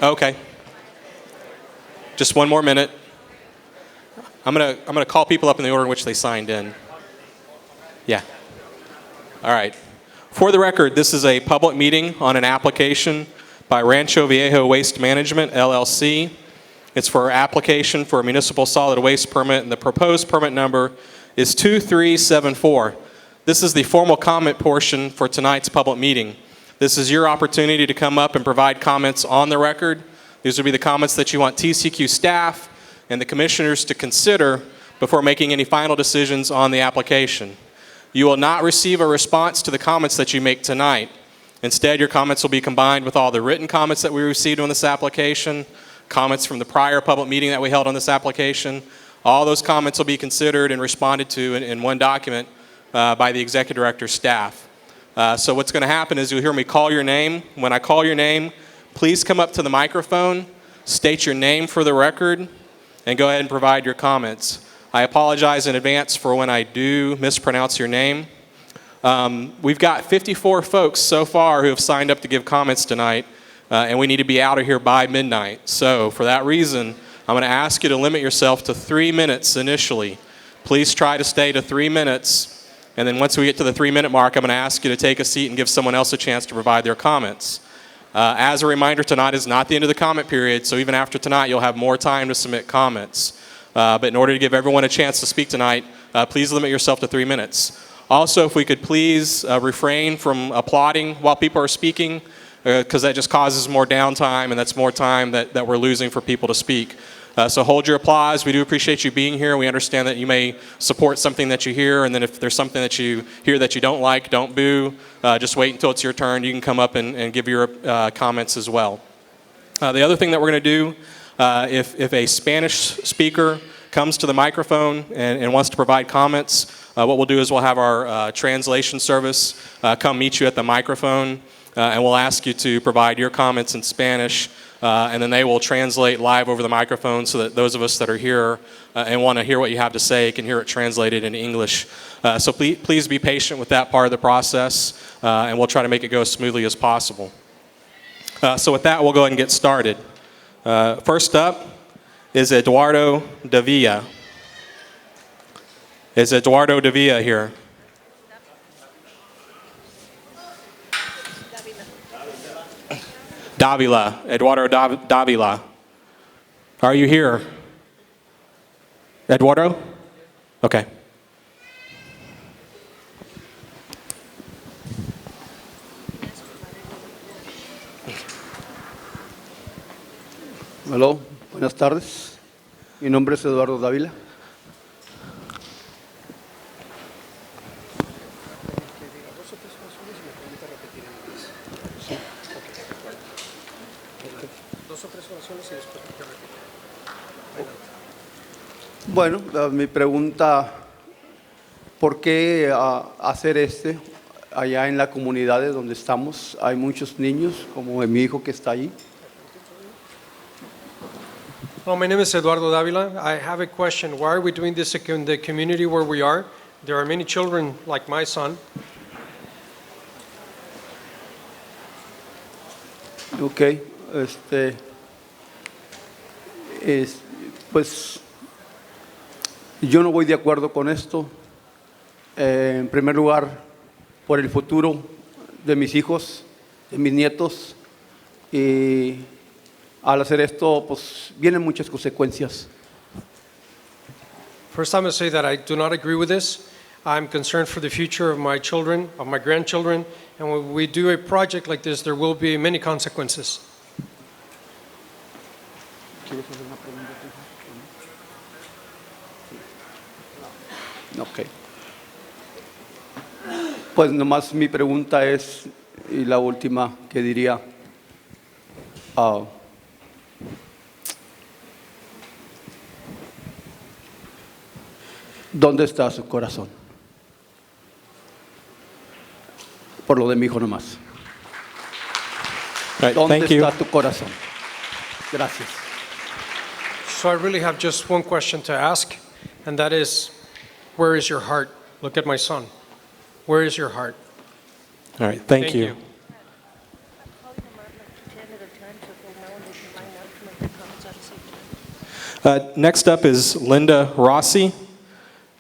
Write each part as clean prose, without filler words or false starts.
Okay. Just one more minute. I'm gonna call people up in the order in which they signed in. Yeah. All right. For the record, this is a public meeting on an application by Rancho Viejo Waste Management, LLC. It's for application for a municipal solid waste permit, and the proposed permit number is 2374. This is the formal comment portion for tonight's public meeting. This is your opportunity to come up and provide comments on the record. These will be the comments that you want TCEQ staff and the commissioners to consider before making any final decisions on the application. You will not receive a response to the comments that you make tonight. Instead, your comments will be combined with all the written comments that we received on this application, comments from the prior public meeting that we held on this application. All those comments will be considered and responded to in one document by the executive director's staff. So what's going to happen is you'll hear me call your name. When I call your name, please come up to the microphone, state your name for the record, and go ahead and provide your comments. I apologize in advance for when I do mispronounce your name. We've got 54 folks so far who have signed up to give comments tonight, and we need to be out of here by midnight. So for that reason, I'm going to ask you to limit yourself to 3 minutes initially. Please try to stay to 3 minutes, and then once we get to the 3-minute mark, I'm going to ask you to take a seat and give someone else a chance to provide their comments. As a reminder, tonight is not the end of the comment period, so even after tonight, you'll have more time to submit comments. But in order to give everyone a chance to speak tonight, please limit yourself to 3 minutes. Also, if we could please refrain from applauding while people are speaking, because that just causes more downtime, and that's more time that we're losing for people to speak. So hold your applause. We do appreciate you being here. We understand that you may support something that you hear, and then if there's something that you hear that you don't like, don't boo. Just wait until it's your turn. You can come up and give your comments as well. The other thing that we're going to do, if a Spanish speaker comes to the microphone and wants to provide comments, what we'll do is we'll have our translation service come meet you at the microphone, and we'll ask you to provide your comments in Spanish, and then they will translate live over the microphone so that those of us that are here and want to hear what you have to say can hear it translated in English. So please be patient with that part of the process, and we'll try to make it go as smoothly as possible. So with that, we'll go ahead and get started. First up is Eduardo Davila. Is Eduardo Davila here? Davila. Eduardo Davila. Are you here? Eduardo? Okay. Hola, buenas tardes. Mi nombre es Eduardo Dávila. Bueno, mi pregunta, ¿por qué hacer allá en la comunidad de donde estamos? Hay muchos niños, como mi hijo que está allí. Well, my name is Eduardo Davila. I have a question. Why are we doing this in the community where we are? There are many children like my son. Ok, pues yo no voy de acuerdo con esto. En primer lugar, por el futuro de mis hijos, de mis nietos, y al hacer esto, pues vienen muchas consecuencias. First, I'm going to say that I do not agree with this. I'm concerned for the future of my children, of my grandchildren, and when we do a project like this, there will be many consequences. Ok. Pues nomás mi pregunta es, y la última que diría, ¿dónde está su corazón? Por lo de mi hijo nomás. Right, ¿Dónde thank you. está tu corazón? Gracias. So I really have just one question to ask, and that is, where is your heart? Look at my son. Where is your heart? All right, thank you. Next up is Linda Rossi,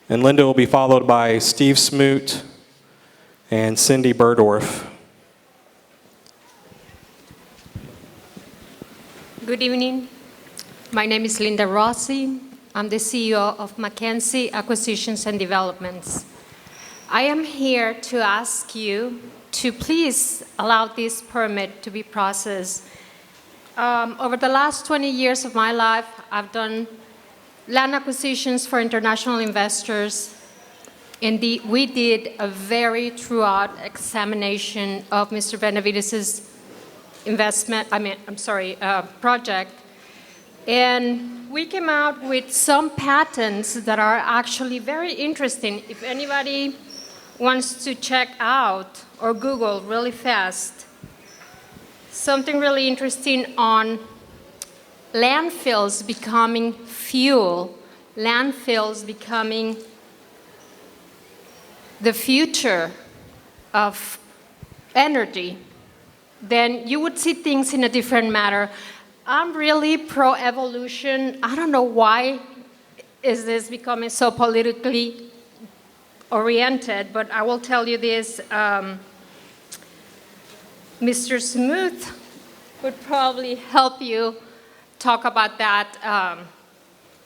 and Linda will be followed by Steve Smoot and Cindy Burdorf. Good evening. My name is Linda Rossi. I'm the CEO of Mackenzie Acquisitions and Developments. I am here to ask you to please allow this permit to be processed. Over the last 20 years of my life, I've done land acquisitions for international investors, and we did a very thorough examination of Mr. Benavides's project. And we came out with some patents that are actually very interesting. If anybody wants to check out or Google really fast, something really interesting on landfills becoming fuel, landfills becoming the future of energy, then you would see things in a different manner. I'm really pro-evolution. I don't know why is this becoming so politically oriented, but I will tell you this. Mr. Smoot would probably help you talk about that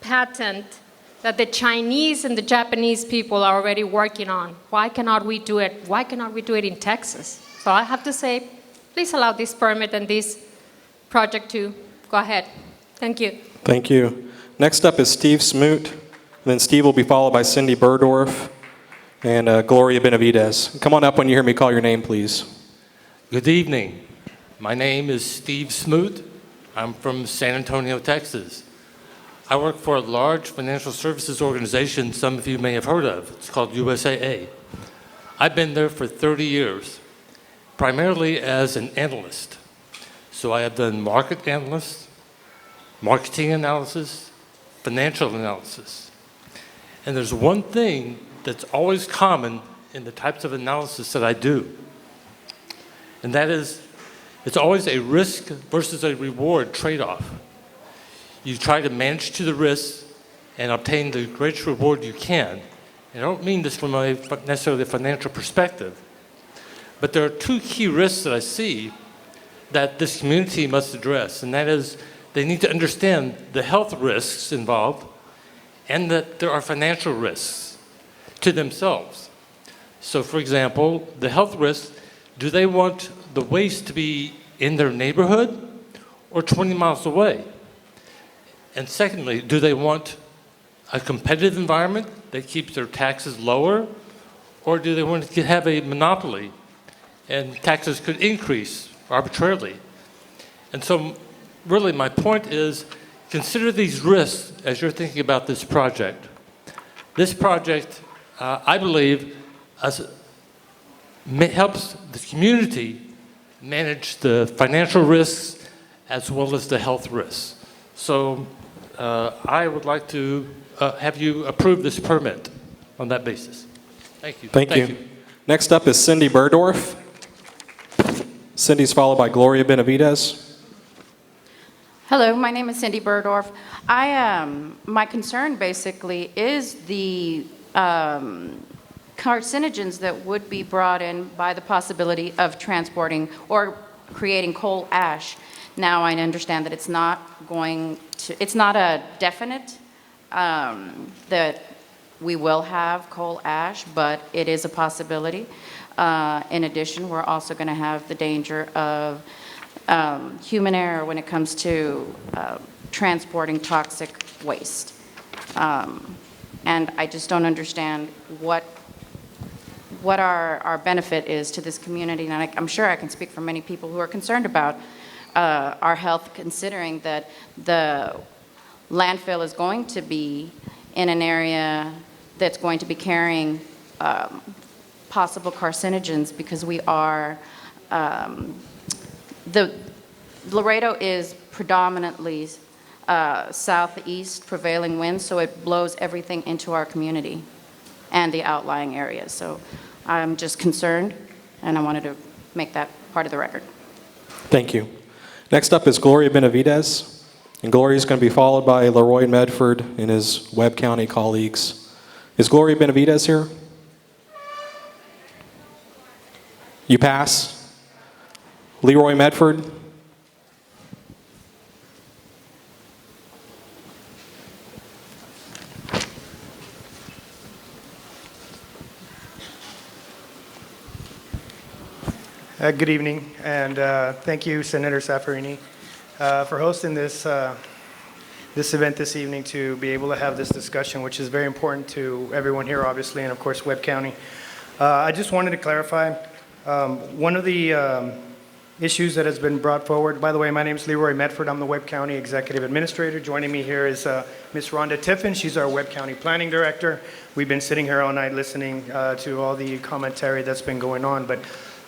patent that the Chinese and the Japanese people are already working on. Why cannot we do it? Why cannot we do it in Texas? So I have to say, please allow this permit and this project to go ahead. Thank you. Thank you. Next up is Steve Smoot. Then Steve will be followed by Cindy Burdorf and Gloria Benavides. Come on up when you hear me call your name, please. Good evening. My name is Steve Smoot. I'm from San Antonio, Texas. I work for a large financial services organization some of you may have heard of. It's called USAA. I've been there for 30 years, primarily as an analyst. So I have done market analysis, marketing analysis, financial analysis. And there's one thing that's always common in the types of analysis that I do. And that is, it's always a risk versus a reward trade-off. You try to manage to the risk and obtain the greatest reward you can. And I don't mean this from a necessarily financial perspective, but there are two key risks that I see that this community must address, and that is they need to understand the health risks involved and that there are financial risks to themselves. So for example, the health risks, do they want the waste to be in their neighborhood or 20 miles away? And secondly, do they want a competitive environment that keeps their taxes lower, or do they want to have a monopoly and taxes could increase arbitrarily? And so really my point is, consider these risks as you're thinking about this project. This project, I believe, helps the community manage the financial risks as well as the health risks. So I would like to have you approve this permit on that basis. Thank you. Thank you. Next up is Cindy Burdorf. Cindy's followed by Gloria Benavides. Hello, my name is Cindy Burdorf. My concern basically is the carcinogens that would be brought in by the possibility of transporting or creating coal ash. Now I understand that it's not a definite that we will have coal ash, but it is a possibility. In addition, we're also going to have the danger of human error when it comes to transporting toxic waste. And I just don't understand what our benefit is to this community. And I'm sure I can speak for many people who are concerned about our health, considering that the landfill is going to be in an area that's going to be carrying possible carcinogens, because we are, the Laredo is predominantly southeast prevailing winds, so it blows everything into our community and the outlying areas. So I'm just concerned, and I wanted to make that part of the record. Thank you. Next up is Gloria Benavides. And Gloria is going to be followed by Leroy Medford and his Webb County colleagues. Is Gloria Benavidez here? You pass. Leroy Medford. Good evening, and thank you, Senator Saffarini, for hosting this event this evening to be able to have this discussion, which is very important to everyone here, obviously, and of course, Webb County. I just wanted to clarify one of the issues that has been brought forward. By the way, my name is Leroy Medford. I'm the Webb County Executive Administrator. Joining me here is Ms. Rhonda Tiffin. She's our Webb County Planning Director. We've been sitting here all night listening to all the commentary that's been going on, but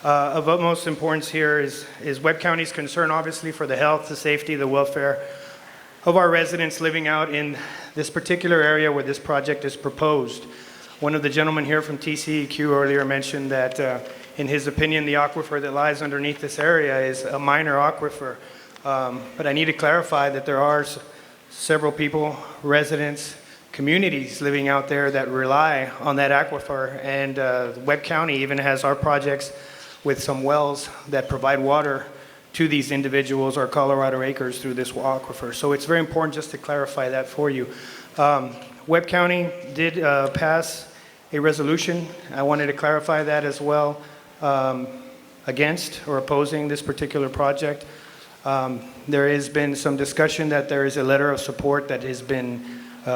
of utmost importance here is Webb County's concern, obviously, for the health, the safety, the welfare of our residents living out in this particular area where this project is proposed. One of the gentlemen here from TCEQ earlier mentioned that, in his opinion, the aquifer that lies underneath this area is a minor aquifer. But I need to clarify that there are several people, residents, communities living out there that rely on that aquifer, and Webb County even has our projects with some wells that provide water to these individuals or Colorado Acres through this aquifer. So it's very important just to clarify that for you. Webb County did pass a resolution. I wanted to clarify that as well, against or opposing this particular project. There has been some discussion that there is a letter of support that has been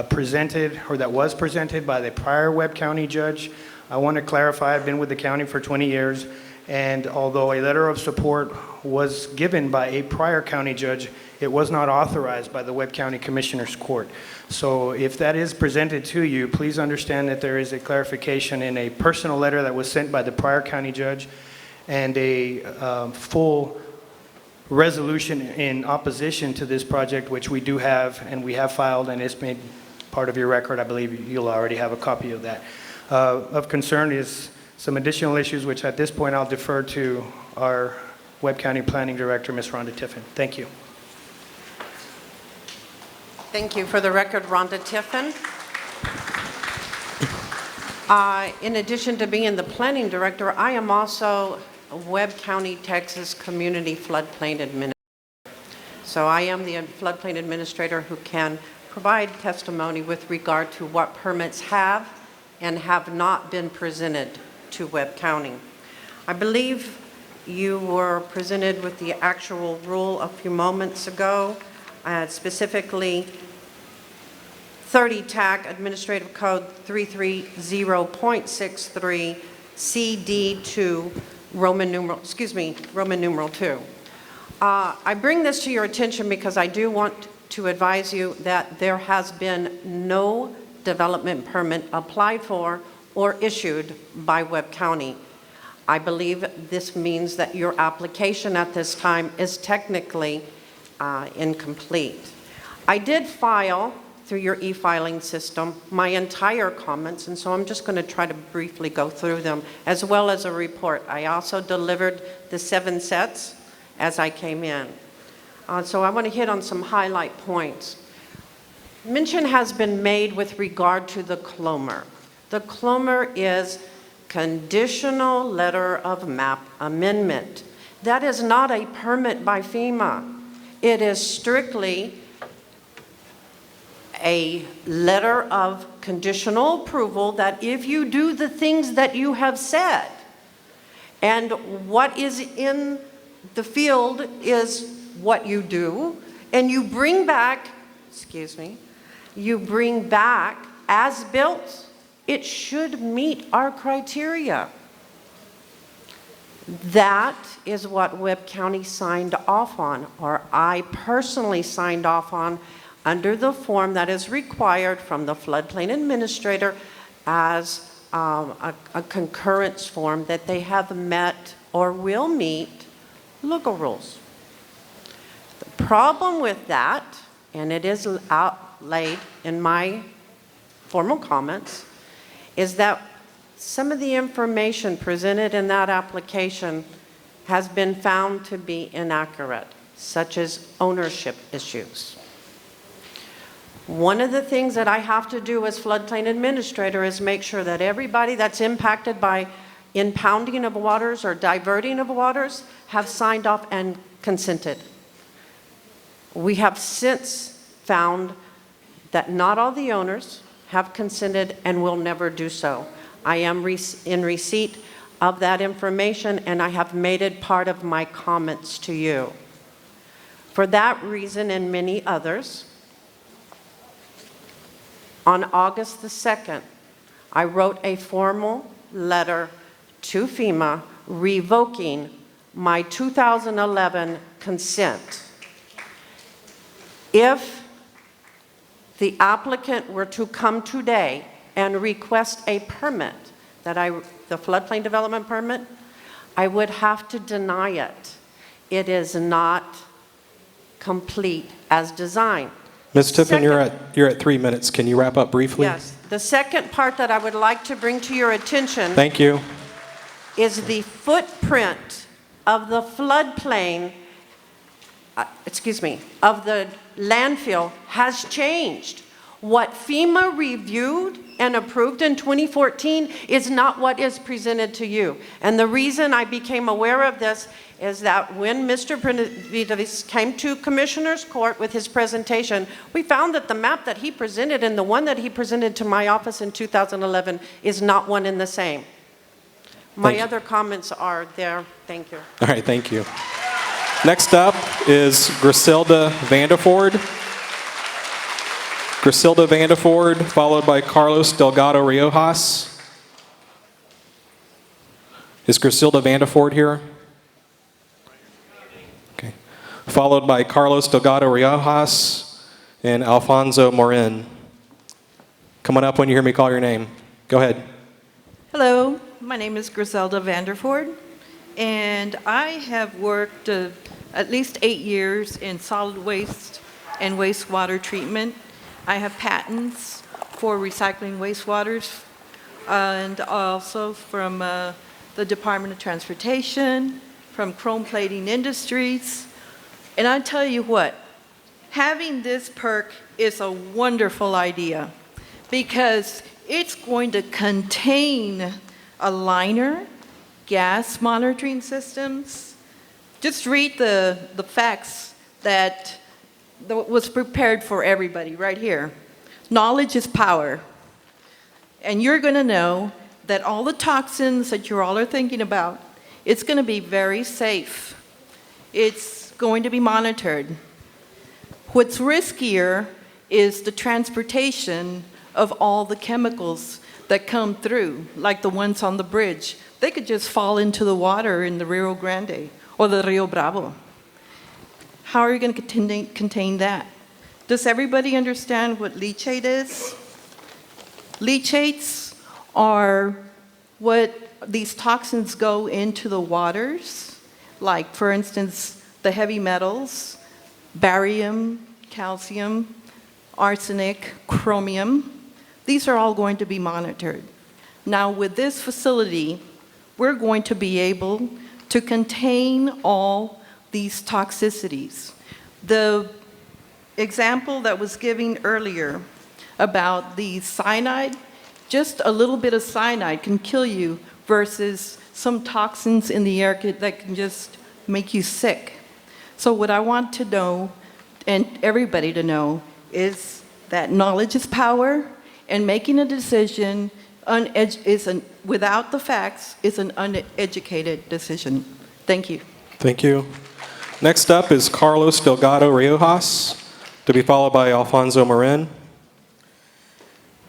presented, or that was presented by the prior Webb County judge. I want to clarify, I've been with the county for 20 years, and although a letter of support was given by a prior county judge, it was not authorized by the Webb County Commissioner's Court. So if that is presented to you, please understand that there is a clarification in a personal letter that was sent by the prior county judge and a full resolution in opposition to this project, which we do have, and we have filed, and it's made part of your record. I believe you'll already have a copy of that. Of concern is some additional issues, which at this point I'll defer to our Webb County Planning Director, Ms. Rhonda Tiffin. Thank you. Thank you. For the record, Rhonda Tiffin. In addition to being the Planning Director, I am also a Webb County, Texas Community Floodplain Administrator. So I am the Floodplain Administrator who can provide testimony with regard to what permits have and have not been presented to Webb County. I believe you were presented with the actual rule a few moments ago, specifically 30 TAC Administrative Code 330.63 CD2 Roman numeral 2. I bring this to your attention because I do want to advise you that there has been no development permit applied for or issued by Webb County. I believe this means that your application at this time is technically incomplete. I did file through your e-filing system my entire comments, and so I'm just going to try to briefly go through them, as well as a report. I also delivered the 7 sets as I came in. So I want to hit on some highlight points. Mention has been made with regard to the CLOMER. The CLOMER is Conditional Letter of Map Amendment. That is not a permit by FEMA. It is strictly a letter of conditional approval that if you do the things that you have said, and what is in the field is what you do, and you bring back, you bring back as built, it should meet our criteria. That is what Webb County signed off on, or I personally signed off on, under the form that is required from the floodplain administrator as a concurrence form that they have met or will meet local rules. The problem with that, and it is outlaid in my formal comments, is that some of the information presented in that application has been found to be inaccurate, such as ownership issues. One of the things that I have to do as floodplain administrator is make sure that everybody that's impacted by impounding of waters or diverting of waters have signed off and consented. We have since found that not all the owners have consented and will never do so. I am in receipt of that information, and I have made it part of my comments to you. For that reason and many others, on August the 2nd, I wrote a formal letter to FEMA revoking my 2011 consent. If the applicant were to come today and request a permit, the floodplain development permit, I would have to deny it. It is not complete as designed. Ms. Tippin, you're at 3 minutes. Can you wrap up briefly? Yes. The second part that I would like to bring to your attention Thank you. is the footprint of the floodplain, of the landfill has changed. What FEMA reviewed and approved in 2014 is not what is presented to you. And the reason I became aware of this is that when Mr. Benavides came to Commissioner's Court with his presentation, we found that the map that he presented and the one that he presented to my office in 2011 is not one and the same. My other comments are there. Thank you. All right, thank you. Next up is Griselda Vandeford. Griselda Vandeford, followed by Carlos Delgado Riojas. Is Griselda Vandeford here? Okay. Followed by Carlos Delgado Riojas and Alfonso Morin. Come on up when you hear me call your name. Go ahead. Hello, my name is Griselda Vanderford, and I have worked at least 8 years in solid waste and wastewater treatment. I have patents for recycling wastewaters and also from the Department of Transportation, from Chrome Plating Industries. And I tell you what, having this perk is a wonderful idea because it's going to contain a liner, gas monitoring systems. Just read the facts that was prepared for everybody right here. Knowledge is power. And you're going to know that all the toxins that you all are thinking about, it's going to be very safe. It's going to be monitored. What's riskier is the transportation of all the chemicals that come through, like the ones on the bridge. They could just fall into the water in the Rio Grande or the Rio Bravo. How are you going to contain that? Does everybody understand what leachate is? Leachates are what these toxins go into the waters, like, for instance, the heavy metals, barium, calcium, arsenic, chromium. These are all going to be monitored. Now, with this facility, we're going to be able to contain all these toxicities. The example that was given earlier about the cyanide, just a little bit of cyanide can kill you versus some toxins in the air that can just make you sick. So what I want to know, and everybody to know, is that knowledge is power, and making a decision without the facts is an uneducated decision. Thank you. Thank you. Next up is Carlos Delgado Riojas, to be followed by Alfonso Morin.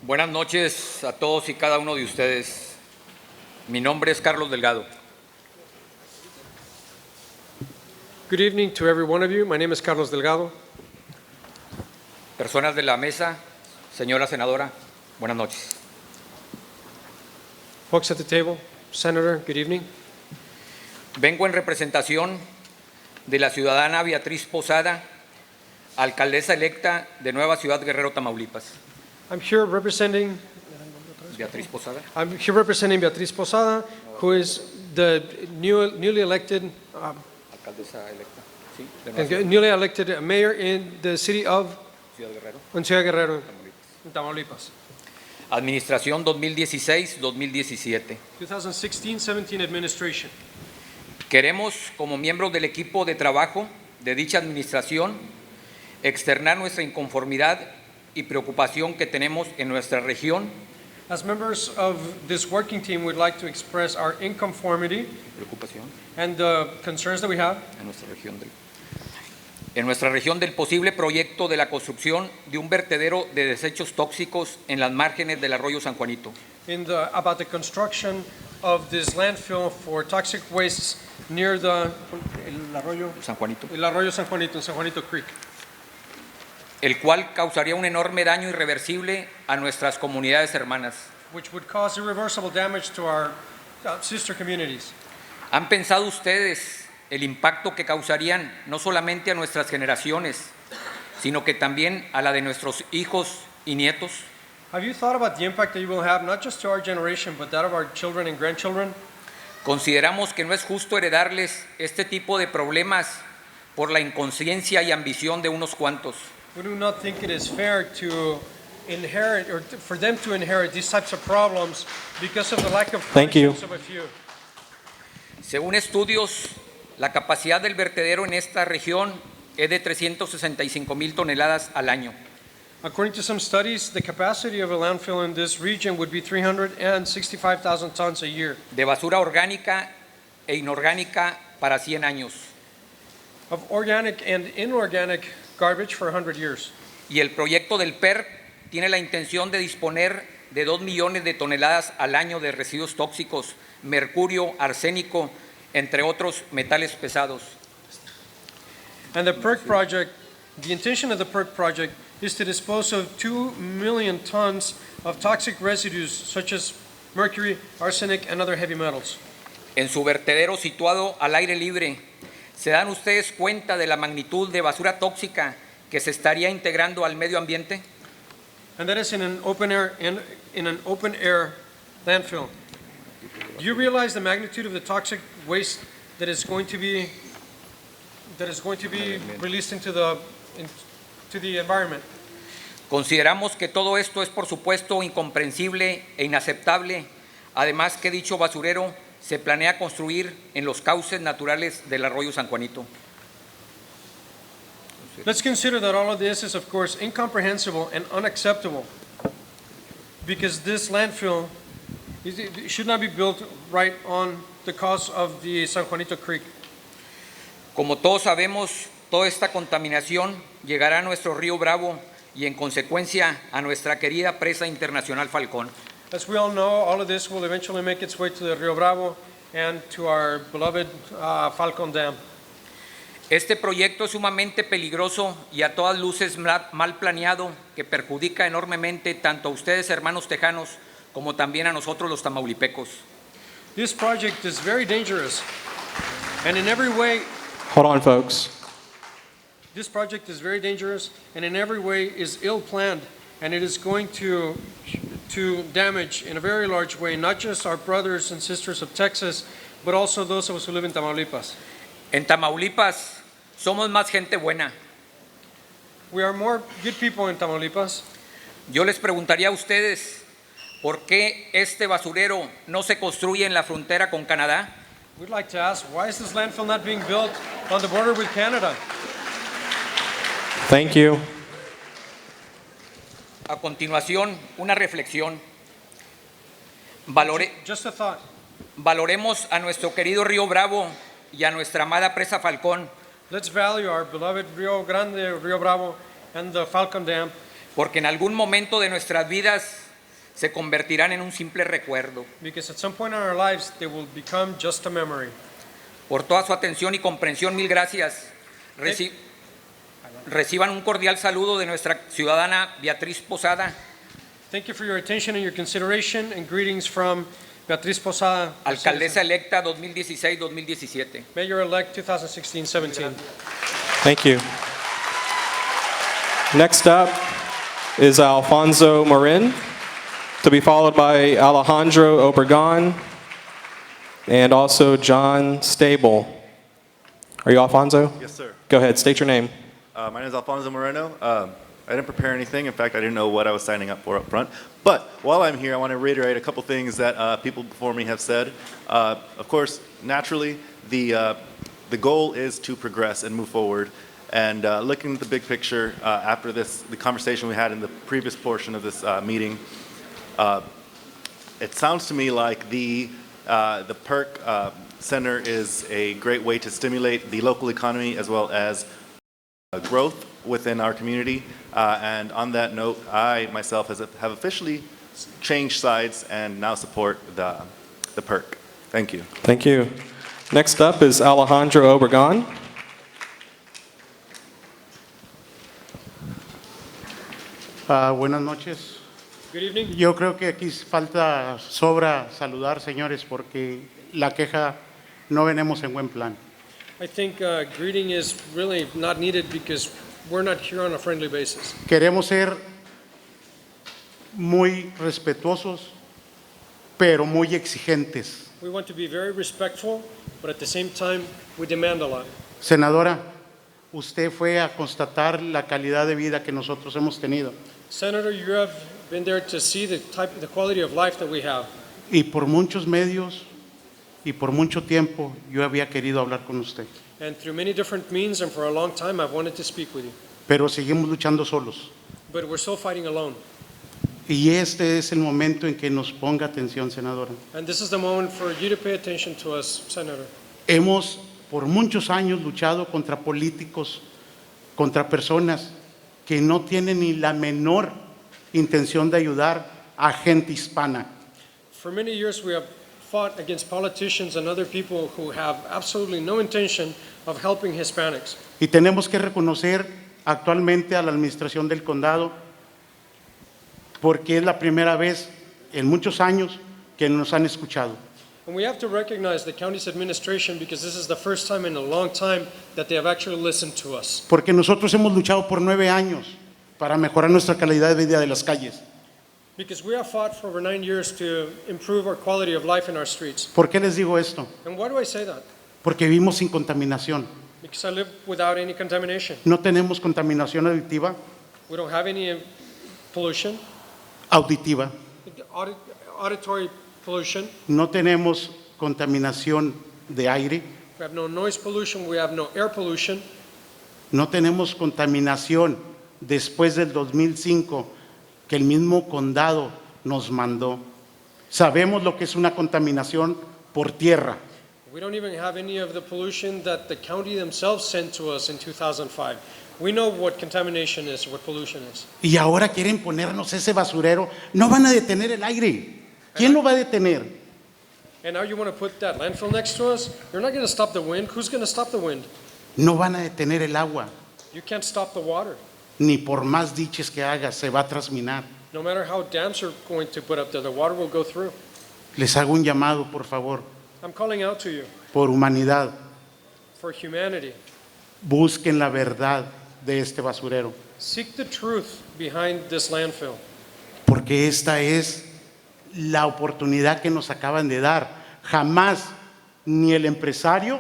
Buenas noches a todos y cada uno de ustedes. Mi nombre es Carlos Delgado. Good evening to every one of you. My name is Carlos Delgado. Personas de la mesa, señora senadora, buenas noches. Folks at the table, Senator, good evening. Vengo en representación de la ciudadana Beatriz Posada, alcaldesa electa de Nueva Ciudad Guerrero, Tamaulipas. I'm here representing Beatriz Posada, who is the newly elected Alcaldesa electa, sí, de Nueva Ciudad. newly elected mayor in the city of Ciudad Guerrero. en Ciudad Guerrero, en Tamaulipas. Administración 2016-2017. 2016-17 administration. Queremos, como miembros del equipo de trabajo de dicha administración, externar nuestra inconformidad y preocupación que tenemos en nuestra región. As members of this working team, we'd like to express our inconformity Preocupación and the concerns that we have en nuestra región del posible proyecto de la construcción de un vertedero de desechos tóxicos en las márgenes del arroyo San Juanito. about the construction of this landfill for toxic wastes near el arroyo San Juanito, San Juanito, en San Juanito Creek, el cual causaría un enorme daño irreversible a nuestras comunidades hermanas. which would cause irreversible damage to our sister communities. ¿Han pensado ustedes el impacto que causarían no solamente a nuestras generaciones, sino que también a la de nuestros hijos y nietos? Have you thought about the impact that you will have not just to our generation, but that of our children and grandchildren? Consideramos que no es justo heredarles este tipo de problemas por la inconsciencia y ambición de unos cuantos. We do not think it is fair to inherit, or for them to inherit these types of problems because of the lack of Thank you. conscience of a few. Según estudios, la capacidad del vertedero en esta región es de 365,000 toneladas al año. According to some studies, the capacity of a landfill in this region would be 365,000 tons a year De basura orgánica e inorgánica para 100 años. of organic and inorganic garbage for 100 years. Y el proyecto del PERC tiene la intención de disponer de 2 millones de toneladas al año de residuos tóxicos, mercurio, arsénico, entre otros metales pesados. And the PERC project, the intention of the PERC project is to dispose of 2 million tons of toxic residues such as mercury, arsenic, and other heavy metals. En su vertedero situado al aire libre, ¿se dan ustedes cuenta de la magnitud de basura tóxica que se estaría integrando al medio ambiente? And that is in an open air landfill. Do you realize the magnitude of the toxic waste that is going to be released into the environment? Consideramos que todo esto es por supuesto incomprensible e inaceptable, además que dicho basurero se planea construir en los cauces naturales del arroyo San Juanito. Let's consider that all of this is, of course, incomprehensible and unacceptable because this landfill it should not be built right on the coast of the San Juanito Creek. Como todos sabemos, toda esta contaminación llegará a nuestro río Bravo y en consecuencia a nuestra querida presa internacional Falcón. As we all know, all of this will eventually make its way to the Rio Bravo and to our beloved Falcon Dam. Este proyecto es sumamente peligroso y a todas luces mal planeado que perjudica enormemente tanto a ustedes, hermanos tejanos, como también a nosotros los tamaulipecos. This project is very dangerous, and in every way, Hold on, folks. this project is very dangerous, and in every way is ill-planned, and it is going to damage in a very large way, not just our brothers and sisters of Texas, but also those of us who live in Tamaulipas. En Tamaulipas somos más gente buena. We are more good people in Tamaulipas. Yo les preguntaría a ustedes, ¿por qué este basurero no se construye en la frontera con Canadá? We'd like to ask, why is this landfill not being built on the border with Canada? Thank you. A continuación, una reflexión. Just a thought. Valoremos a nuestro querido Río Bravo y a nuestra amada presa Falcón, Let's value our beloved Rio Grande, Rio Bravo, and the Falcon Dam, porque en algún momento de nuestras vidas se convertirán en un simple recuerdo. because at some point in our lives they will become just a memory. Por toda su atención y comprensión, mil gracias. Reciban un cordial saludo de nuestra ciudadana Beatriz Posada, Thank you for your attention and your consideration, and greetings from Beatriz Posada, alcaldesa electa 2016-2017. Mayor-elect 2016-17. Thank you. Next up is Alfonso Marin, to be followed by Alejandro Obregon and also John Stable. Are you Alfonso? Yes, sir. Go ahead, state your name. My name is Alfonso Moreno. I didn't prepare anything. In fact, I didn't know what I was signing up for up front. But while I'm here, I want to reiterate a couple things that people before me have said. Of course, naturally, the goal is to progress and move forward. And looking at the big picture, after the conversation we had in the previous portion of this meeting, it sounds to me like the PERC Center is a great way to stimulate the local economy as well as growth within our community. And on that note, I myself have officially changed sides and now support the PERC. Thank you. Thank you. Next up is Alejandro Obregon. Buenas noches. Good evening. Yo creo que aquí sobra saludar, señores, porque la queja no venimos en buen plan. I think greeting is really not needed because we're not here on a friendly basis. Queremos ser muy respetuosos, pero muy exigentes. We want to be very respectful, but at the same time, we demand a lot. Senadora, usted fue a constatar la calidad de vida que nosotros hemos tenido. Senator, you have been there to see the quality of life that we have. Y por muchos medios y por mucho tiempo yo había querido hablar con usted. And through many different means and for a long time, I've wanted to speak with you. Pero seguimos luchando solos. But we're still fighting alone. Y este es el momento en que nos ponga atención, senadora. And this is the moment for you to pay attention to us, Senator. Hemos por muchos años luchado contra políticos, contra personas que no tienen ni la menor intención de ayudar a gente hispana. For many years, we have fought against politicians and other people who have absolutely no intention of helping Hispanics. Y tenemos que reconocer actualmente a la administración del condado porque es la primera vez en muchos años que nos han escuchado. And we have to recognize the county's administration because this is the first time in a long time that they have actually listened to us. Porque nosotros hemos luchado por 9 años para mejorar nuestra calidad de vida de las calles. Because we have fought for over 9 years to improve our quality of life in our streets. ¿Por qué les digo esto? And why do I say that? Porque vivimos sin contaminación. Because I live without any contamination. No tenemos contaminación auditiva, We don't have any pollution, auditiva. auditory pollution. No tenemos contaminación de aire. We have no noise pollution. We have no air pollution. No tenemos contaminación después del 2005 que el mismo condado nos mandó. Sabemos lo que es una contaminación por tierra. We don't even have any of the pollution that the county themselves sent to us in 2005. We know what contamination is, what pollution is. Y ahora quieren ponernos ese basurero. No van a detener el aire. ¿Quién lo va a detener? And now you want to put that landfill next to us? You're not going to stop the wind. Who's going to stop the wind? No van a detener el agua. You can't stop the water. Ni por más diches que hagas, se va a trasminar. No matter how dams are going to put up there, the water will go through. Les hago un llamado, por favor, I'm calling out to you por humanidad. for humanity. Busquen la verdad de este basurero. Seek the truth behind this landfill. Porque esta es la oportunidad que nos acaban de dar. Jamás ni el empresario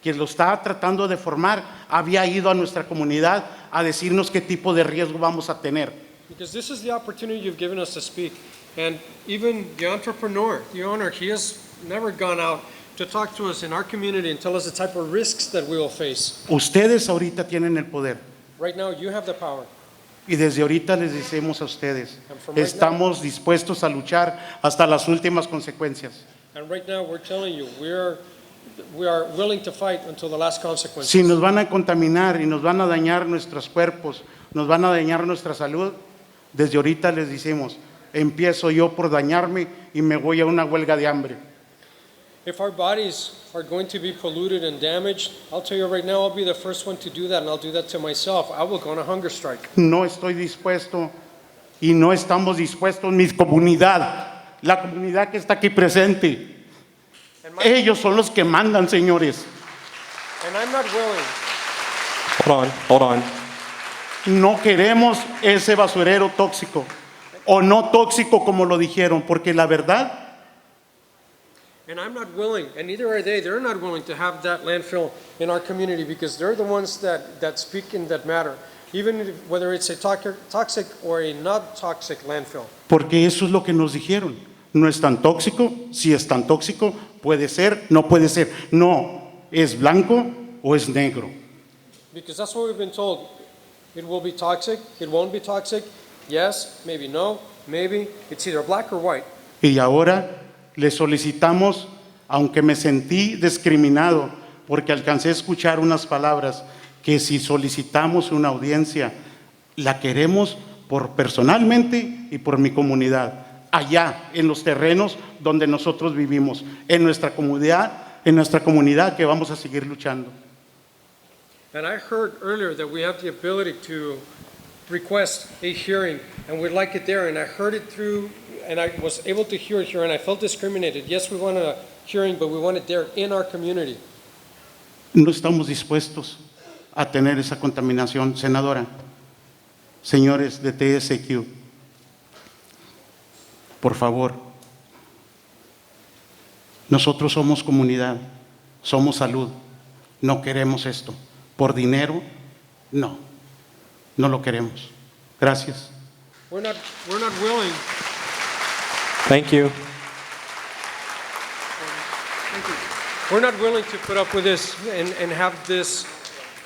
que lo estaba tratando de formar había ido a nuestra comunidad a decirnos qué tipo de riesgo vamos a tener. Because this is the opportunity you've given us to speak. And even the entrepreneur, the owner, he has never gone out to talk to us in our community and tell us the type of risks that we will face. Ustedes ahorita tienen el poder. Right now, you have the power. Y desde ahorita les decimos a ustedes, And from right estamos dispuestos a luchar hasta las últimas consecuencias. And right now, we're telling you, we are willing to fight until the last consequence. Si nos van a contaminar y nos van a dañar nuestros cuerpos, nos van a dañar nuestra salud, desde ahorita les decimos, empiezo yo por dañarme y me voy a una huelga de hambre. If our bodies are going to be polluted and damaged, I'll tell you right now, I'll be the first one to do that, and I'll do that to myself. I will go on a hunger strike. No estoy dispuesto y no estamos dispuestos, mi comunidad, la comunidad que está aquí presente. Ellos son los que mandan, señores. And I'm not willing. Hold on. No queremos ese basurero tóxico o no tóxico como lo dijeron, porque la verdad, And I'm not willing, and neither are they. They're not willing to have that landfill in our community because they're the ones that speak in that matter. whether it's a toxic or a not toxic landfill. Porque eso es lo que nos dijeron. No es tan tóxico, si es tan tóxico, puede ser, no puede ser. No, es blanco o es negro. Because that's what we've been told. It will be toxic, it won't be toxic, yes, maybe no, maybe. It's either black or white. Y ahora le solicitamos, aunque me sentí discriminado, porque alcancé a escuchar unas palabras, que si solicitamos una audiencia, la queremos personalmente y por mi comunidad, allá en los terrenos donde nosotros vivimos, en nuestra comunidad que vamos a seguir luchando. And I heard earlier that we have the ability to request a hearing, and we'd like it there, and I heard it through, and I was able to hear it here, and I felt discriminated. Yes, we want a hearing, but we want it there in our community. No estamos dispuestos a tener esa contaminación, senadora. Señores de TCEQ, por favor, nosotros somos comunidad, somos salud, no queremos esto. Por dinero, no lo queremos. Gracias. We're not willing. Thank you. Thank you. We're not willing to put up with this and have this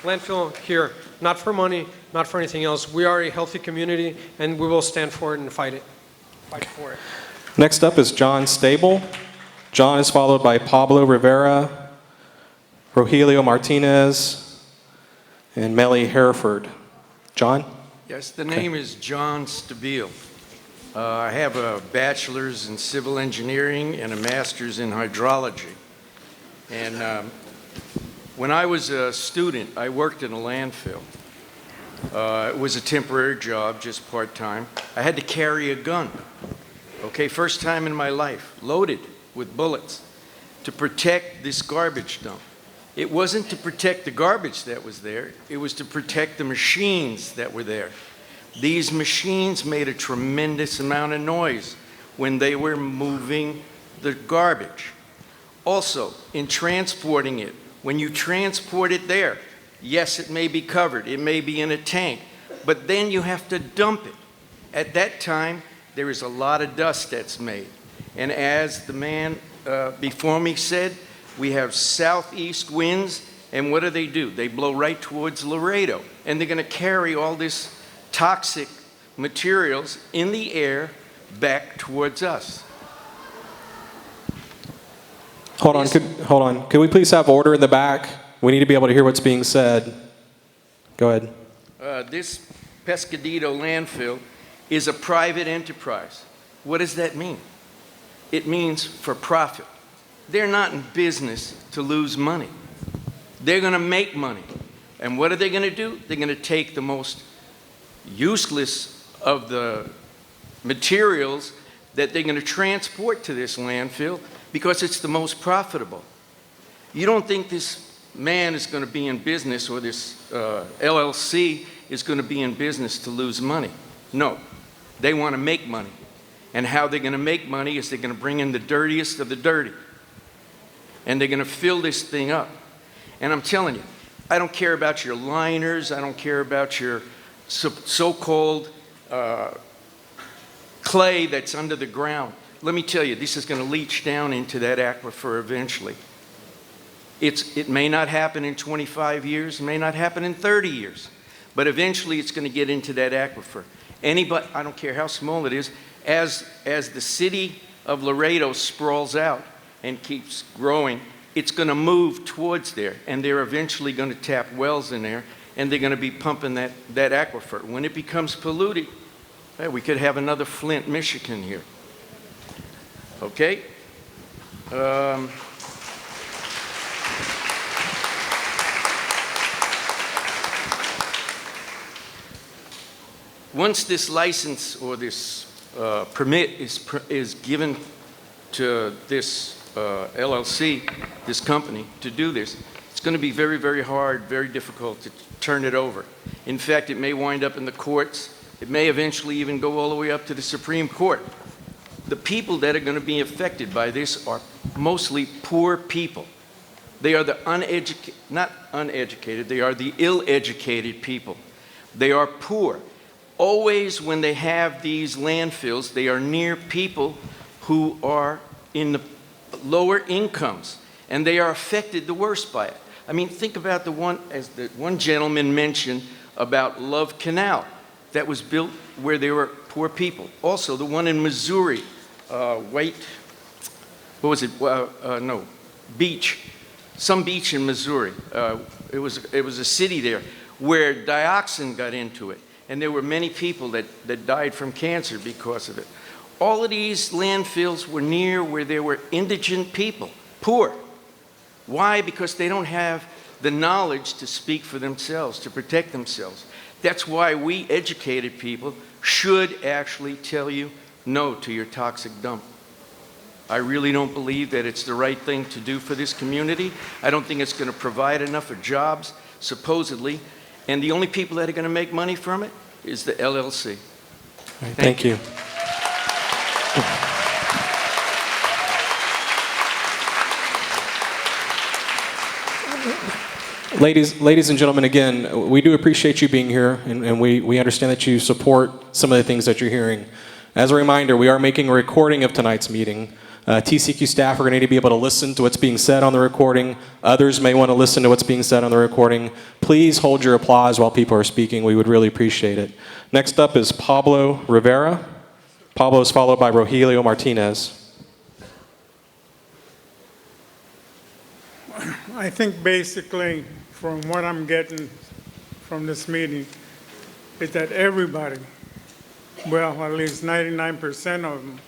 landfill here, not for money, not for anything else. We are a healthy community, and we will stand for it and fight for it. Next up is John Stable. John is followed by Pablo Rivera, Rogelio Martinez, and Melly Hereford. John? Yes, the name is John Stabile. I have a bachelor's in civil engineering and a master's in hydrology. And when I was a student, I worked in a landfill. It was a temporary job, just part-time. I had to carry a gun, okay, first time in my life, loaded with bullets, to protect this garbage dump. It wasn't to protect the garbage that was there, it was to protect the machines that were there. These machines made a tremendous amount of noise when they were moving the garbage. Also, in transporting it, when you transport it there, yes, it may be covered, it may be in a tank, but then you have to dump it. At that time, there is a lot of dust that's made. And as the man before me said, we have southeast winds, and what do? They blow right towards Laredo, and they're going to carry all this toxic materials in the air back towards us. Hold on. Could we please have order in the back? We need to be able to hear what's being said. Go ahead. This Pescadito landfill is a private enterprise. What does that mean? It means for profit. They're not in business to lose money. They're going to make money. And what are they going to do? They're going to take the most useless of the materials that they're going to transport to this landfill because it's the most profitable. You don't think this man is going to be in business, or this LLC is going to be in business to lose money. No, they want to make money. And how they're going to make money is they're going to bring in the dirtiest of the dirty. And they're going to fill this thing up. And I'm telling you, I don't care about your liners, I don't care about your so-called clay that's under the ground. Let me tell you, this is going to leach down into that aquifer eventually. It may not happen in 25 years, it may not happen in 30 years, but eventually it's going to get into that aquifer. Anybody, I don't care how small it is, as the city of Laredo sprawls out and keeps growing, it's going to move towards there, and they're eventually going to tap wells in there, and they're going to be pumping that aquifer. When it becomes polluted, hey, we could have another Flint, Michigan here. Okay? Once this license or this permit is given to this LLC, this company, to do this, it's going to be very, very hard, very difficult to turn it over. In fact, it may wind up in the courts. It may eventually even go all the way up to the Supreme Court. The people that are going to be affected by this are mostly poor people. They are the not uneducated, they are the ill-educated people. They are poor. Always when they have these landfills, they are near people who are in the lower incomes, and they are affected the worst by it. I mean, think about the one, as the one gentleman mentioned, about Love Canal that was built where there were poor people. Also, the one in Missouri, beach, some beach in Missouri. It was a city there where dioxin got into it, and there were many people that died from cancer because of it. All of these landfills were near where there were indigent people, poor. Why? Because they don't have the knowledge to speak for themselves, to protect themselves. That's why we educated people should actually tell you no to your toxic dump. I really don't believe that it's the right thing to do for this community. I don't think it's going to provide enough of jobs, supposedly, and the only people that are going to make money from it is the LLC. Thank you. Ladies and gentlemen, again, we do appreciate you being here, and we understand that you support some of the things that you're hearing. As a reminder, we are making a recording of tonight's meeting. TCEQ staff are going to need to be able to listen to what's being said on the recording. Others may want to listen to what's being said on the recording. Please hold your applause while people are speaking. We would really appreciate it. Next up is Pablo Rivera. Pablo is followed by Rogelio Martinez. I think basically, from what I'm getting from this meeting, is that everybody, well, at least 99% of them,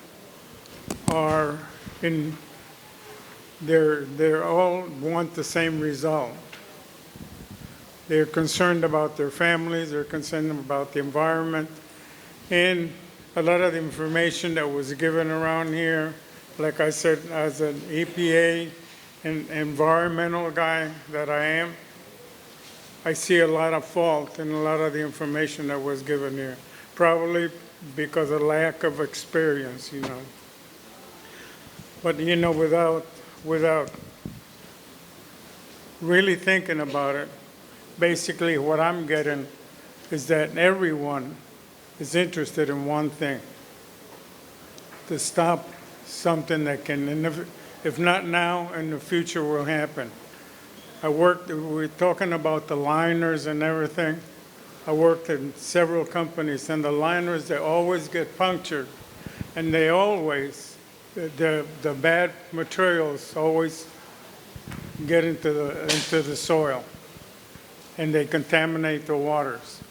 are they all want the same result. They're concerned about their families, they're concerned about the environment, and a lot of the information that was given around here, like I said, as an EPA and environmental guy that I am, I see a lot of fault in a lot of the information that was given here, probably because of lack of experience, you know. But, you know, without really thinking about it, basically what I'm getting is that everyone is interested in one thing: to stop something that can, if not now, in the future will happen. We're talking about the liners and everything. I worked in several companies, and the liners, they always get punctured, and they always, the bad materials always get into the soil, and they contaminate the waters.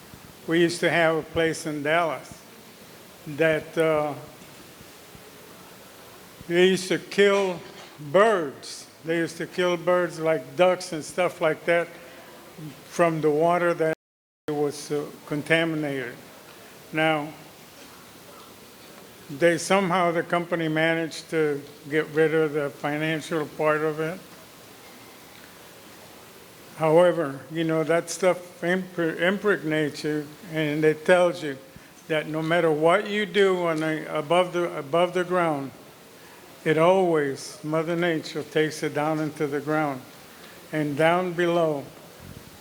We used to have a place in Dallas that they used to kill birds. They used to kill birds like ducks and stuff like that from the water that was contaminated. Now, somehow the company managed to get rid of the financial part of it. However, you know, that stuff impregnates you, and it tells you that no matter what you do above the ground, it always, Mother Nature takes it down into the ground. And down below,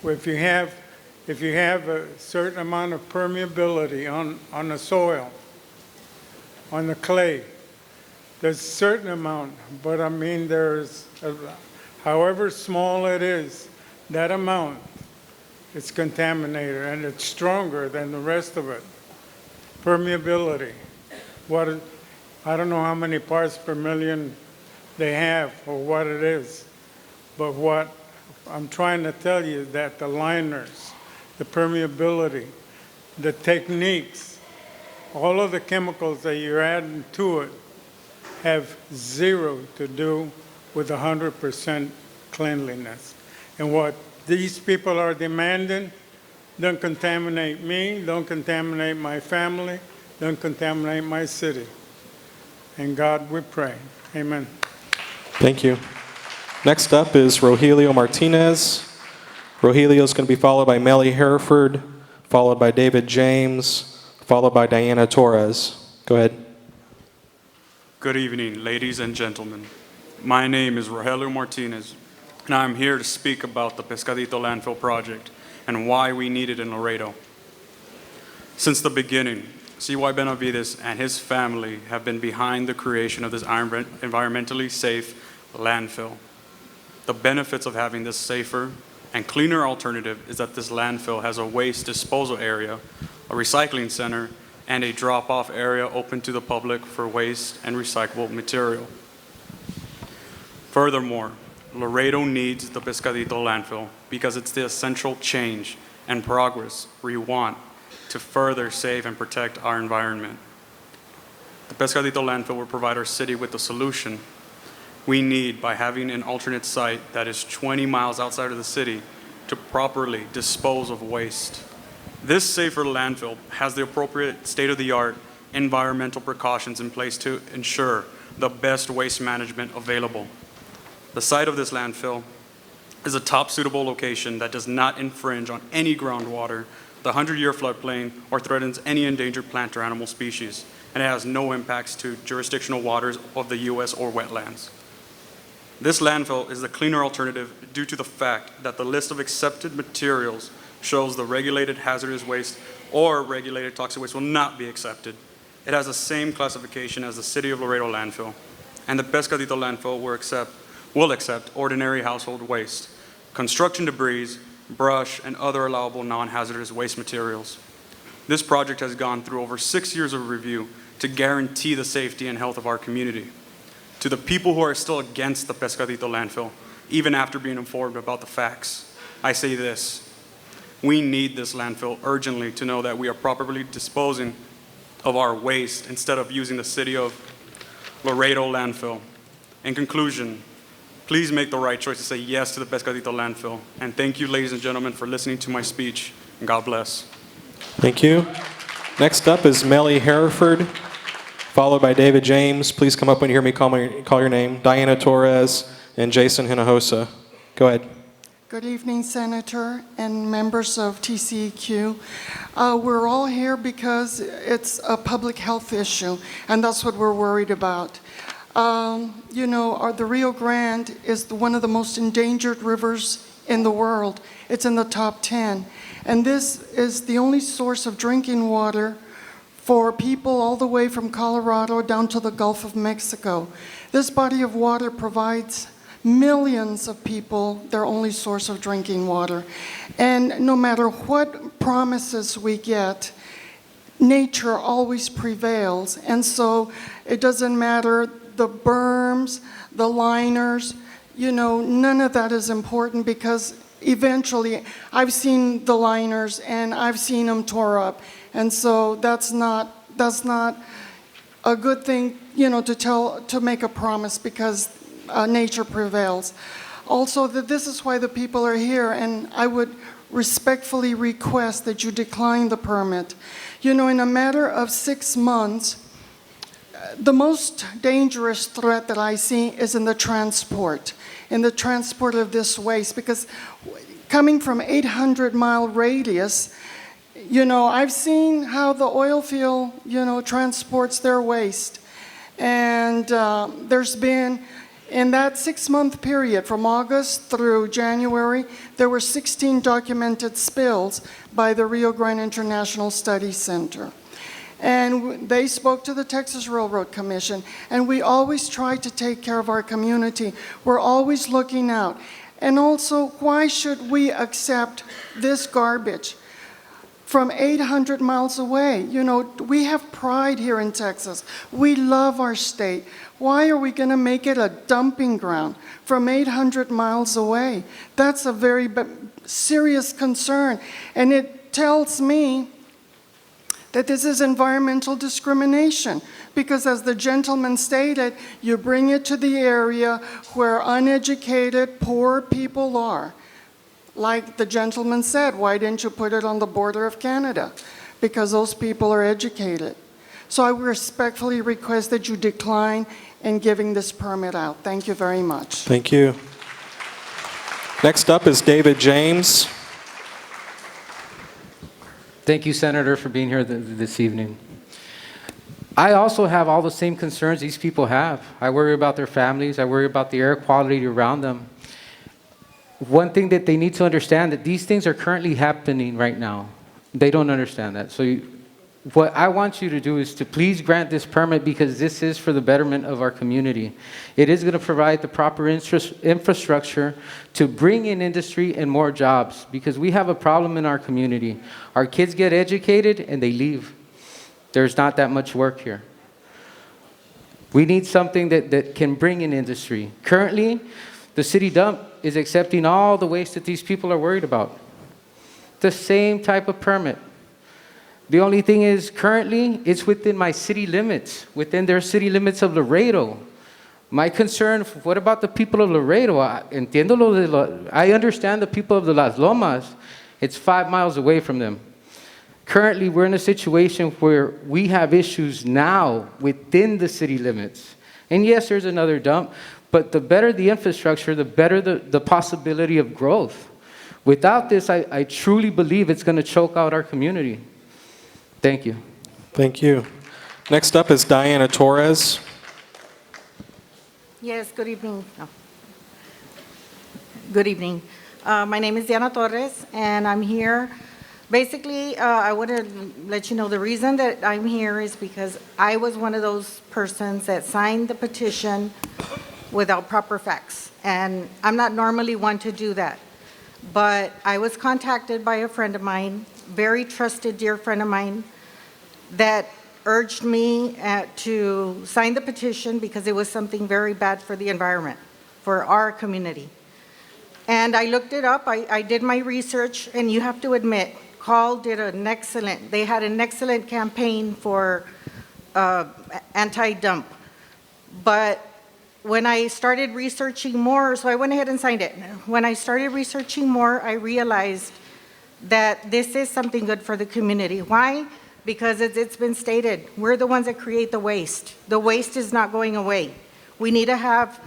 if you have a certain amount of permeability on the soil, on the clay, there's a certain amount, but I mean however small it is, that amount is contaminated, and it's stronger than the rest of it. Permeability. I don't know how many parts per million they have or what it is, but what I'm trying to tell you is that the liners, the permeability, the techniques, all of the chemicals that you're adding to it have zero to do with 100% cleanliness. And what these people are demanding, don't contaminate me, don't contaminate my family, don't contaminate my city. In God we pray. Amen. Thank you. Next up is Rogelio Martinez. Rogelio is going to be followed by Melly Hereford, followed by David James, followed by Diana Torres. Go ahead. Good evening, ladies and gentlemen. My name is Rogelio Martinez, and I'm here to speak about the Pescadito landfill project and why we need it in Laredo. Since the beginning, C.Y. Benavides and his family have been behind the creation of this environmentally safe landfill. The benefits of having this safer and cleaner alternative is that this landfill has a waste disposal area, a recycling center, and a drop-off area open to the public for waste and recyclable material. Furthermore, Laredo needs the Pescadito landfill because it's the essential change and progress we want to further save and protect our environment. The Pescadito landfill will provide our city with the solution we need by having an alternate site that is 20 miles outside of the city to properly dispose of waste. This safer landfill has the appropriate state-of-the-art environmental precautions in place to ensure the best waste management available. The site of this landfill is a top suitable location that does not infringe on any groundwater, the 100-year floodplain, or threatens any endangered plant or animal species, and it has no impacts to jurisdictional waters of the U.S. or wetlands. This landfill is the cleaner alternative due to the fact that the list of accepted materials shows the regulated hazardous waste or regulated toxic waste will not be accepted. It has the same classification as the City of Laredo landfill, and the Pescadito landfill will accept ordinary household waste, construction debris, brush, and other allowable non-hazardous waste materials. This project has gone through over 6 years of review to guarantee the safety and health of our community. To the people who are still against the Pescadito landfill, even after being informed about the facts, I say this: we need this landfill urgently to know that we are properly disposing of our waste instead of using the City of Laredo landfill. In conclusion, please make the right choice to say yes to the Pescadito landfill. And thank you, ladies and gentlemen, for listening to my speech. And God bless. Thank you. Next up is Melly Hereford, followed by David James. Please come up when you hear me call your name. Diana Torres and Jason Hinojosa. Go ahead. Good evening, Senator and members of TCEQ. We're all here because it's a public health issue, and that's what we're worried about. You know, the Rio Grande is one of the most endangered rivers in the world. It's in the top 10. And this is the only source of drinking water for people all the way from Colorado down to the Gulf of Mexico. This body of water provides millions of people their only source of drinking water. And no matter what promises we get, nature always prevails. And so it doesn't matter the berms, the liners, you know, none of that is important because eventually I've seen the liners and I've seen them tore up. And so that's not a good thing, you know, to make a promise because nature prevails. Also, this is why the people are here, and I would respectfully request that you decline the permit. You know, in a matter of 6 months, the most dangerous threat that I see is in the transport of this waste, because coming from 800-mile radius, you know, I've seen how the oil field, you know, transports their waste. And there's been, in that 6-month period, from August through January, there were 16 documented spills by the Rio Grande International Study Center. And they spoke to the Texas Railroad Commission, and we always try to take care of our community. We're always looking out. And also, why should we accept this garbage from 800 miles away? You know, we have pride here in Texas. We love our state. Why are we going to make it a dumping ground from 800 miles away? That's a very serious concern. And it tells me that this is environmental discrimination, because as the gentleman stated, you bring it to the area where uneducated, poor people are. Like the gentleman said, why didn't you put it on the border of Canada? Because those people are educated. So I respectfully request that you decline in giving this permit out. Thank you very much. Thank you. Next up is David James. Thank you, Senator, for being here this evening. I also have all the same concerns these people have. I worry about their families. I worry about the air quality around them. One thing that they need to understand, that these things are currently happening right now. They don't understand that. So what I want you to do is to please grant this permit because this is for the betterment of our community. It is going to provide the proper infrastructure to bring in industry and more jobs because we have a problem in our community. Our kids get educated and they leave. There's not that much work here. We need something that can bring in industry. Currently, the city dump is accepting all the waste that these people are worried about. The same type of permit. The only thing is, currently, it's within my city limits, within their city limits of Laredo. My concern, what about the people of Laredo? I understand the people of the Las Lomas. It's 5 miles away from them. Currently, we're in a situation where we have issues now within the city limits. And yes, there's another dump, but the better the infrastructure, the better the possibility of growth. Without this, I truly believe it's going to choke out our community. Thank you. Thank you. Next up is Diana Torres. Yes, good evening. Oh. Good evening. My name is Diana Torres, and I'm here. Basically, I want to let you know the reason that I'm here is because I was one of those persons that signed the petition without proper facts. And I'm not normally one to do that. But I was contacted by a friend of mine, very trusted, dear friend of mine, that urged me to sign the petition because it was something very bad for the environment, for our community. And I looked it up, I did my research, and you have to admit, Call did they had an excellent campaign for anti-dump. But when I started researching more, so I went ahead and signed it. When I started researching more, I realized that this is something good for the community. Why? Because it's been stated, we're the ones that create the waste. The waste is not going away. We need to have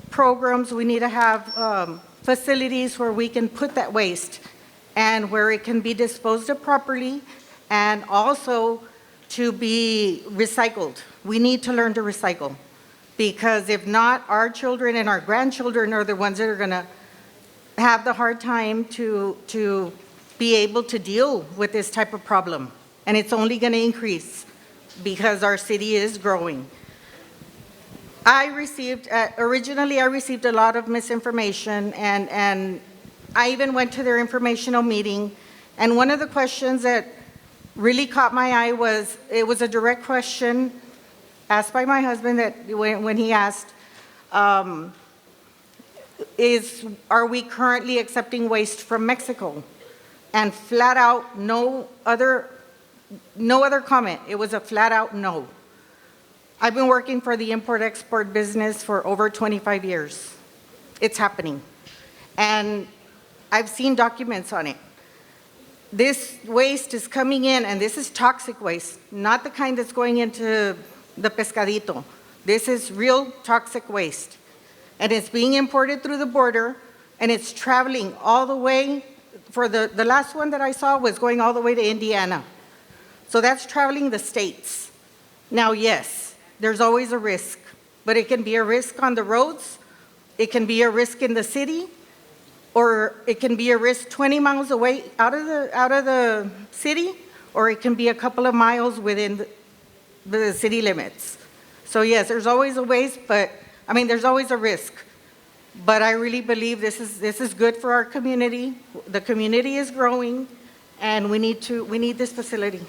programs, we need to have facilities where we can put that waste and where it can be disposed of properly and also to be recycled. We need to learn to recycle. Because if not, our children and our grandchildren are the ones that are going to have the hard time to be able to deal with this type of problem. And it's only going to increase because our city is growing. Originally I received a lot of misinformation and I even went to their informational meeting. And one of the questions that really caught my eye was, it was a direct question asked by my husband that when he asked, are we currently accepting waste from Mexico? And flat out, no other comment. It was a flat out no. I've been working for the import-export business for over 25 years. It's happening. And I've seen documents on it. This waste is coming in, and this is toxic waste, not the kind that's going into the Pescadito. This is real toxic waste. And it's being imported through the border, and it's traveling all the way, for the last one that I saw was going all the way to Indiana. So that's traveling the states. Now, yes, there's always a risk, but it can be a risk on the roads, it can be a risk in the city, or it can be a risk 20 miles away out of the city, or it can be a couple of miles within the city limits. So yes, there's always a waste, there's always a risk. But I really believe this is good for our community. The community is growing, and we need this facility.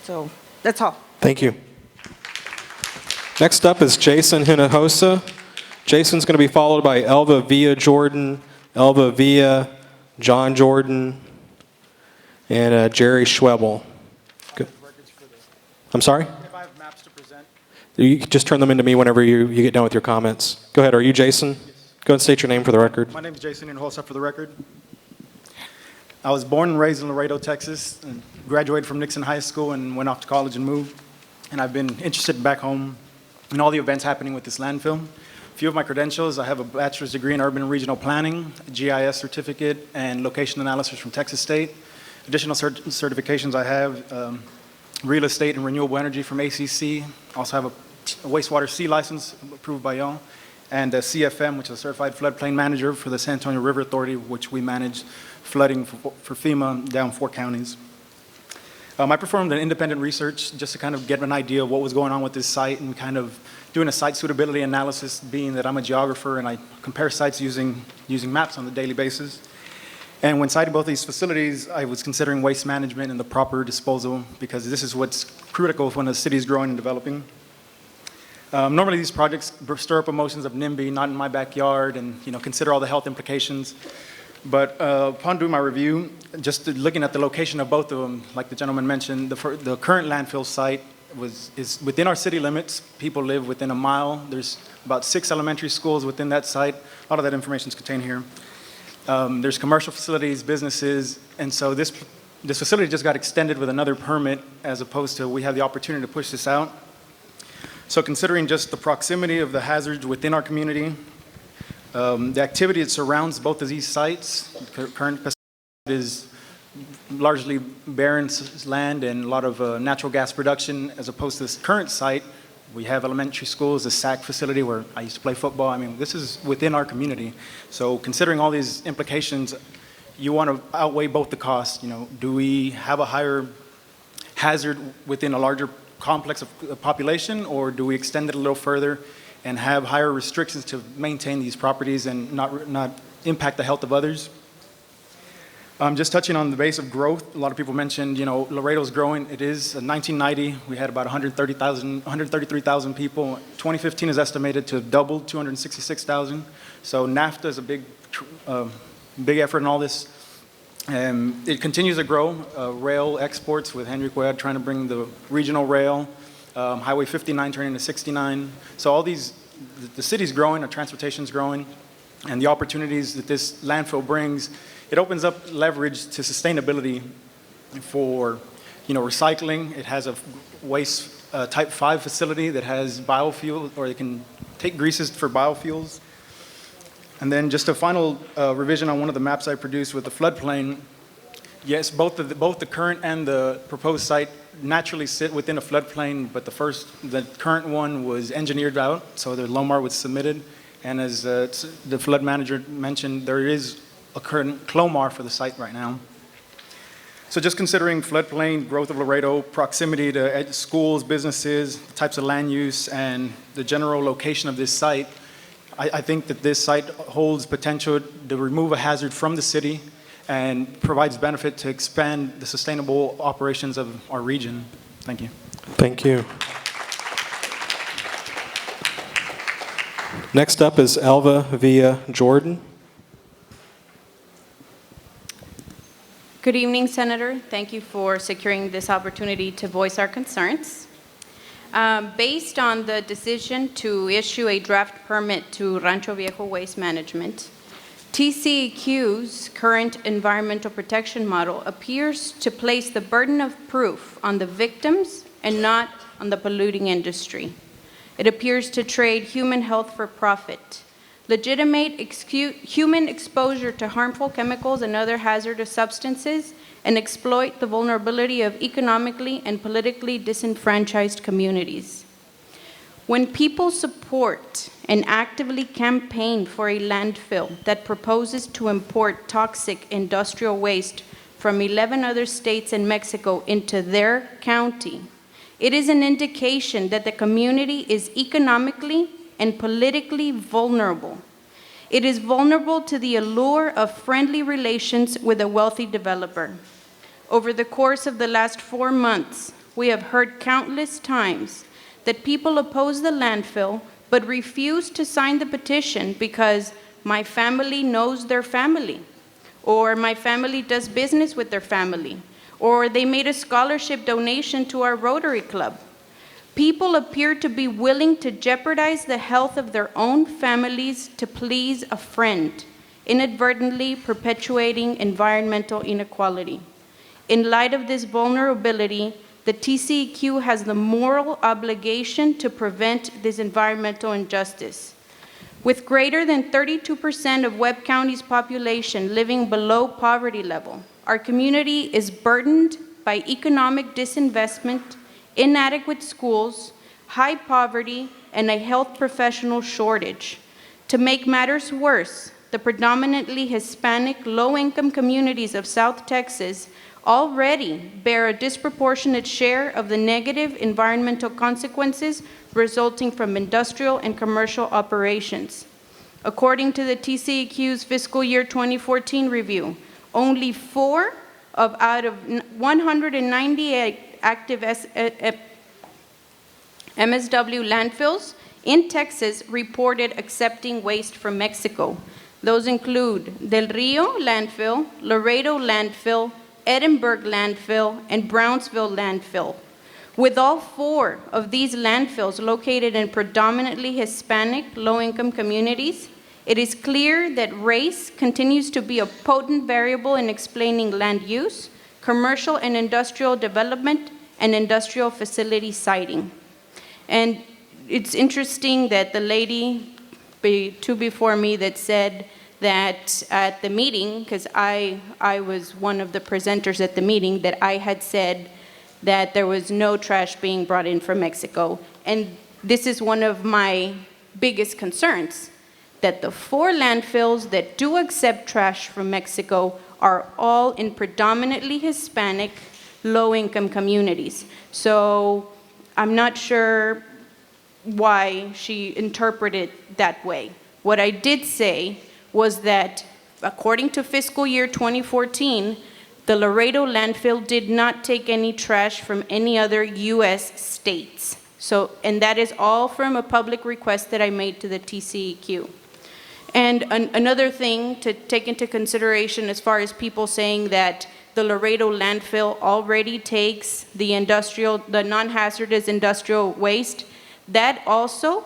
So that's all. Thank you. Next up is Jason Hinojosa. Jason's going to be followed by Elva Villa Jordan, Elva Villa, John Jordan, and Jerry Schwebel. Good. I'm sorry? If I have maps to present. You can just turn them into me whenever you get done with your comments. Go ahead. Are you Jason? Yes. Go ahead and state your name for the record. My name is Jason Hinojosa for the record. I was born and raised in Laredo, Texas, and graduated from Nixon High School and went off to college and moved. And I've been interested back home in all the events happening with this landfill. A few of my credentials: I have a bachelor's degree in urban and regional planning, a GIS certificate, and location analysis from Texas State. Additional certifications I have, real estate and renewable energy from ACC. Also have a wastewater C license approved by y'all, and a CFM, which is a certified floodplain manager for the San Antonio River Authority, which we manage flooding for FEMA down 4 counties. I performed an independent research just to kind of get an idea of what was going on with this site and kind of doing a site suitability analysis, being that I'm a geographer and I compare sites using maps on a daily basis. And when siting both these facilities, I was considering waste management and the proper disposal because this is what's critical when a city is growing and developing. Normally these projects stir up emotions of NIMBY, not in my backyard, and consider all the health implications. But upon doing my review, just looking at the location of both of them, like the gentleman mentioned, the current landfill site is within our city limits. People live within a mile. There's about 6 elementary schools within that site. A lot of that information is contained here. There's commercial facilities, businesses, and so this facility just got extended with another permit as opposed to we have the opportunity to push this out. So considering just the proximity of the hazards within our community, the activity that surrounds both of these sites, current is largely barren land and a lot of natural gas production, as opposed to this current site. We have elementary schools, a SAC facility where I used to play football. I mean, this is within our community. So considering all these implications, you want to outweigh both the costs. Do we have a higher hazard within a larger complex of population, or do we extend it a little further and have higher restrictions to maintain these properties and not impact the health of others? Just touching on the base of growth, a lot of people mentioned, Laredo's growing. It is. In 1990, we had about 133,000 people. 2015 is estimated to have doubled, 266,000. So NAFTA is a big effort in all this. It continues to grow. Rail exports with Henry Cuellar trying to bring the regional rail. Highway 59 turning to 69. So all these, the city's growing, our transportation's growing, and the opportunities that this landfill brings, it opens up leverage to sustainability for, recycling. It has a waste type 5 facility that has biofuel, or they can take greases for biofuels. And then just a final revision on one of the maps I produced with the floodplain. Yes, both the current and the proposed site naturally sit within a floodplain, but the current one was engineered out, so the LOMAR was submitted. And as the flood manager mentioned, there is a current CLOMAR for the site right now. So just considering floodplain, growth of Laredo, proximity to schools, businesses, types of land use, and the general location of this site, I think that this site holds potential to remove a hazard from the city and provides benefit to expand the sustainable operations of our region. Thank you. Thank you. Next up is Elva Villa Jordan. Good evening, Senator. Thank you for securing this opportunity to voice our concerns. Based on the decision to issue a draft permit to Rancho Viejo Waste Management, TCEQ's current environmental protection model appears to place the burden of proof on the victims and not on the polluting industry. It appears to trade human health for profit, legitimate human exposure to harmful chemicals and other hazardous substances, and exploit the vulnerability of economically and politically disenfranchised communities. When people support and actively campaign for a landfill that proposes to import toxic industrial waste from 11 other states and Mexico into their county, it is an indication that the community is economically and politically vulnerable. It is vulnerable to the allure of friendly relations with a wealthy developer. Over the course of the last 4 months, we have heard countless times that people oppose the landfill but refuse to sign the petition because my family knows their family, or my family does business with their family, or they made a scholarship donation to our Rotary Club. People appear to be willing to jeopardize the health of their own families to please a friend, inadvertently perpetuating environmental inequality. In light of this vulnerability, the TCEQ has the moral obligation to prevent this environmental injustice. With greater than 32% of Webb County's population living below poverty level, our community is burdened by economic disinvestment, inadequate schools, high poverty, and a health professional shortage. To make matters worse, the predominantly Hispanic low-income communities of South Texas already bear a disproportionate share of the negative environmental consequences resulting from industrial and commercial operations. According to the TCEQ's fiscal year 2014 review, only 4 out of 198 active MSW landfills in Texas reported accepting waste from Mexico. Those include Del Rio landfill, Laredo landfill, Edinburgh landfill, and Brownsville landfill. With all 4 of these landfills located in predominantly Hispanic low-income communities, it is clear that race continues to be a potent variable in explaining land use, commercial and industrial development, and industrial facility siting. And it's interesting that the lady before me that said that at the meeting, because I was one of the presenters at the meeting, that I had said that there was no trash being brought in from Mexico. And this is one of my biggest concerns, that the 4 landfills that do accept trash from Mexico are all in predominantly Hispanic low-income communities. So I'm not sure why she interpreted that way. What I did say was that according to fiscal year 2014, the Laredo landfill did not take any trash from any other U.S. states. So, and that is all from a public request that I made to the TCEQ. And another thing to take into consideration as far as people saying that the Laredo landfill already takes the non-hazardous industrial waste, that also,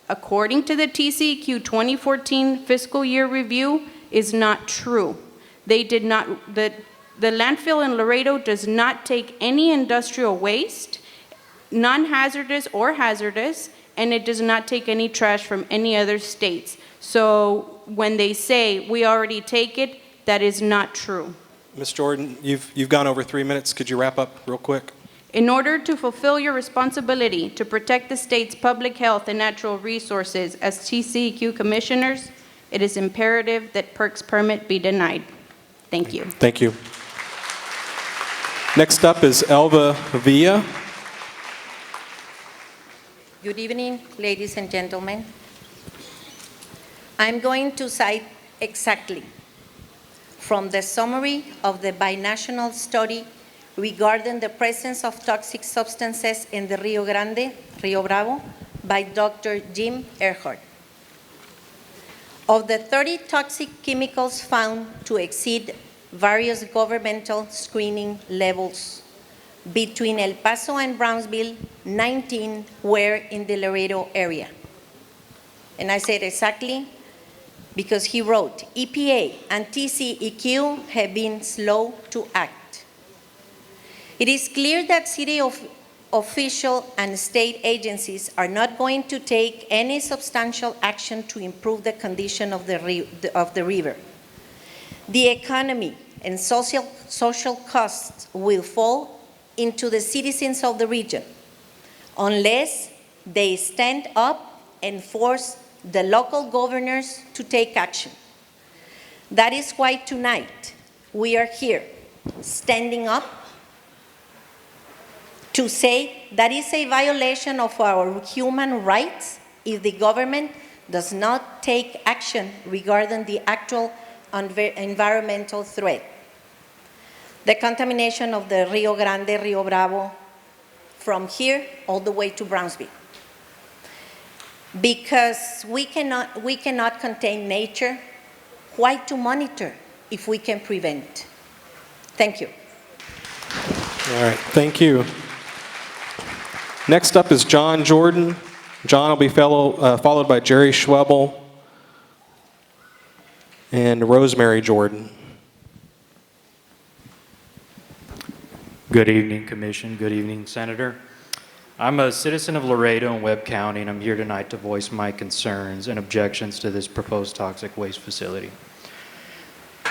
according to the TCEQ 2014 fiscal year review, is not true. They did not, the landfill in Laredo does not take any industrial waste, non-hazardous or hazardous, and it does not take any trash from any other states. So when they say we already take it, that is not true. Ms. Jordan, you've gone over 3 minutes. Could you wrap up real quick? In order to fulfill your responsibility to protect the state's public health and natural resources as TCEQ commissioners, it is imperative that PERC's permit be denied. Thank you. Thank you. Next up is Elva Villa. Good evening, ladies and gentlemen. I'm going to cite exactly from the summary of the binational study regarding the presence of toxic substances in the Rio Grande, Rio Bravo, by Dr. Jim Earhart. Of the 30 toxic chemicals found to exceed various governmental screening levels, between El Paso and Brownsville, 19 were in the Laredo area. And I said exactly because he wrote, EPA and TCEQ have been slow to act. It is clear that city official and state agencies are not going to take any substantial action to improve the condition of the river. The economy and social costs will fall into the citizens of the region unless they stand up and force the local governors to take action. That is why tonight we are here standing up to say that is a violation of our human rights if the government does not take action regarding the actual environmental threat. The contamination of the Rio Grande, Rio Bravo, from here all the way to Brownsville. Because we cannot contain nature, why to monitor if we can prevent? Thank you. All right, thank you. Next up is John Jordan. John will be followed by Jerry Schwebel and Rosemary Jordan. Good evening, Commission. Good evening, Senator. I'm a citizen of Laredo and Webb County, and I'm here tonight to voice my concerns and objections to this proposed toxic waste facility.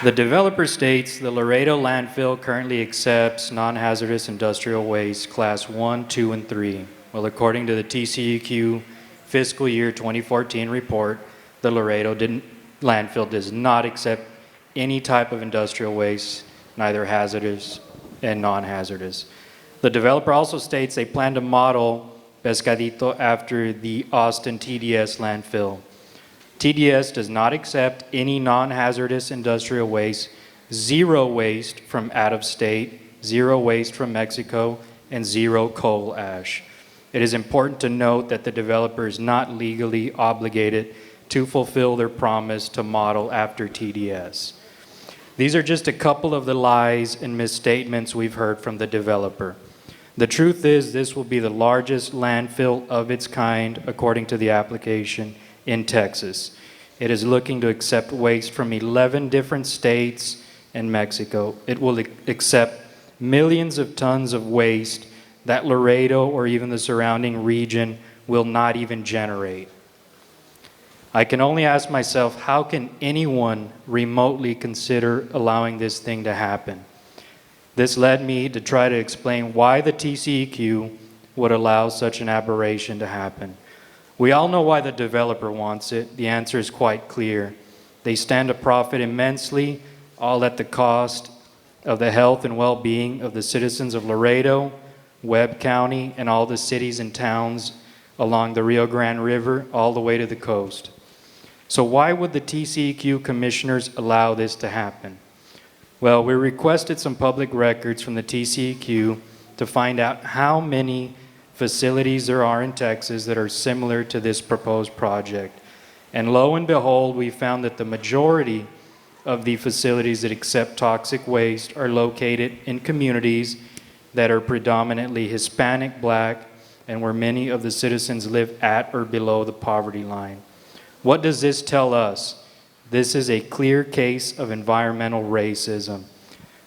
The developer states the Laredo landfill currently accepts non-hazardous industrial waste class 1, 2, and 3. Well, according to the TCEQ fiscal year 2014 report, the Laredo landfill does not accept any type of industrial waste, neither hazardous and non-hazardous. The developer also states they plan to model Pescadito after the Austin TDS landfill. TDS does not accept any non-hazardous industrial waste, zero waste from out of state, zero waste from Mexico, and zero coal ash. It is important to note that the developer is not legally obligated to fulfill their promise to model after TDS. These are just a couple of the lies and misstatements we've heard from the developer. The truth is this will be the largest landfill of its kind, according to the application, in Texas. It is looking to accept waste from 11 different states and Mexico. It will accept millions of tons of waste that Laredo or even the surrounding region will not even generate. I can only ask myself, how can anyone remotely consider allowing this thing to happen? This led me to try to explain why the TCEQ would allow such an aberration to happen. We all know why the developer wants it. The answer is quite clear. They stand to profit immensely, all at the cost of the health and well-being of the citizens of Laredo, Webb County, and all the cities and towns along the Rio Grande River all the way to the coast. So why would the TCEQ commissioners allow this to happen? Well, we requested some public records from the TCEQ to find out how many facilities there are in Texas that are similar to this proposed project. And lo and behold, we found that the majority of the facilities that accept toxic waste are located in communities that are predominantly Hispanic, Black, and where many of the citizens live at or below the poverty line. What does this tell us? This is a clear case of environmental racism.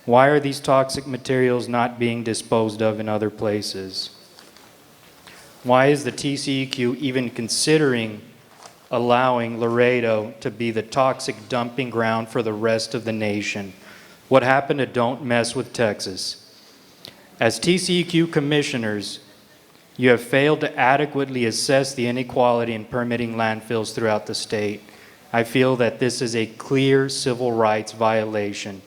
Why are these toxic materials not being disposed of in other places? Why is the TCEQ even considering allowing Laredo to be the toxic dumping ground for the rest of the nation? What happened to Don't Mess with Texas? As TCEQ commissioners, you have failed to adequately assess the inequality in permitting landfills throughout the state. I feel that this is a clear civil rights violation.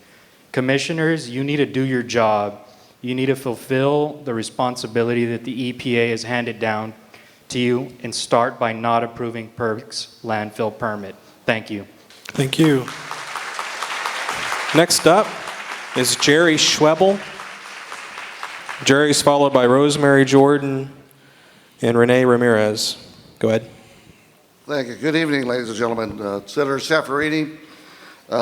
Commissioners, you need to do your job. You need to fulfill the responsibility that the EPA has handed down to you and start by not approving PERC's landfill permit. Thank you. Thank you. Next up is Jerry Schwebel. Jerry's followed by Rosemary Jordan and Renee Ramirez. Go ahead. Thank you. Good evening, ladies and gentlemen. Senator Saffarini,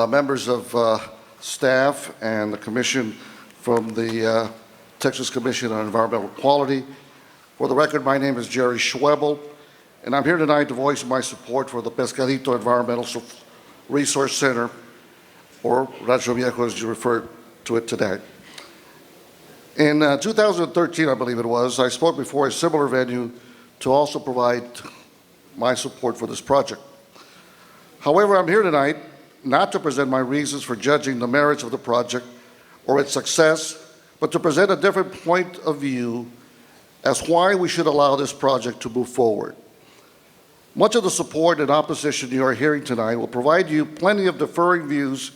members of staff and the commission from the Texas Commission on Environmental Quality. For the record, my name is Jerry Schwebel, and I'm here tonight to voice my support for the Pescadito Environmental Resource Center, or Rancho Viejo as you refer to it today. In 2013, I believe it was, I spoke before a similar venue to also provide my support for this project. However, I'm here tonight not to present my reasons for judging the merits of the project or its success, but to present a different point of view as why we should allow this project to move forward. Much of the support and opposition you are hearing tonight will provide you plenty of differing views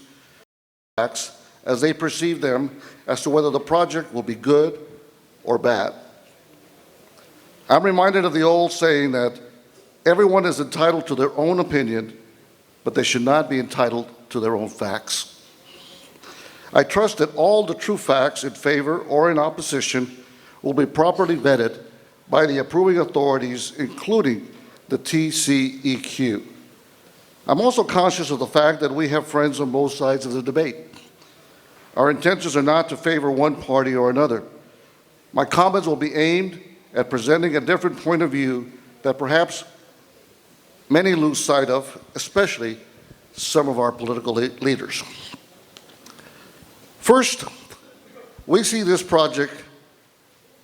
as they perceive them as to whether the project will be good or bad. I'm reminded of the old saying that everyone is entitled to their own opinion, but they should not be entitled to their own facts. I trust that all the true facts in favor or in opposition will be properly vetted by the approving authorities, including the TCEQ. I'm also conscious of the fact that we have friends on both sides of the debate. Our intentions are not to favor one party or another. My comments will be aimed at presenting a different point of view that perhaps many lose sight of, especially some of our political leaders. First, we see this project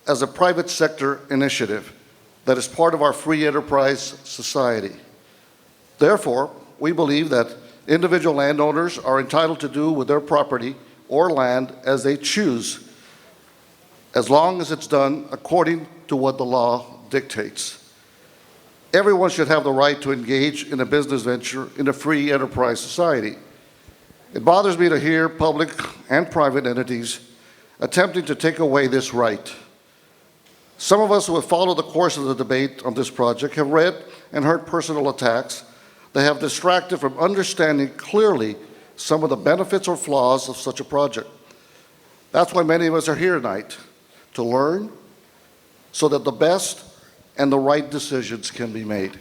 as a private sector initiative that is part of our free enterprise society. Therefore, we believe that individual landowners are entitled to do with their property or land as they choose, as long as it's done according to what the law dictates. Everyone should have the right to engage in a business venture in a free enterprise society. It bothers me to hear public and private entities attempting to take away this right. Some of us who have followed the course of the debate on this project have read and heard personal attacks that have distracted from understanding clearly some of the benefits or flaws of such a project. That's why many of us are here tonight, to learn so that the best and the right decisions can be made.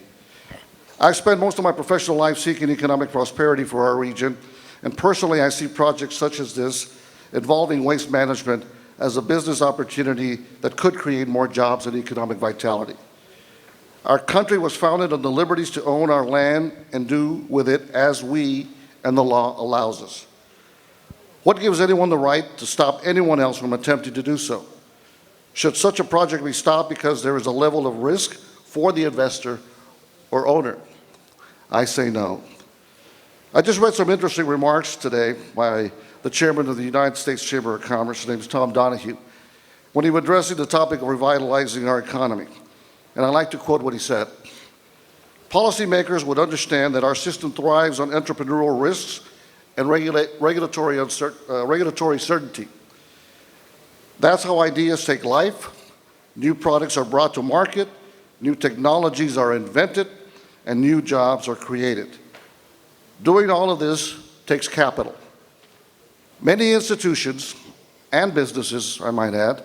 I've spent most of my professional life seeking economic prosperity for our region, and personally I see projects such as this involving waste management as a business opportunity that could create more jobs and economic vitality. Our country was founded on the liberties to own our land and do with it as we and the law allows us. What gives anyone the right to stop anyone else from attempting to do so? Should such a project be stopped because there is a level of risk for the investor or owner? I say no. I just read some interesting remarks today by the chairman of the United States Chamber of Commerce. His name is Tom Donahue, when he was addressing the topic of revitalizing our economy. And I'd like to quote what he said. Policymakers would understand that our system thrives on entrepreneurial risks and regulatory certainty. That's how ideas take life, new products are brought to market, new technologies are invented, and new jobs are created. Doing all of this takes capital. Many institutions and businesses, I might add,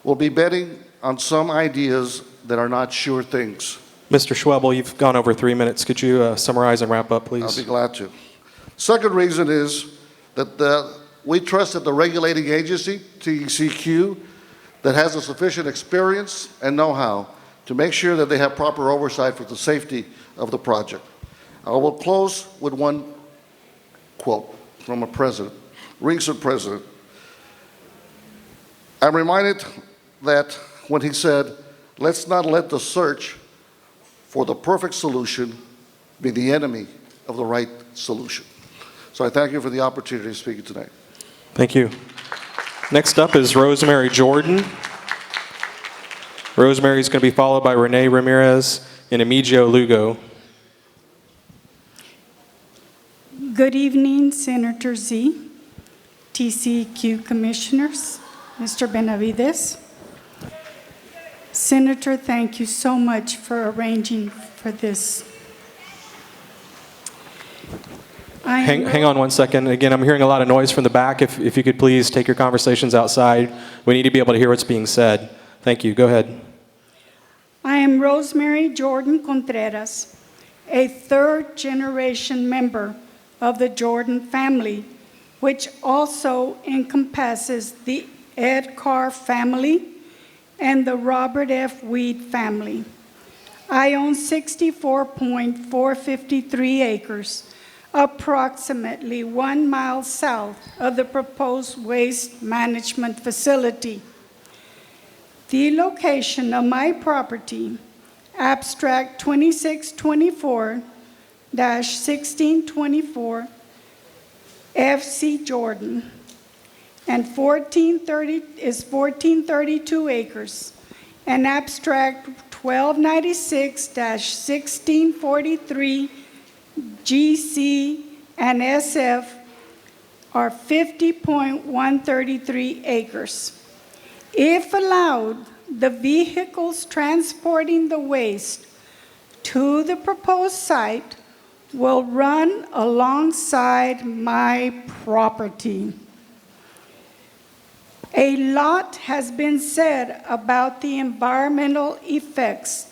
will be betting on some ideas that are not sure things. Mr. Schwebel, you've gone over 3 minutes. Could you summarize and wrap up, please? I'll be glad to. Second reason is that we trust that the regulating agency, TCEQ, that has a sufficient experience and know-how to make sure that they have proper oversight for the safety of the project. I will close with one quote from a president, recent president. I'm reminded that when he said, let's not let the search for the perfect solution be the enemy of the right solution. So I thank you for the opportunity to speak tonight. Thank you. Next up is Rosemary Jordan. Rosemary is going to be followed by Renee Ramirez and Emigio Lugo. Good evening, Senator Z, TCEQ Commissioners, Mr. Benavides. Senator, thank you so much for arranging for this. Hang on 1 second. Again, I'm hearing a lot of noise from the back. If you could please take your conversations outside. We need to be able to hear what's being said. Thank you. Go ahead. I am Rosemary Jordan Contreras, a third-generation member of the Jordan family, which also encompasses the Ed Carr family and the Robert F. Weed family. I own 64.453 acres, approximately 1 mile south of the proposed waste management facility. The location of my property, abstract 2624-1624, FC Jordan, and 1432 acres, and abstract 1296-1643, GC and SF are 50.133 acres. If allowed, the vehicles transporting the waste to the proposed site will run alongside my property. A lot has been said about the environmental effects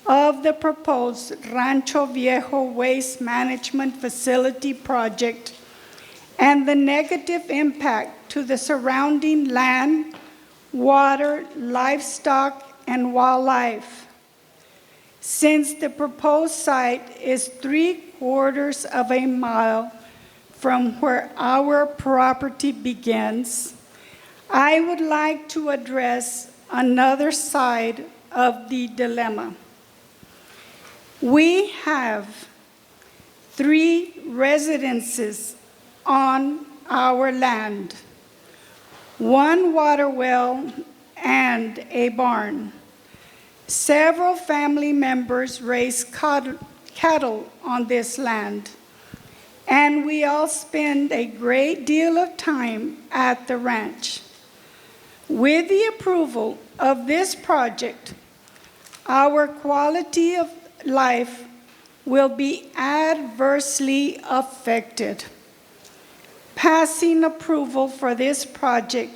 of the proposed Rancho Viejo Waste Management Facility project and the negative impact to the surrounding land, water, livestock, and wildlife. Since the proposed site is 3/4 of a mile from where our property begins, I would like to address another side of the dilemma. We have 3 residences on our land, 1 water well and a barn. Several family members raise cattle on this land, and we all spend a great deal of time at the ranch. With the approval of this project, our quality of life will be adversely affected. Passing approval for this project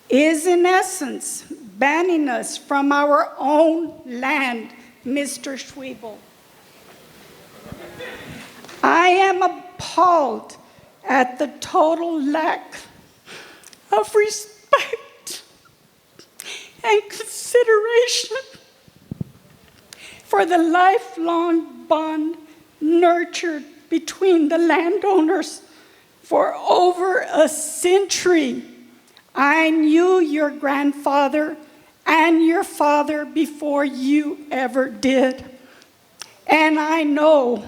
is in essence banning us from our own land, Mr. Schwebel. I am appalled at the total lack of respect and consideration for the lifelong bond nurtured between the landowners for over a century. I knew your grandfather and your father before you ever did. And I know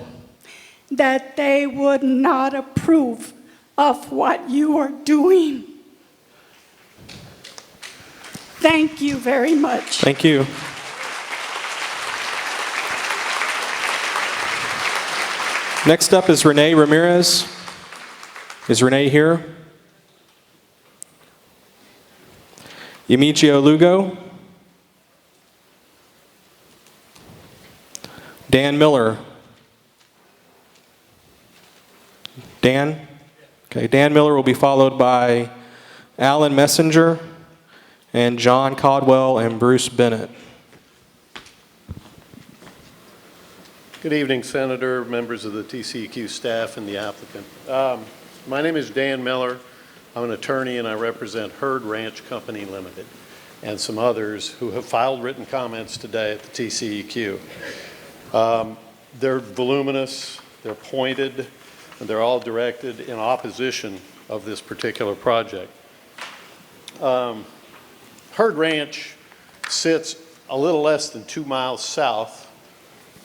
that they would not approve of what you are doing. Thank you very much. Thank you. Next up is Renee Ramirez. Is Renee here? Emigio Lugo. Dan Miller. Dan? Okay, Dan Miller will be followed by Alan Messenger and John Caldwell and Bruce Bennett. Good evening, Senator, members of the TCEQ staff, and the applicant. My name is Dan Miller. I'm an attorney, and I represent Herd Ranch Company Limited and some others who have filed written comments today at the TCEQ. They're voluminous, they're pointed, and they're all directed in opposition of this particular project. Herd Ranch sits a little less than 2 miles south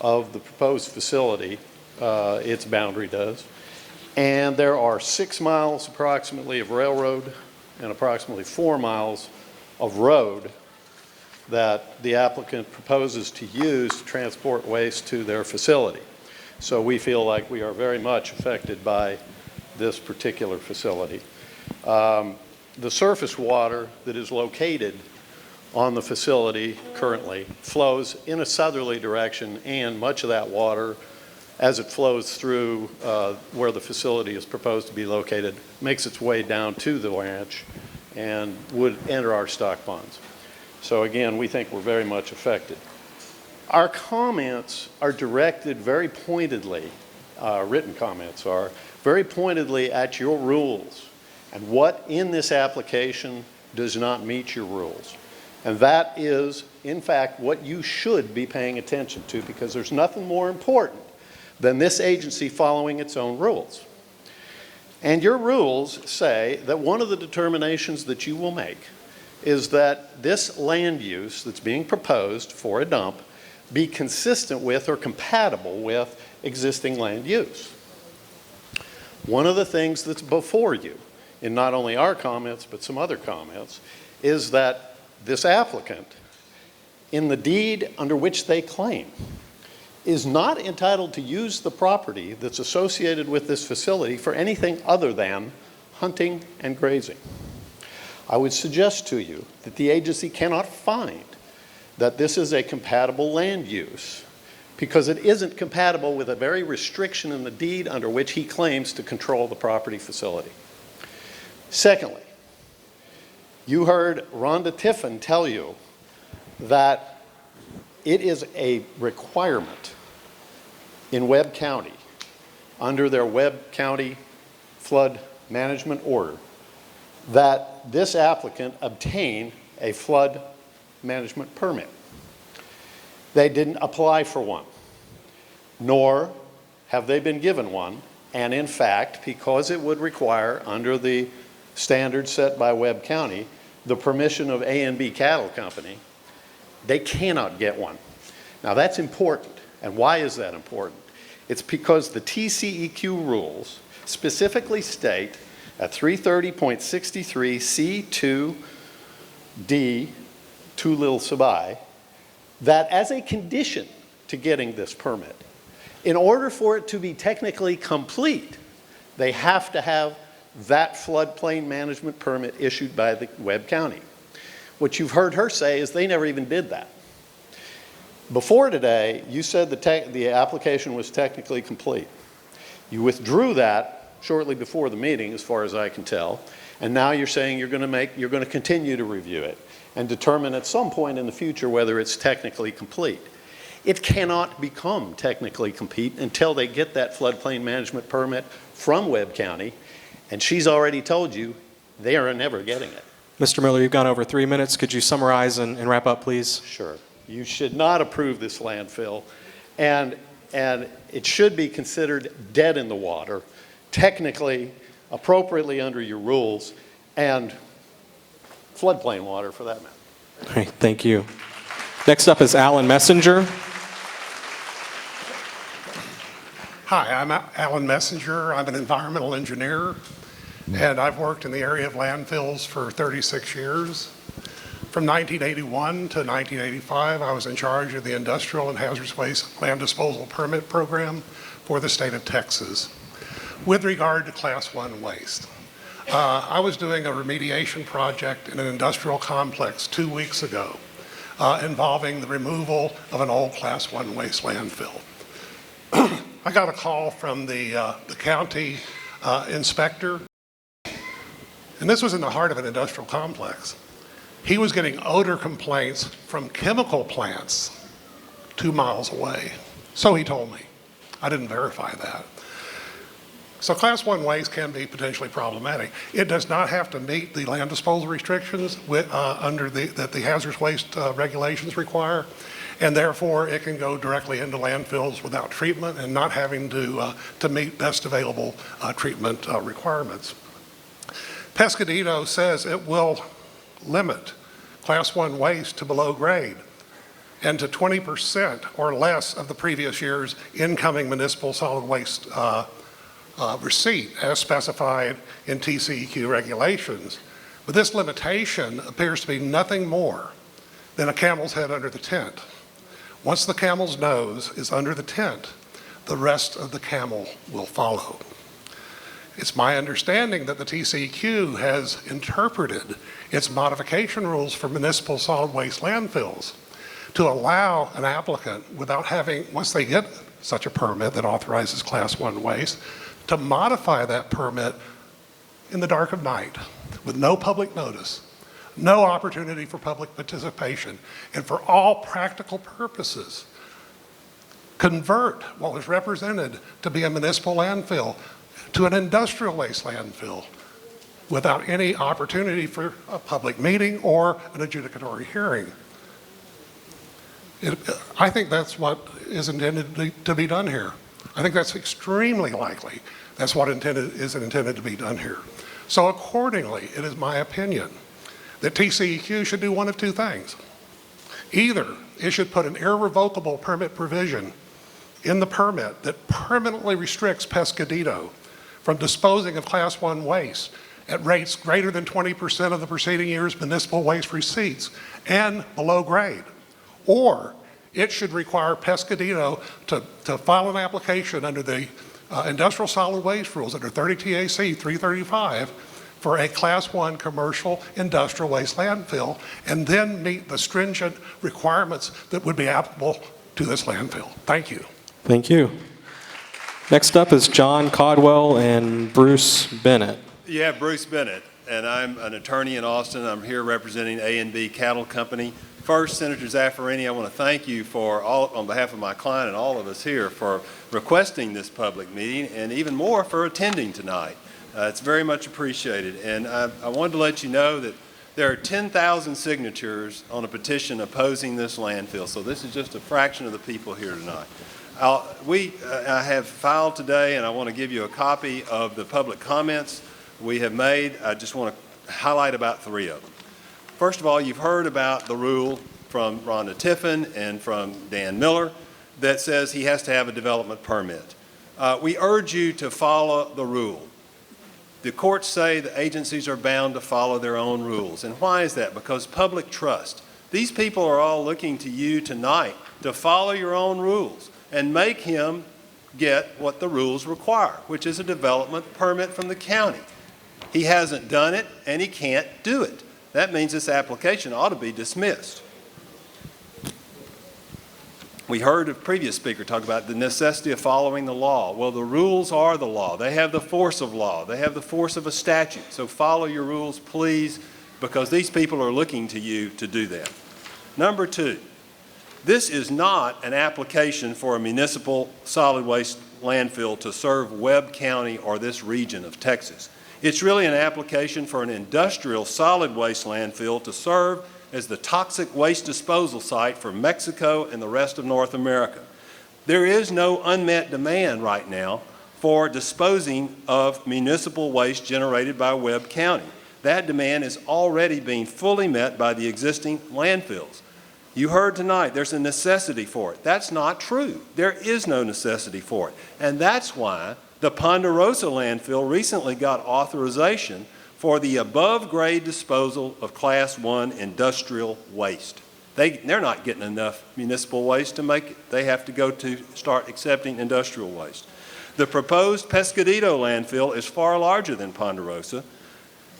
of the proposed facility, its boundary does. And there are 6 miles approximately of railroad and approximately 4 miles of road that the applicant proposes to use to transport waste to their facility. So we feel like we are very much affected by this particular facility. The surface water that is located on the facility currently flows in a southerly direction, and much of that water, as it flows through where the facility is proposed to be located, makes its way down to the ranch and would enter our stock ponds. So again, we think we're very much affected. Our comments are directed very pointedly, written comments are, very pointedly at your rules and what in this application does not meet your rules. And that is, in fact, what you should be paying attention to, because there's nothing more important than this agency following its own rules. And your rules say that one of the determinations that you will make is that this land use that's being proposed for a dump be consistent with or compatible with existing land use. One of the things that's before you, in not only our comments but some other comments, is that this applicant, in the deed under which they claim, is not entitled to use the property that's associated with this facility for anything other than hunting and grazing. I would suggest to you that the agency cannot find that this is a compatible land use because it isn't compatible with a very restriction in the deed under which he claims to control the property facility. Secondly, you heard Rhonda Tiffin tell you that it is a requirement in Webb County, under their Webb County flood management order, that this applicant obtain a flood management permit. They didn't apply for one, nor have they been given one. And in fact, because it would require, under the standards set by Webb County, the permission of A&B Cattle Company, they cannot get one. Now that's important. And why is that important? It's because the TCEQ rules specifically state at 330.63 C2D, 2 little sub I, that as a condition to getting this permit, in order for it to be technically complete, they have to have that floodplain management permit issued by the Webb County. What you've heard her say is they never even did that. Before today, you said the application was technically complete. You withdrew that shortly before the meeting, as far as I can tell, and now you're saying you're going to continue to review it and determine at some point in the future whether it's technically complete. It cannot become technically complete until they get that floodplain management permit from Webb County, and she's already told you they are never getting it. Mr. Miller, you've gone over 3 minutes. Could you summarize and wrap up, please? Sure. You should not approve this landfill, and it should be considered dead in the water, technically, appropriately under your rules, and floodplain water for that matter. All right, thank you. Next up is Alan Messenger. Hi, I'm Alan Messenger. I'm an environmental engineer, and I've worked in the area of landfills for 36 years. From 1981 to 1985, I was in charge of the Industrial and Hazardous Waste Land Disposal Permit Program for the state of Texas. With regard to Class 1 waste, I was doing a remediation project in an industrial complex 2 weeks ago involving the removal of an old Class 1 waste landfill. I got a call from the county inspector, and this was in the heart of an industrial complex. He was getting odor complaints from chemical plants 2 miles away. So he told me. I didn't verify that. So Class 1 waste can be potentially problematic. It does not have to meet the land disposal restrictions that the hazardous waste regulations require, and therefore it can go directly into landfills without treatment and not having to meet best available treatment requirements. Pescadito says it will limit Class 1 waste to below grade and to 20% or less of the previous year's incoming municipal solid waste receipt as specified in TCEQ regulations. But this limitation appears to be nothing more than a camel's head under the tent. Once the camel's nose is under the tent, the rest of the camel will follow. It's my understanding that the TCEQ has interpreted its modification rules for municipal solid waste landfills to allow an applicant, without having, once they get such a permit that authorizes Class 1 waste, to modify that permit in the dark of night with no public notice, no opportunity for public participation, and for all practical purposes, convert what was represented to be a municipal landfill to an industrial waste landfill without any opportunity for a public meeting or an adjudicatory hearing. I think that's what is intended to be done here. I think that's extremely likely. That's what is intended to be done here. So accordingly, it is my opinion that TCEQ should do one of two things. Either it should put an irrevocable permit provision in the permit that permanently restricts Pescadito from disposing of Class 1 waste at rates greater than 20% of the preceding year's municipal waste receipts and below grade. Or it should require Pescadito to file an application under the industrial solid waste rules under 30 TAC 335 for a Class 1 commercial industrial waste landfill and then meet the stringent requirements that would be applicable to this landfill. Thank you. Thank you. Next up is John Codwell and Bruce Bennett. Yeah, Bruce Bennett, and I'm an attorney in Austin. I'm here representing A&B Cattle Company. First, Senator Zaffirini, I want to thank you on behalf of my client and all of us here for requesting this public meeting and even more for attending tonight. It's very much appreciated. And I wanted to let you know that there are 10,000 signatures on a petition opposing this landfill. So this is just a fraction of the people here tonight. I have filed today, and I want to give you a copy of the public comments we have made. I just want to highlight about 3 of them. First of all, you've heard about the rule from Rhonda Tiffin and from Dan Miller that says he has to have a development permit. We urge you to follow the rule. The courts say the agencies are bound to follow their own rules. And why is that? Because public trust These people are all looking to you tonight to follow your own rules and make him get what the rules require, which is a development permit from the county. He hasn't done it, and he can't do it. That means this application ought to be dismissed. We heard a previous speaker talk about the necessity of following the law. Well, the rules are the law. They have the force of law. They have the force of a statute. So follow your rules, please, because these people are looking to you to do that. Number two, this is not an application for a municipal solid waste landfill to serve Webb County or this region of Texas. It's really an application for an industrial solid waste landfill to serve as the toxic waste disposal site for Mexico and the rest of North America. There is no unmet demand right now for disposing of municipal waste generated by Webb County. That demand is already being fully met by the existing landfills. You heard tonight there's a necessity for it. That's not true. There is no necessity for it. And that's why the Ponderosa landfill recently got authorization for the above-grade disposal of Class 1 industrial waste. They're not getting enough municipal waste to make it. They have to go to start accepting industrial waste. The proposed Pescadito landfill is far larger than Ponderosa.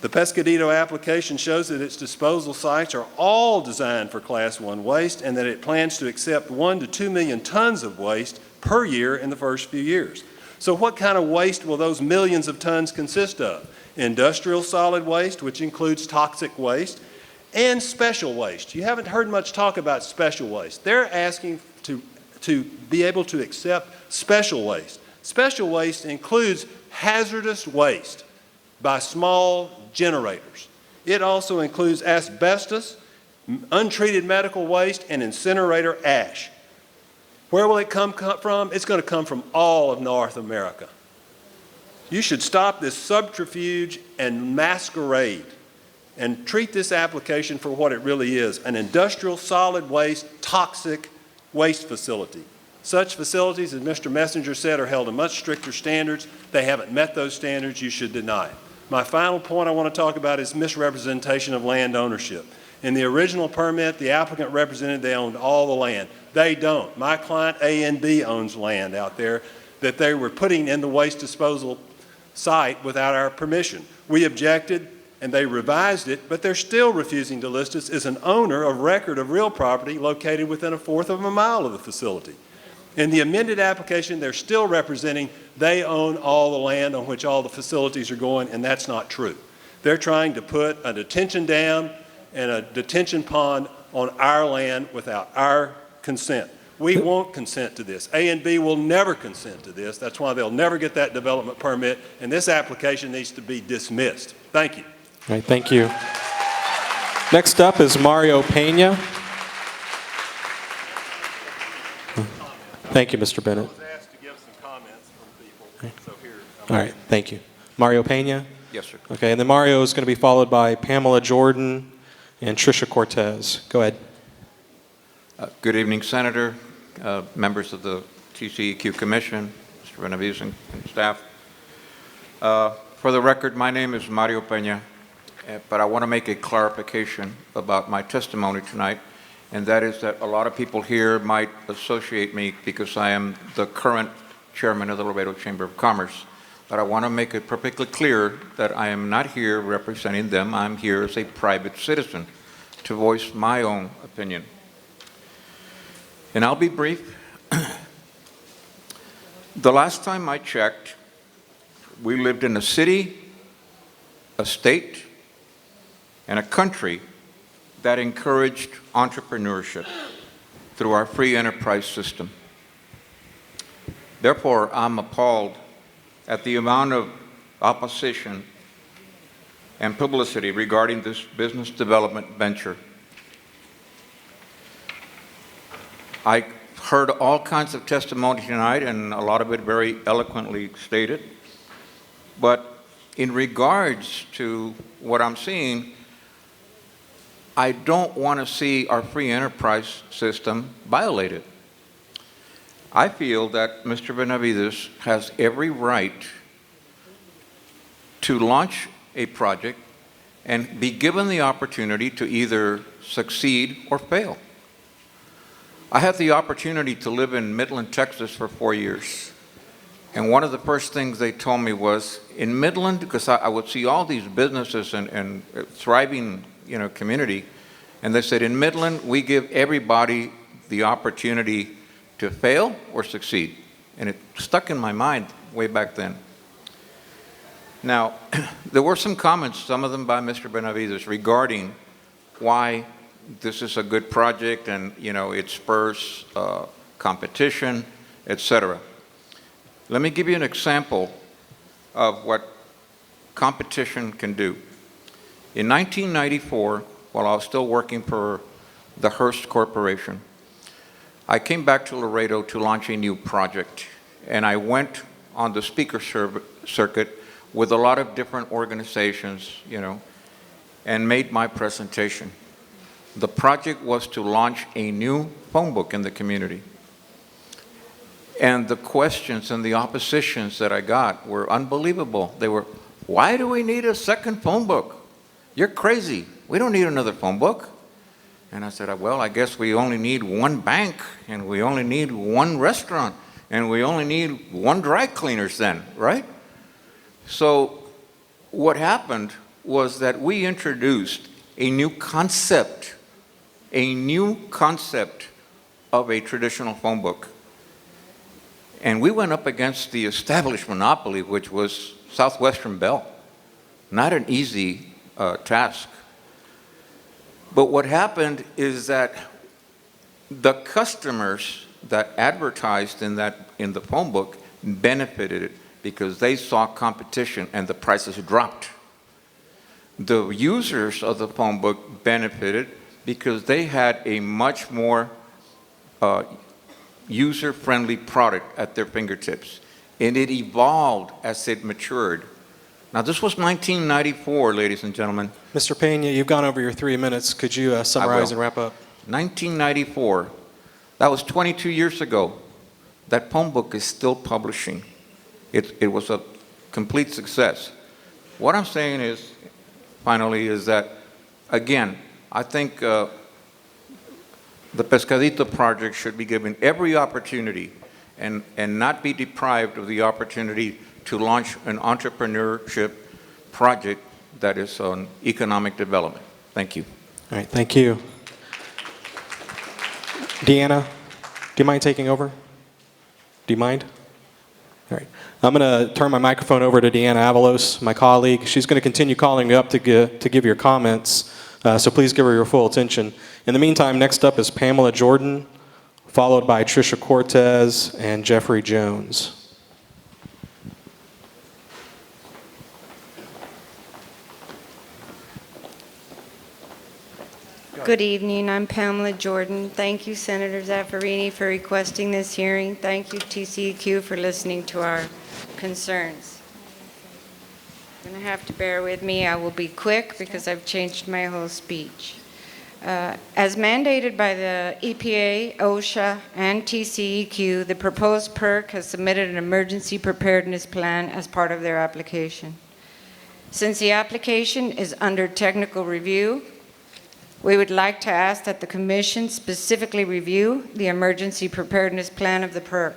The Pescadito application shows that its disposal sites are all designed for Class 1 waste and that it plans to accept 1 to 2 million tons of waste per year in the first few years. So what kind of waste will those millions of tons consist of? Industrial solid waste, which includes toxic waste, and special waste. You haven't heard much talk about special waste. They're asking to be able to accept special waste. Special waste includes hazardous waste by small generators. It also includes asbestos, untreated medical waste, and incinerator ash. Where will it come from? It's going to come from all of North America. You should stop this subterfuge and masquerade and treat this application for what it really is, an industrial solid waste, toxic waste facility. Such facilities, as Mr. Messenger said, are held to much stricter standards. They haven't met those standards. You should deny it. My final point I want to talk about is misrepresentation of land ownership. In the original permit, the applicant represented they owned all the land. They don't. My client, A&B, owns land out there that they were putting in the waste disposal site without our permission. We objected, and they revised it, but they're still refusing to list us as an owner of record of real property located within 1/4 of a mile of the facility. In the amended application, they're still representing they own all the land on which all the facilities are going, and that's not true. They're trying to put a detention dam and a detention pond on our land without our consent. We won't consent to this. A&B will never consent to this. That's why they'll never get that development permit, and this application needs to be dismissed. Thank you. All right, thank you. Next up is Mario Pena. Thank you, Mr. Bennett. All right, thank you. Mario Pena? Yes, sir. Okay, and then Mario is going to be followed by Pamela Jordan and Tricia Cortez. Go ahead. Good evening, Senator, members of the TCEQ Commission, Mr. Benavides and staff. For the record, my name is Mario Pena, but I want to make a clarification about my testimony tonight, and that is that a lot of people here might associate me because I am the current chairman of the Laredo Chamber of Commerce. But I want to make it perfectly clear that I am not here representing them. I'm here as a private citizen to voice my own opinion. And I'll be brief. The last time I checked, we lived in a city, a state, and a country that encouraged entrepreneurship through our free enterprise system. Therefore, I'm appalled at the amount of opposition and publicity regarding this business development venture. I heard all kinds of testimony tonight, and a lot of it very eloquently stated. But in regards to what I'm seeing, I don't want to see our free enterprise system violated. I feel that Mr. Benavides has every right to launch a project and be given the opportunity to either succeed or fail. I had the opportunity to live in Midland, Texas for 4 years. And one of the first things they told me was, in Midland, because I would see all these businesses and thriving, community, and they said, in Midland, we give everybody the opportunity to fail or succeed. And it stuck in my mind way back then. Now, there were some comments, some of them by Mr. Benavides, regarding why this is a good project and, it spurs competition, etc. Let me give you an example of what competition can do. In 1994, while I was still working for the Hearst Corporation, I came back to Laredo to launch a new project. And I went on the speaker circuit with a lot of different organizations, and made my presentation. The project was to launch a new phone book in the community. And the questions and the oppositions that I got were unbelievable. They were, why do we need a second phone book? You're crazy. We don't need another phone book. And I said, well, I guess we only need one bank, and we only need one restaurant, and we only need one dry cleaners then, right? So what happened was that we introduced a new concept of a traditional phone book. And we went up against the established monopoly, which was Southwestern Bell. Not an easy task. But what happened is that the customers that advertised in the phone book benefited it because they saw competition and the prices dropped. The users of the phone book benefited because they had a much more user-friendly product at their fingertips. And it evolved as it matured. Now, this was 1994, ladies and gentlemen. Mr. Pena, you've gone over your 3 minutes. Could you summarize and wrap up? 1994. That was 22 years ago. That phone book is still publishing. It was a complete success. What I'm saying is, finally, is that, again, I think the Pescadito project should be given every opportunity and not be deprived of the opportunity to launch an entrepreneurship project that is on economic development. Thank you. All right, thank you. Deanna, do you mind taking over? Do you mind? All right. I'm going to turn my microphone over to Deanna Avalos, my colleague. She's going to continue calling me up to give your comments, so please give her your full attention. In the meantime, next up is Pamela Jordan, followed by Tricia Cortez and Jeffrey Jones. Good evening. I'm Pamela Jordan. Thank you, Senator Zaffarini, for requesting this hearing. Thank you, TCEQ, for listening to our concerns. You're going to have to bear with me. I will be quick because I've changed my whole speech. As mandated by the EPA, OSHA, and TCEQ, the proposed PERC has submitted an emergency preparedness plan as part of their application. Since the application is under technical review, we would like to ask that the Commission specifically review the emergency preparedness plan of the PERC.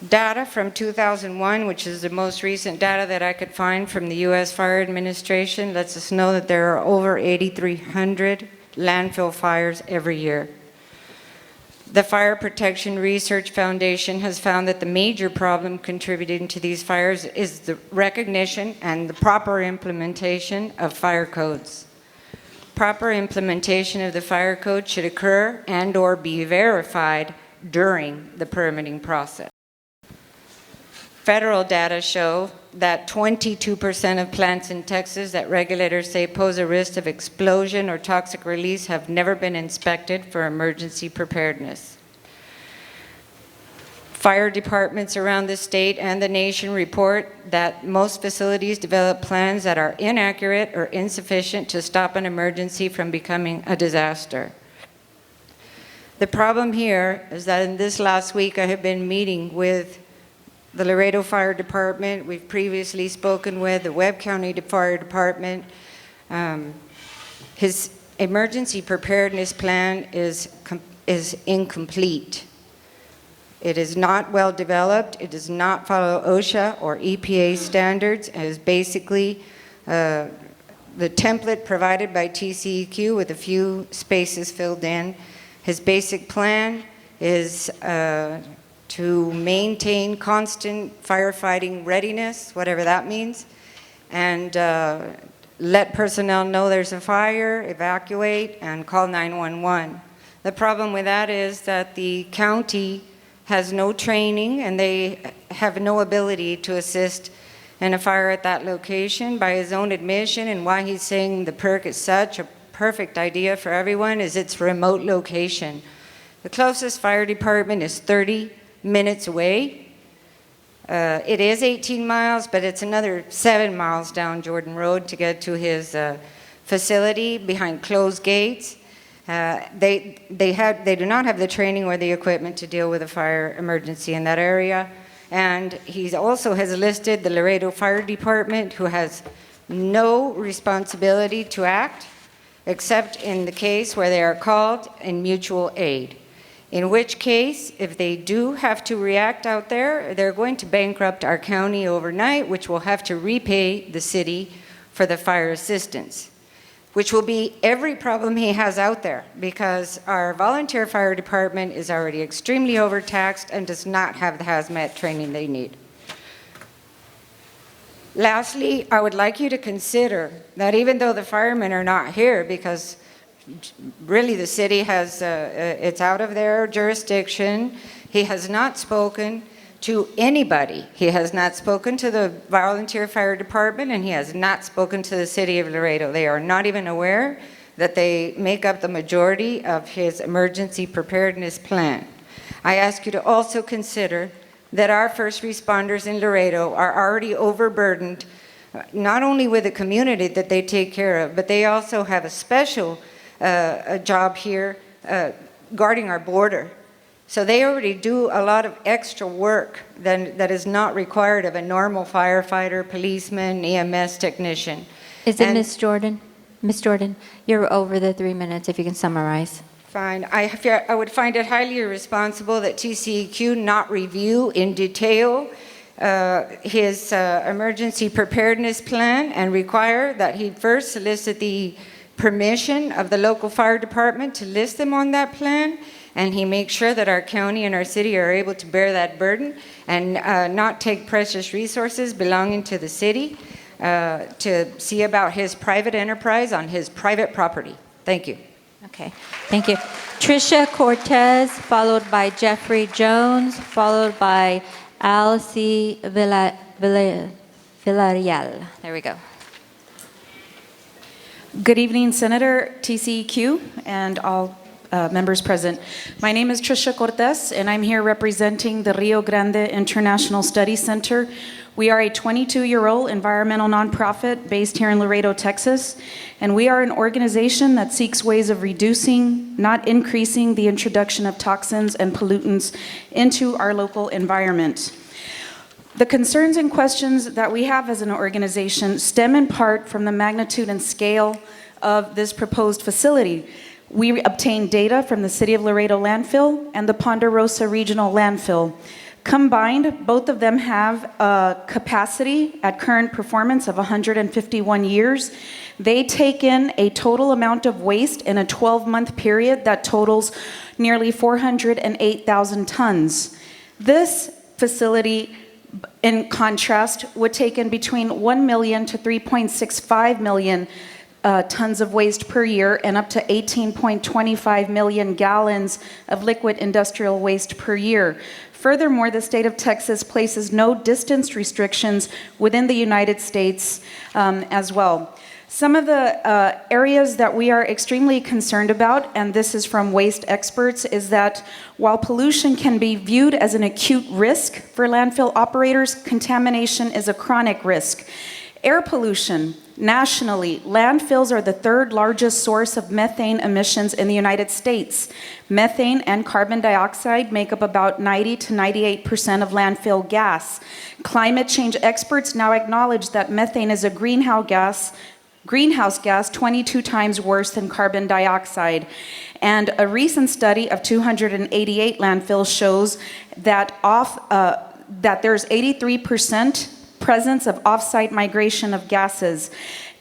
Data from 2001, which is the most recent data that I could find from the U.S. Fire Administration, lets us know that there are over 8,300 landfill fires every year. The Fire Protection Research Foundation has found that the major problem contributing to these fires is the recognition and the proper implementation of fire codes. Proper implementation of the fire code should occur and/or be verified during the permitting process. Federal data show that 22% of plants in Texas that regulators say pose a risk of explosion or toxic release have never been inspected for emergency preparedness. Fire departments around the state and the nation report that most facilities develop plans that are inaccurate or insufficient to stop an emergency from becoming a disaster. The problem here is that in this last week I have been meeting with the Laredo Fire Department. We've previously spoken with the Webb County Fire Department, His emergency preparedness plan is incomplete. It is not well developed. It does not follow OSHA or EPA standards. It is basically the template provided by TCEQ with a few spaces filled in. His basic plan is to maintain constant firefighting readiness, whatever that means, and let personnel know there's a fire, evacuate, and call 911. The problem with that is that the county has no training and they have no ability to assist in a fire at that location. By his own admission, and why he's saying the PERC is such a perfect idea for everyone, is its remote location. The closest fire department is 30 minutes away. It is 18 miles, but it's another 7 miles down Jordan Road to get to his facility behind closed gates. They do not have the training or the equipment to deal with a fire emergency in that area. And he also has listed the Laredo Fire Department, who has no responsibility to act, except in the case where they are called in mutual aid. In which case, if they do have to react out there, they're going to bankrupt our county overnight, which will have to repay the city for the fire assistance, which will be every problem he has out there, because our volunteer fire department is already extremely overtaxed and does not have the hazmat training they need. Lastly, I would like you to consider that even though the firemen are not here, because really the city has, it's out of their jurisdiction, he has not spoken to anybody. He has not spoken to the volunteer fire department, and he has not spoken to the city of Laredo. They are not even aware that they make up the majority of his emergency preparedness plan. I ask you to also consider that our first responders in Laredo are already overburdened, not only with the community that they take care of, but they also have a special job here guarding our border. So they already do a lot of extra work that is not required of a normal firefighter, policeman, EMS technician. Is it Ms. Jordan? Ms. Jordan, you're over the 3 minutes, if you can summarize. Fine. I would find it highly irresponsible that TCEQ not review in detail his emergency preparedness plan and require that he first solicit the permission of the local fire department to list them on that plan, and he makes sure that our county and our city are able to bear that burden and not take precious resources belonging to the city to see about his private enterprise on his private property. Thank you. Okay, thank you. Tricia Cortez, followed by Jeffrey Jones, followed by Alci Villarreal. There we go. Good evening, Senator, TCEQ, and all members present. My name is Tricia Cortez, and I'm here representing the Rio Grande International Study Center. We are a 22-year-old environmental nonprofit based here in Laredo, Texas, and we are an organization that seeks ways of reducing, not increasing, the introduction of toxins and pollutants into our local environment. The concerns and questions that we have as an organization stem in part from the magnitude and scale of this proposed facility. We obtained data from the City of Laredo landfill and the Ponderosa Regional Landfill. Combined, both of them have a capacity at current performance of 151 years. They take in a total amount of waste in a 12-month period that totals nearly 408,000 tons. This facility, in contrast, would take in between 1 million to 3.65 million tons of waste per year and up to 18.25 million gallons of liquid industrial waste per year. Furthermore, the state of Texas places no distance restrictions within the United States as well. Some of the areas that we are extremely concerned about, and this is from waste experts, is that while pollution can be viewed as an acute risk for landfill operators, contamination is a chronic risk. Air pollution. Nationally, landfills are the third largest source of methane emissions in the United States. Methane and carbon dioxide make up about 90 to 98% of landfill gas. Climate change experts now acknowledge that methane is a greenhouse gas greenhouse gas 22 times worse than carbon dioxide. And a recent study of 288 landfills shows that that there's 83% presence of off-site migration of gases.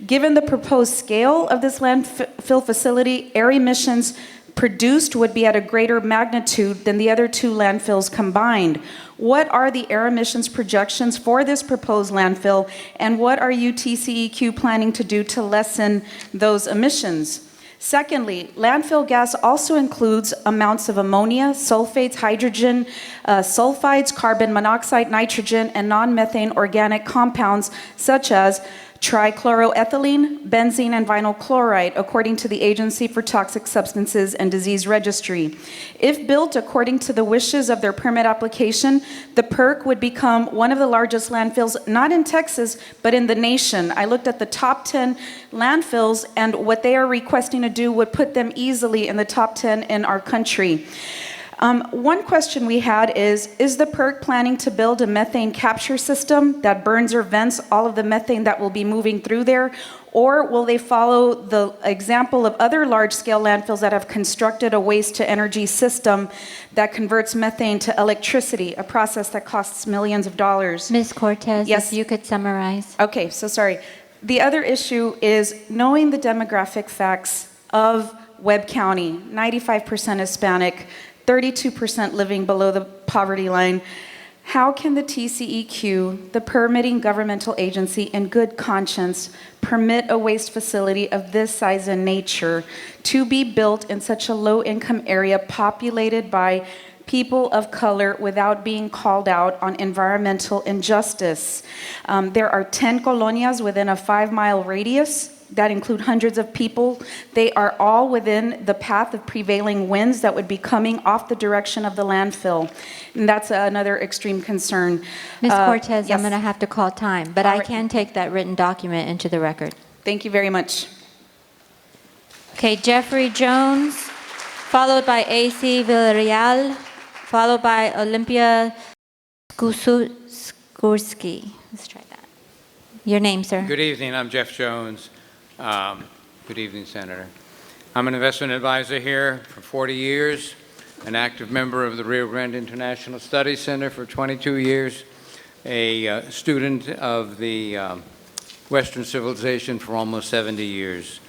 Given the proposed scale of this landfill facility, air emissions produced would be at a greater magnitude than the other two landfills combined. What are the air emissions projections for this proposed landfill, and what are you, TCEQ, planning to do to lessen those emissions? Secondly, landfill gas also includes amounts of ammonia, sulfates, hydrogen, sulfides, carbon monoxide, nitrogen, and non-methane organic compounds such as trichloroethylene, benzene, and vinyl chloride, according to the Agency for Toxic Substances and Disease Registry. If built according to the wishes of their permit application, the PERC would become one of the largest landfills, not in Texas, but in the nation. I looked at the top 10 landfills, and what they are requesting to do would put them easily in the top 10 in our country. One question we had is the PERC planning to build a methane capture system that burns or vents all of the methane that will be moving through there? Or will they follow the example of other large-scale landfills that have constructed a waste-to-energy system that converts methane to electricity, a process that costs millions of dollars? Ms. Cortez, yes, if you could summarize. Okay, so sorry. The other issue is knowing the demographic facts of Webb County, 95% Hispanic, 32% living below the poverty line. How can the TCEQ, the permitting governmental agency, in good conscience permit a waste facility of this size and nature to be built in such a low-income area populated by people of color without being called out on environmental injustice? There are 10 colonias within a 5-mile radius that include hundreds of people. They are all within the path of prevailing winds that would be coming off the direction of the landfill. And that's another extreme concern. Ms. Cortez, yes. I'm going to have to call time, but All I right. can take that written document into the record. Thank you very much. Okay, Jeffrey Jones, followed by AC Villarreal, followed by Olympia Skursky. Let's try that. Your name, sir. Good evening. I'm Jeff Jones. Good evening, Senator. I'm an investment advisor here for 40 years, an active member of the Rio Grande International Studies Center for 22 years, a student of the Western civilization for almost 70 years.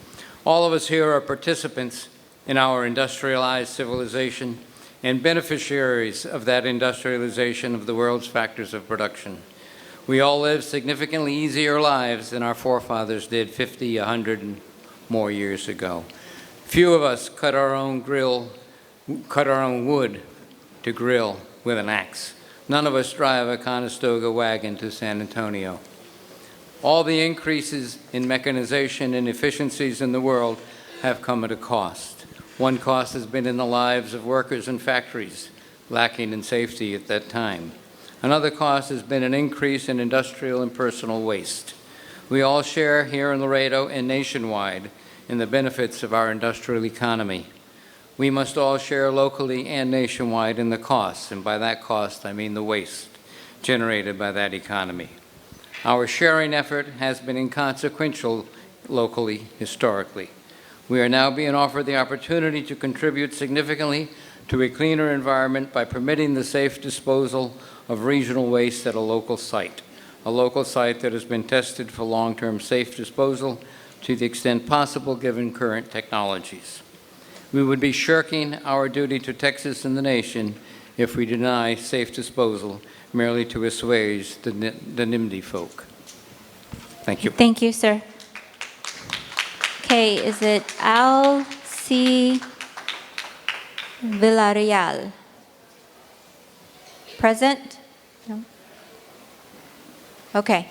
All of us here are participants in our industrialized civilization and beneficiaries of that industrialization of the world's factors of production. We all live significantly easier lives than our forefathers did 50, 100 and more years ago. Few of us cut our own wood to grill with an axe. None of us drive a Conestoga wagon to San Antonio. All the increases in mechanization and efficiencies in the world have come at a cost. One cost has been in the lives of workers in factories, lacking in safety at that time. Another cost has been an increase in industrial and personal waste. We all share here in Laredo and nationwide in the benefits of our industrial economy. We must all share locally and nationwide in the costs, and by that cost I mean the waste generated by that economy. Our sharing effort has been inconsequential locally, historically. We are now being offered the opportunity to contribute significantly to a cleaner environment by permitting the safe disposal of regional waste at a local site that has been tested for long-term safe disposal to the extent possible given current technologies. We would be shirking our duty to Texas and the nation if we deny safe disposal merely to assuage the NIMBY folk. Thank you. Thank you, sir. Okay, is it Al C. Villarreal? Present? No? Okay.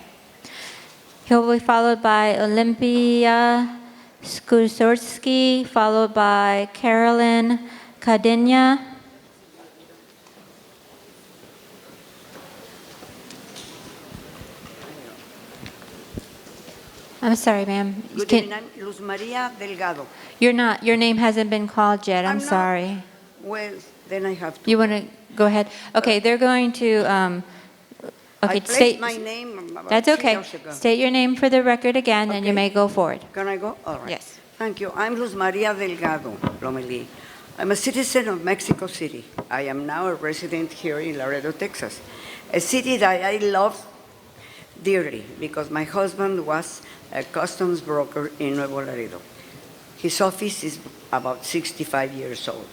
He'll be followed by Olympia Skursky, followed by Carolyn Cadena. I'm sorry, ma'am. Good evening, I'm Luz Maria Delgado. Your name hasn't been called yet. I'm sorry. Well, then I have to. You want to go ahead? Okay, they're going to Okay, I placed state, my name about that's 3 okay. years ago. State your name for the record again, and you Okay. may go forward. Can I go? All right. Yes. Thank you. I'm Luz Maria Delgado Lomelí. I'm a citizen of Mexico City. I am now a resident here in Laredo, Texas, a city that I love dearly because my husband was a customs broker in Nuevo Laredo. His office is about 65 years old.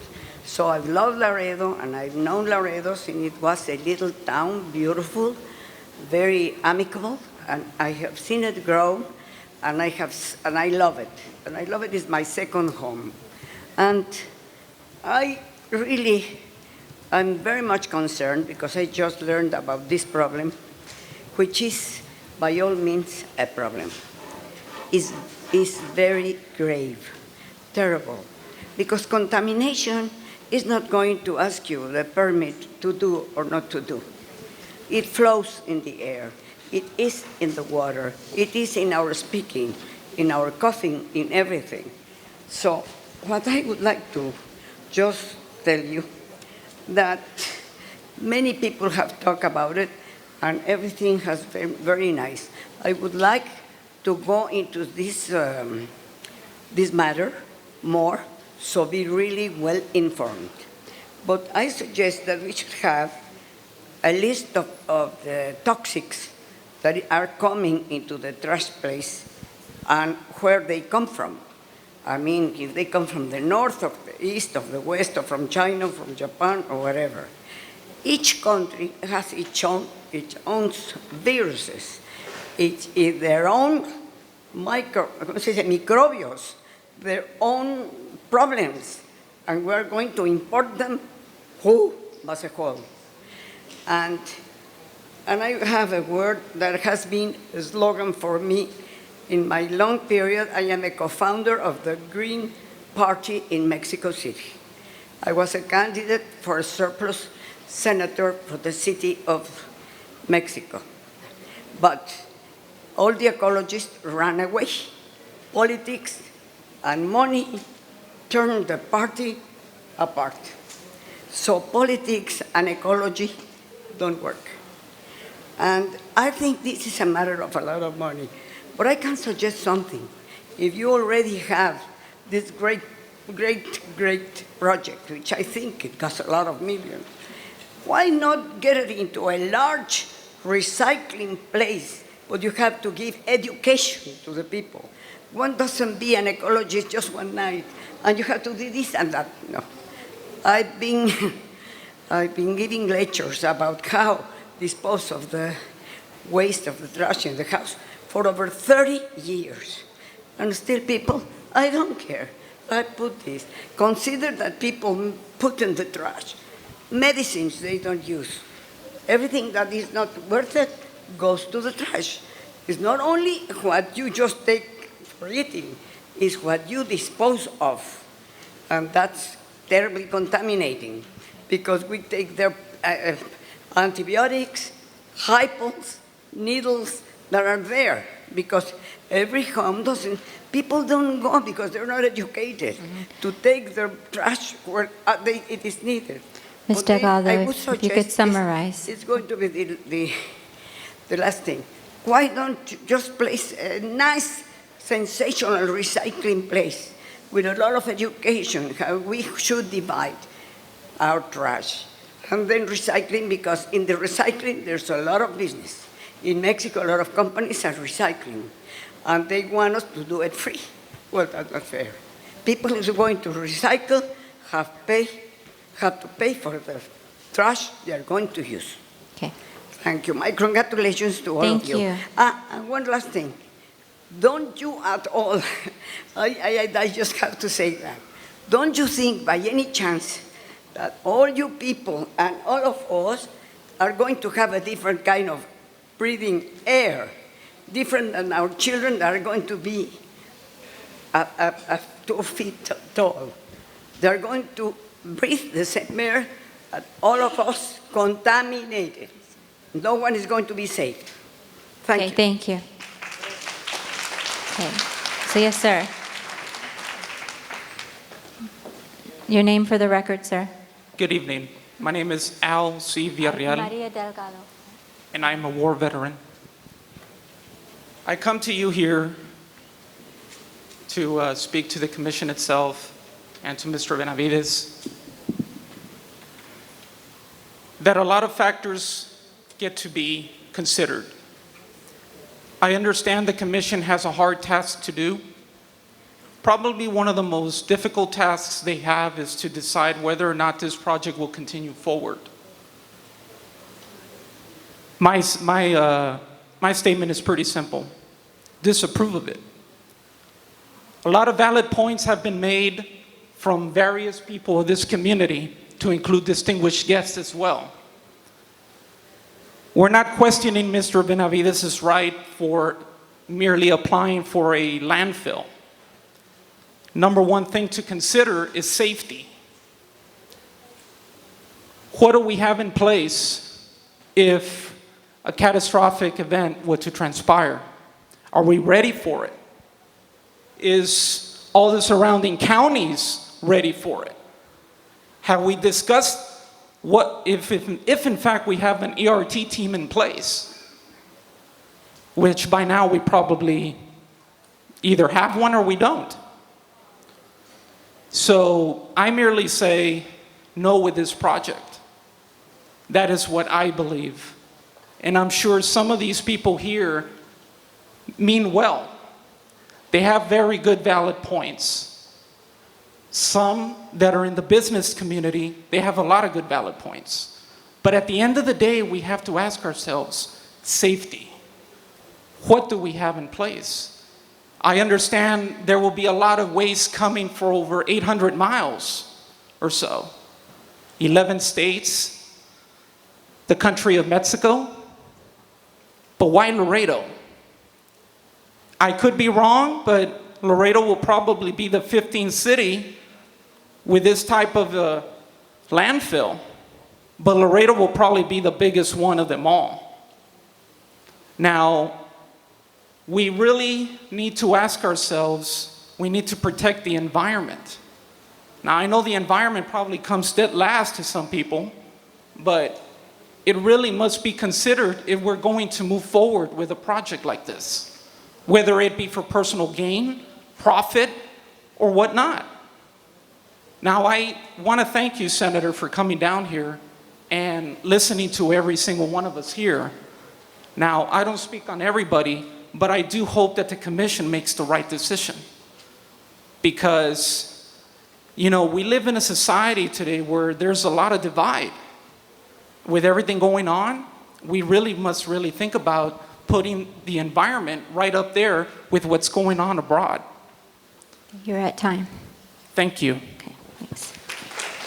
So I've loved Laredo, and I've known Laredo since it was a little town, beautiful, very amicable, and I have seen it grow, and I love it. And I love it. It's my second home. And I'm very much concerned because I just learned about this problem, which is by all means a problem. Is very grave, terrible, because contamination is not going to ask you the permit to do or not to do. It flows in the air. It is in the water. It is in our speaking, in our coughing, in everything. So what I would like to just tell you that many people have talked about it, and everything has been very nice. I would like to go into this matter more, so be really well informed. But I suggest that we should have a list of the toxics that are coming into the trash place and where they come from. I mean, if they come from the north, or the east, or the west, or from China, from Japan, or wherever. Each country has its own viruses, their own microbios, their own problems, and we're going to import them whole as a whole. And I have a word that has been a slogan for me in my long period. I am a co-founder of the Green Party in Mexico City. I was a candidate for a surplus senator for the city of Mexico. But all the ecologists ran away. Politics and money turned the party apart. So politics and ecology don't work. And I think this is a matter of a lot of money. But I can suggest something. If you already have this great project, which I think it costs a lot of millions, why not get it into a large recycling place? But you have to give education to the people. One doesn't be an ecologist just one night, and you have to do this and that. No. I've been giving lectures about how dispose of the waste of the trash in the house for over 30 years. And still people, I don't care. I put this. Consider that people put in the trash medicines they don't use. Everything that is not worth it goes to the trash. It's not only what you just take for eating, it's what you dispose of. And that's terribly contaminating because we take their antibiotics, hypos, needles that are there because every home doesn't, people don't go because they're not educated to take their trash where it is needed. Ms. Delgado, if you could summarize. It's going to be the last thing. Why don't you just place a nice, sensational recycling place with a lot of education, how we should divide our trash. And then recycling, because in the recycling, there's a lot of business. In Mexico, a lot of companies are recycling, and they want us to do it free. Well, that's not fair. People who are going to recycle have to pay for the trash they are going to use. Okay. Thank you. My congratulations to all of you. Thank you. And one last thing. Don't you at all, I just have to say that, don't you think by any chance that all you people and all of us are going to have a different kind of breathing air, different than our children that are going to be 2 feet tall. They're going to breathe the same air that all of us contaminated. No one is going to be safe. Thank you. Thank you. Okay. So yes, sir. Your name for the record, sir. Good evening. My name is Al C. Villarreal. Maria Delgado. and I'm a war veteran. I come to you here to speak to the commission itself and to Mr. Benavides that a lot of factors get to be considered. I understand the commission has a hard task to do. Probably one of the most difficult tasks they have is to decide whether or not this project will continue forward. My statement is pretty simple. Disapprove of it. A lot of valid points have been made from various people of this community, to include distinguished guests as well. We're not questioning Mr. Benavides' right for merely applying for a landfill. Number one thing to consider is safety. What do we have in place if a catastrophic event were to transpire? Are we ready for it? Is all the surrounding counties ready for it? Have we discussed what if in fact we have an ERT team in place, which by now we probably either have one or we don't. So I merely say no with this project. That is what I believe. And I'm sure some of these people here mean well. They have very good valid points. Some that are in the business community, they have a lot of good valid points. But at the end of the day, we have to ask ourselves, safety. What do we have in place? I understand there will be a lot of waste coming for over 800 miles or so. 11 states, the country of Mexico. But why Laredo? I could be wrong, but Laredo will probably be the 15th city with this type of landfill. But Laredo will probably be the biggest one of them all. Now, we really need to ask ourselves, we need to protect the environment. Now, I know the environment probably comes dead last to some people, but it really must be considered if we're going to move forward with a project like this, whether it be for personal gain, profit, or whatnot. Now, I want to thank you, Senator, for coming down here and listening to every single one of us here. Now, I don't speak on everybody, but I do hope that the commission makes the right decision. Because, you know, we live in a society today where there's a lot of divide. With everything going on, we really must think about putting the environment right up there with what's going on abroad. You're at time. Thank you. Okay, thanks.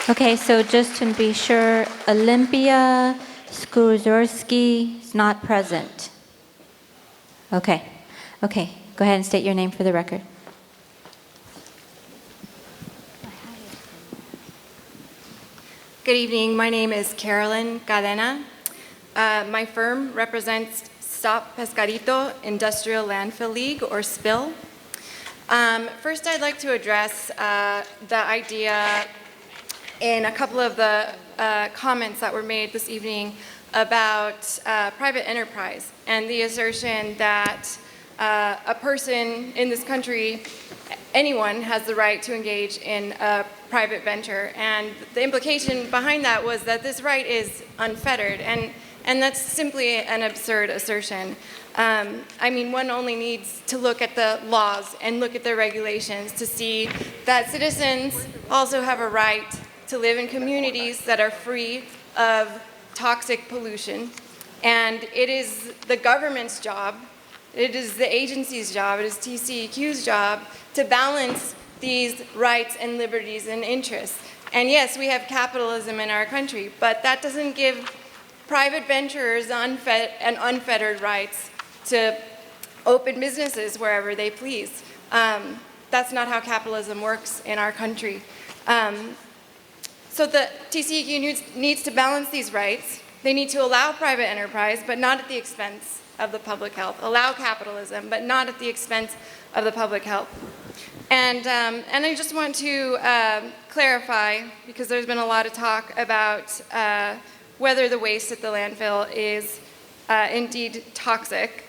Okay, so just to be sure, Olympia Skruzorski is not present. Okay, go ahead and state your name for the record. Good evening. My name is Carolyn Cadena. My firm represents Stop Pescadito Industrial Landfill League, or SPIL. First, I'd like to address the idea in a couple of the comments that were made this evening about private enterprise and the assertion that a person in this country, anyone, has the right to engage in a private venture. And the implication behind that was that this right is unfettered, and that's simply an absurd assertion. I mean, one only needs to look at the laws and look at the regulations to see that citizens also have a right to live in communities that are free of toxic pollution. And it is the government's job, it is the agency's job, it is TCEQ's job to balance these rights and liberties and interests. And yes, we have capitalism in our country, but that doesn't give private venturers an unfettered rights to open businesses wherever they please. That's not how capitalism works in our country. So the TCEQ needs to balance these rights. They need to allow private enterprise, but not at the expense of the public health. Allow capitalism, but not at the expense of the public health. And I just want to clarify, because there's been a lot of talk about whether the waste at the landfill is indeed toxic.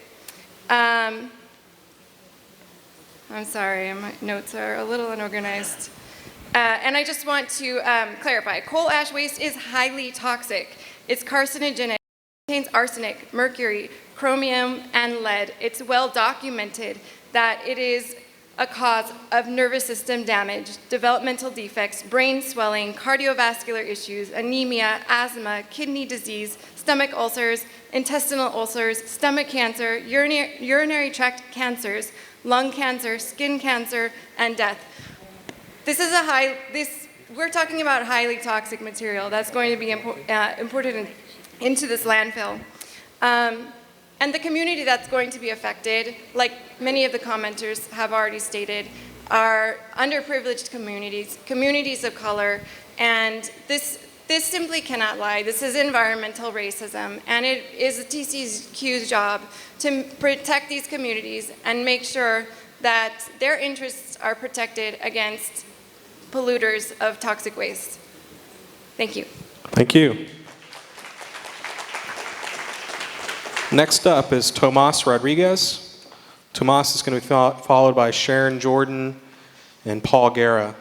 I'm sorry, my notes are a little unorganized. And I just want to clarify, coal ash waste is highly toxic. It's carcinogenic, it contains arsenic, mercury, chromium, and lead. It's well documented that it is a cause of nervous system damage, developmental defects, brain swelling, cardiovascular issues, anemia, asthma, kidney disease, stomach ulcers, intestinal ulcers, stomach cancer, urinary tract cancers, lung cancer, skin cancer, and death. We're talking about highly toxic material that's going to be imported into this landfill. And the community that's going to be affected, like many of the commenters have already stated, are underprivileged communities, communities of color, and this simply cannot lie. This is environmental racism, and it is the TCEQ's job to protect these communities and make sure that their interests are protected against polluters of toxic waste. Thank you. Thank you. Next up is Tomas Rodriguez. Tomas is going to be followed by Sharon Jordan and Paul Guerra.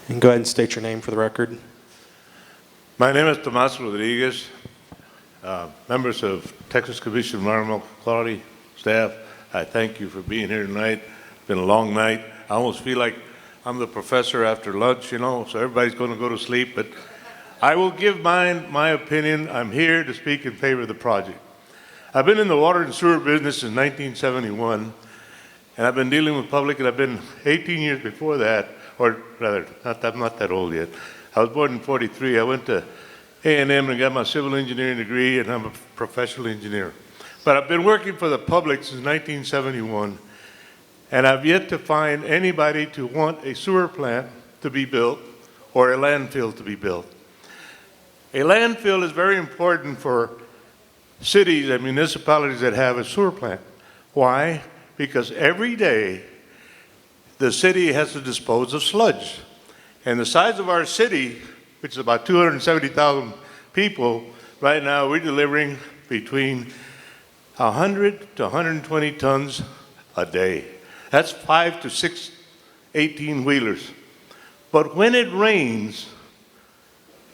And go ahead and state your name for the record. My name is Tomas Rodriguez. Members of Texas Commission on Environmental Quality, staff, I thank you for being here tonight. It's been a long night. I almost feel like I'm the professor after lunch, so everybody's going to go to sleep, but I will give my opinion. I'm here to speak in favor of the project. I've been in the water and sewer business since 1971, and I've been dealing with public, and I've been 18 years before that, or rather, I'm not that old yet. I was born in '43. I went to A&M and got my civil engineering degree, and I'm a professional engineer. But I've been working for the public since 1971, and I've yet to find anybody to want a sewer plant to be built or a landfill to be built. A landfill is very important for cities and municipalities that have a sewer plant. Why? Because every day the city has to dispose of sludge. And the size of our city, which is about 270,000 people, right now we're delivering between 100 to 120 tons a day. That's 5 to 6 18-wheelers. But when it rains,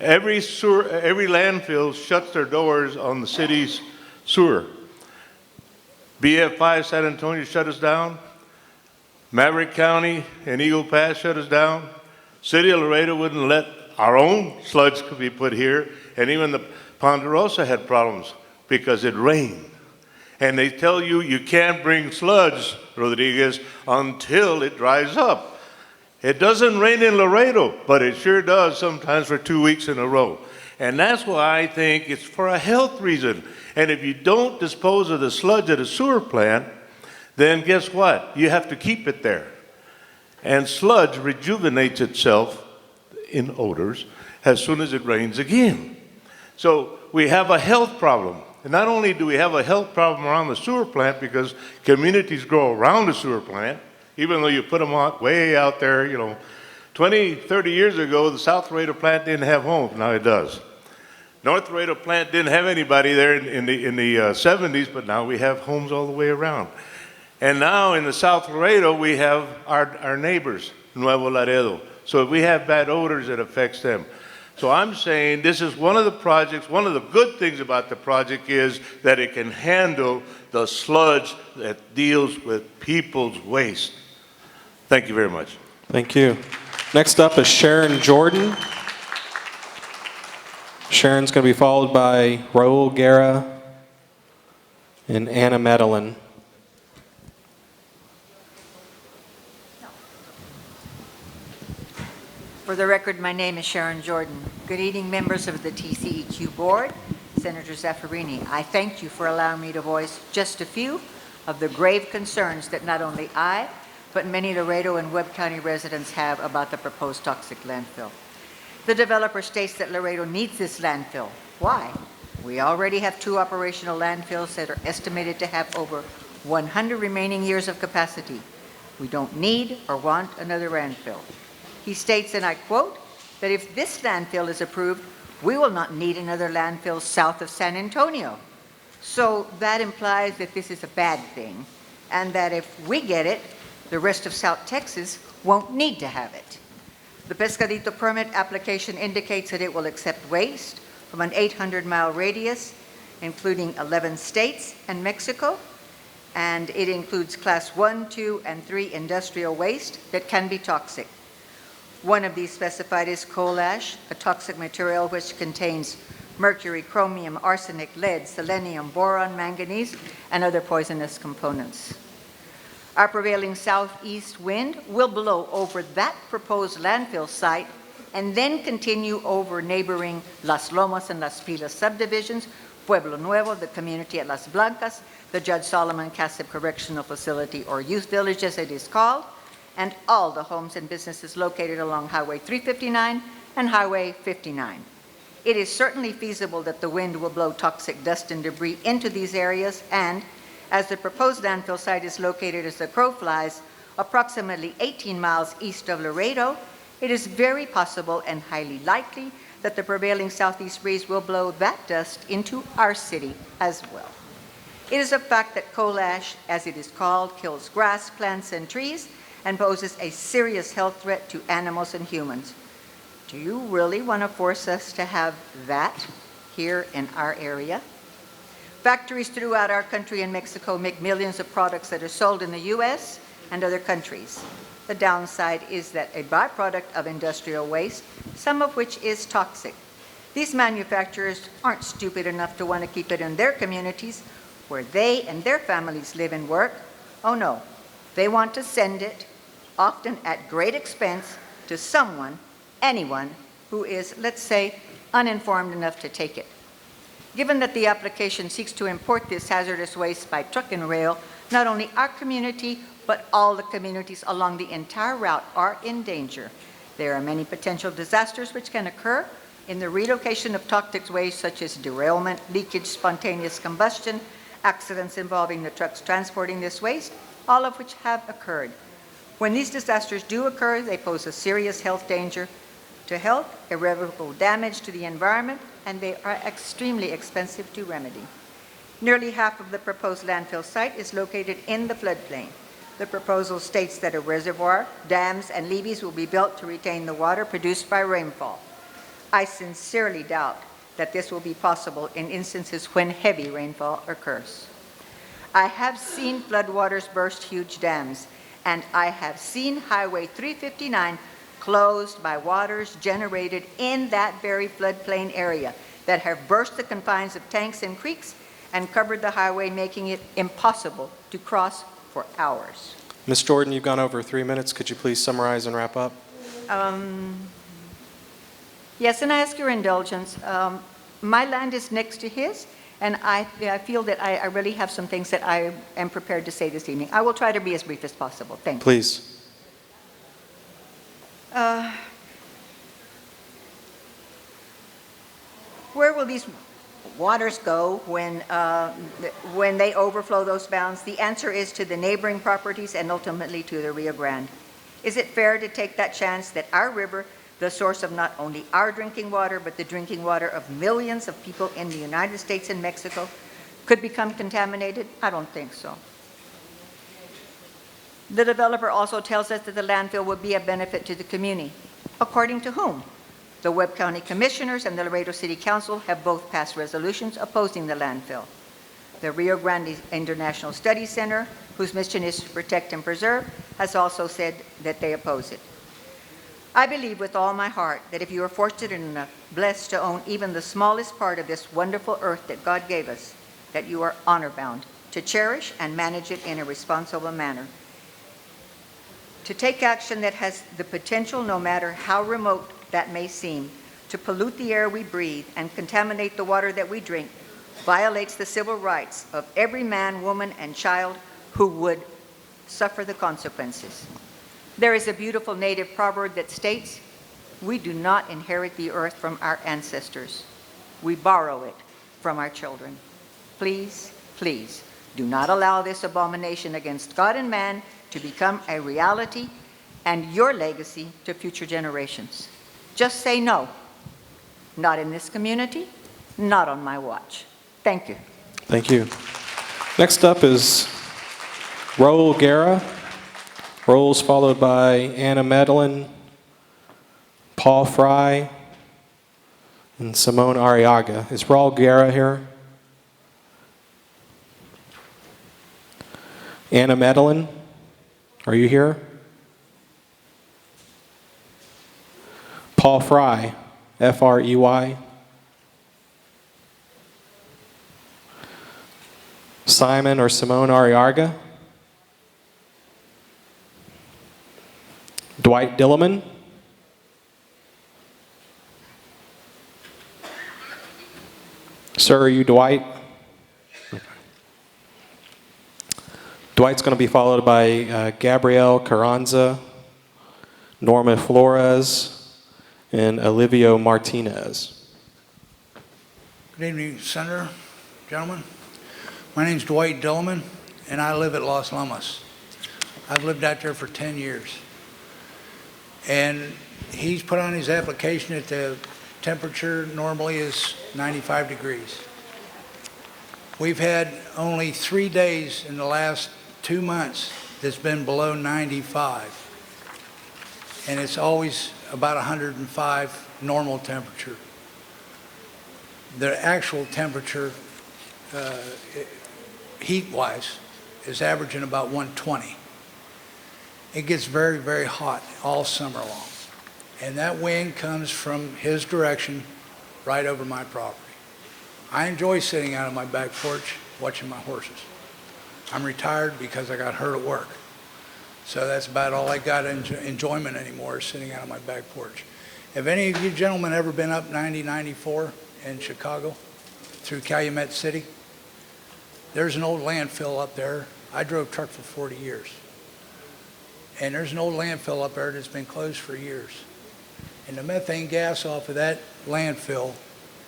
every landfill shuts their doors on the city's sewer. BF5 San Antonio shut us down. Maverick County and Eagle Pass shut us down. City of Laredo wouldn't let our own sludge could be put here, and even the Ponderosa had problems because it rained. And they tell you you can't bring sludge, Rodriguez, until it dries up. It doesn't rain in Laredo, but it sure does sometimes for 2 weeks in a row. And that's why I think it's for a health reason. And if you don't dispose of the sludge at a sewer plant, then guess what? You have to keep it there. And sludge rejuvenates itself in odors as soon as it rains again. So we have a health problem. And not only do we have a health problem around the sewer plant because communities grow around the sewer plant, even though you put them way out there, 20, 30 years ago, the South Laredo plant didn't have homes. Now it does. North Laredo plant didn't have anybody there in the 70s, but now we have homes all the way around. And now in the South Laredo, we have our neighbors, Nuevo Laredo. So if we have bad odors, it affects them. So I'm saying this is one of the projects, one of the good things about the project is that it can handle the sludge that deals with people's waste. Thank you very much. Thank you. Next up is Sharon Jordan. Sharon's going to be followed by Raul Guerra and Anna Medellin. For the record, my name is Sharon Jordan. Good evening, members of the TCEQ board, Senator Zaffirini. I thank you for allowing me to voice just a few of the grave concerns that not only I, but many Laredo and Webb County residents have about the proposed toxic landfill. The developer states that Laredo needs this landfill. Why? We already have 2 operational landfills that are estimated to have over 100 remaining years of capacity. We don't need or want another landfill. He states, and I quote, that if this landfill is approved, we will not need another landfill south of San Antonio. So that implies that this is a bad thing, and that if we get it, the rest of South Texas won't need to have it. The Pescadito permit application indicates that it will accept waste from an 800-mile radius, including 11 states and Mexico, and it includes class 1, 2, and 3 industrial waste that can be toxic. One of these specified is coal ash, a toxic material which contains mercury, chromium, arsenic, lead, selenium, boron, manganese, and other poisonous components. Our prevailing southeast wind will blow over that proposed landfill site and then continue over neighboring Las Lomas and Las Pilas subdivisions, Pueblo Nuevo, the community at Las Blancas, the Judge Solomon Casip Correctional Facility, or Youth Village as it is called, and all the homes and businesses located along Highway 359 and Highway 59. It is certainly feasible that the wind will blow toxic dust and debris into these areas, and as the proposed landfill site is located as the crow flies, approximately 18 miles east of Laredo, it is very possible and highly likely that the prevailing southeast breeze will blow that dust into our city as well. It is a fact that coal ash, as it is called, kills grass, plants, and trees, and poses a serious health threat to animals and humans. Do you really want to force us to have that here in our area? Factories throughout our country and Mexico make millions of products that are sold in the U.S. and other countries. The downside is that a byproduct of industrial waste, some of which is toxic. These manufacturers aren't stupid enough to want to keep it in their communities where they and their families live and work. Oh no, they want to send it, often at great expense, to someone, anyone, who is, let's say, uninformed enough to take it. Given that the application seeks to import this hazardous waste by truck and rail, not only our community, but all the communities along the entire route are in danger. There are many potential disasters which can occur in the relocation of toxic waste, such as derailment, leakage, spontaneous combustion, accidents involving the trucks transporting this waste, all of which have occurred. When these disasters do occur, they pose a serious health danger to health, irreversible damage to the environment, and they are extremely expensive to remedy. Nearly half of the proposed landfill site is located in the floodplain. The proposal states that a reservoir, dams, and levees will be built to retain the water produced by rainfall. I sincerely doubt that this will be possible in instances when heavy rainfall occurs. I have seen floodwaters burst huge dams, and I have seen Highway 359 closed by waters generated in that very floodplain area that have burst the confines of tanks and creeks and covered the highway, making it impossible to cross for hours. Ms. Jordan, you've gone over 3 minutes. Could you please summarize and wrap up? Yes, and I ask your indulgence. My land is next to his, and I feel that I really have some things that I am prepared to say this evening. I will try to be as brief as possible. Thank you. Please. Where will these waters go when they overflow those bounds? The answer is to the neighboring properties and ultimately to the Rio Grande. Is it fair to take that chance that our river, the source of not only our drinking water, but the drinking water of millions of people in the United States and Mexico, could become contaminated? I don't think so. The developer also tells us that the landfill would be a benefit to the community. According to whom? The Webb County Commissioners and the Laredo City Council have both passed resolutions opposing the landfill. The Rio Grande International Study Center, whose mission is to protect and preserve, has also said that they oppose it. I believe with all my heart that if you are fortunate enough, blessed to own even the smallest part of this wonderful earth that God gave us, that you are honor-bound to cherish and manage it in a responsible manner. To take action that has the potential, no matter how remote that may seem, to pollute the air we breathe and contaminate the water that we drink, violates the civil rights of every man, woman, and child who would suffer the consequences. There is a beautiful native proverb that states, "We do not inherit the earth from our ancestors. We borrow it from our children. Please, please, do not allow this abomination against God and man to become a reality and your legacy to future generations. Just say no. Not in this community, not on my watch. Thank you. Thank you. Next up is Raul Guerra. Raul's followed by Anna Medellin, Paul Fry, and Simone Arriaga. Is Raul Guerra here? Anna Medellin, are you here? Paul Fry, F-R-E-Y. Simon or Simone Arriaga. Dwight Dillerman. Sir, are you Dwight? Okay. Dwight's going to be followed by Gabrielle Carranza, Norma Flores, and Olivio Martinez. Good evening, Senator, gentlemen. My name's Dwight Dillman, and I live at Los Lomas. I've lived out there for 10 years. And he's put on his application that the temperature normally is 95 degrees. We've had only 3 days in the last 2 months that's been below 95. And it's always about 105 normal temperature. The actual temperature, heat-wise, is averaging about 120. It gets very, very hot all summer long. And that wind comes from his direction right over my property. I enjoy sitting out on my back porch watching my horses. I'm retired because I got hurt at work. So that's about all I got enjoyment anymore is sitting out on my back porch. Have any of you gentlemen ever been up 90-94 in Chicago through Calumet City? There's an old landfill up there. I drove truck for 40 years. And there's an old landfill up there that's been closed for years. And the methane gas off of that landfill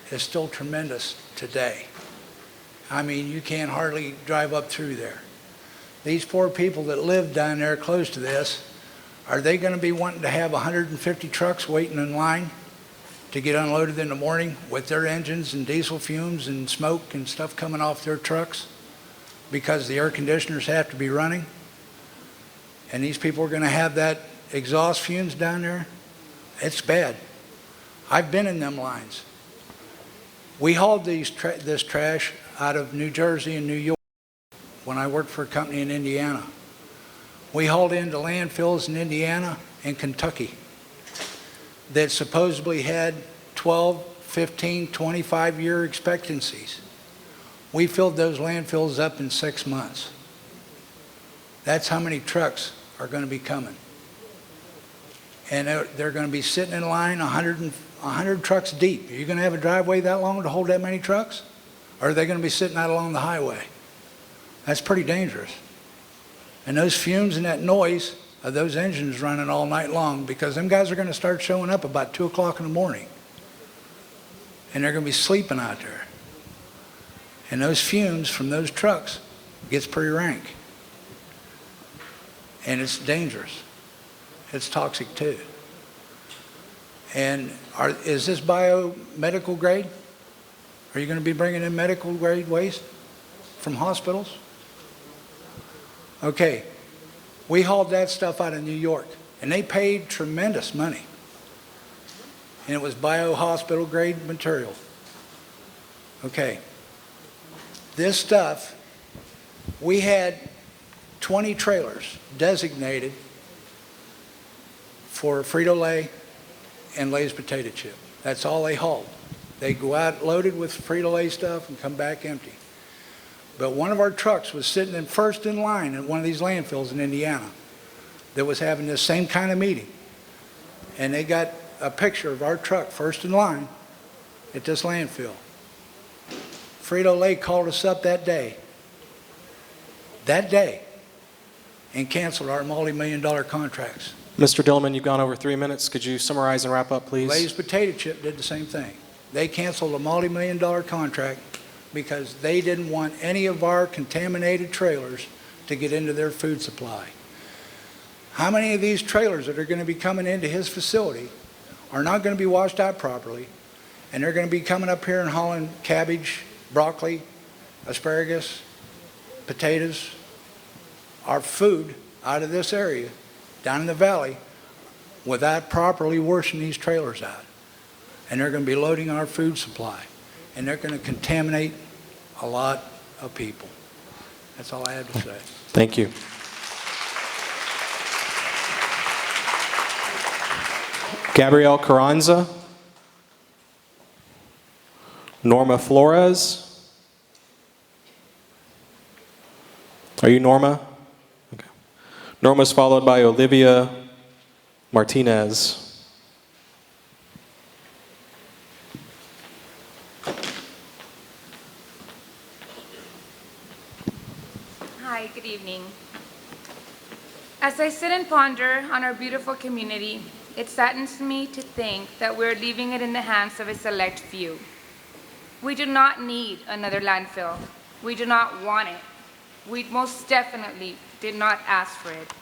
is still tremendous today. I mean, you can't hardly drive up through there. These poor people that live down there close to this, are they going to be wanting to have 150 trucks waiting in line to get unloaded in the morning with their engines and diesel fumes and smoke and stuff coming off their trucks because the air conditioners have to be running? And these people are going to have that exhaust fumes down there? It's bad. I've been in them lines. We hauled this trash out of New Jersey and New York when I worked for a company in Indiana. We hauled into landfills in Indiana and Kentucky that supposedly had 12, 15, 25-year expectancies. We filled those landfills up in 6 months. That's how many trucks are going to be coming. And they're going to be sitting in line 100 trucks deep. Are you going to have a driveway that long to hold that many trucks? Or are they going to be sitting out along the highway? That's pretty dangerous. And those fumes and that noise of those engines running all night long, because them guys are going to start showing up about 2 o'clock in the morning. And they're going to be sleeping out there. And those fumes from those trucks gets pretty rank. And it's dangerous. It's toxic too. And is this biomedical grade? Are you going to be bringing in medical grade waste from hospitals? Okay, we hauled that stuff out of New York, and they paid tremendous money. And it was bio-hospital grade material. Okay, this stuff, we had 20 trailers designated for Frito-Lay and Lay's potato chip. That's all they hauled. They go out loaded with Frito-Lay stuff and come back empty. But one of our trucks was sitting in first in line at one of these landfills in Indiana that was having this same kind of meeting. And they got a picture of our truck first in line at this landfill. Frito-Lay called us up that day, and canceled our multi-million-dollar contracts. Mr. Dillman, you've gone over 3 minutes. Could you summarize and wrap up, please? Lay's potato chip did the same thing. They canceled a multi-million-dollar contract because they didn't want any of our contaminated trailers to get into their food supply. How many of these trailers that are going to be coming into his facility are not going to be washed out properly, and they're going to be coming up here and hauling cabbage, broccoli, asparagus, potatoes, our food out of this area, down in the valley, without properly washing these trailers out. And they're going to be loading our food supply, and they're going to contaminate a lot of people. That's all I have to say. Thank you. Gabrielle Carranza. Norma Flores. Are you Norma? Okay. Norma's followed by Olivia Martinez. Hi, good evening. As I sit and ponder on our beautiful community, it saddens me to think that we're leaving it in the hands of a select few. We do not need another landfill. We do not want it. We most definitely did not ask for it.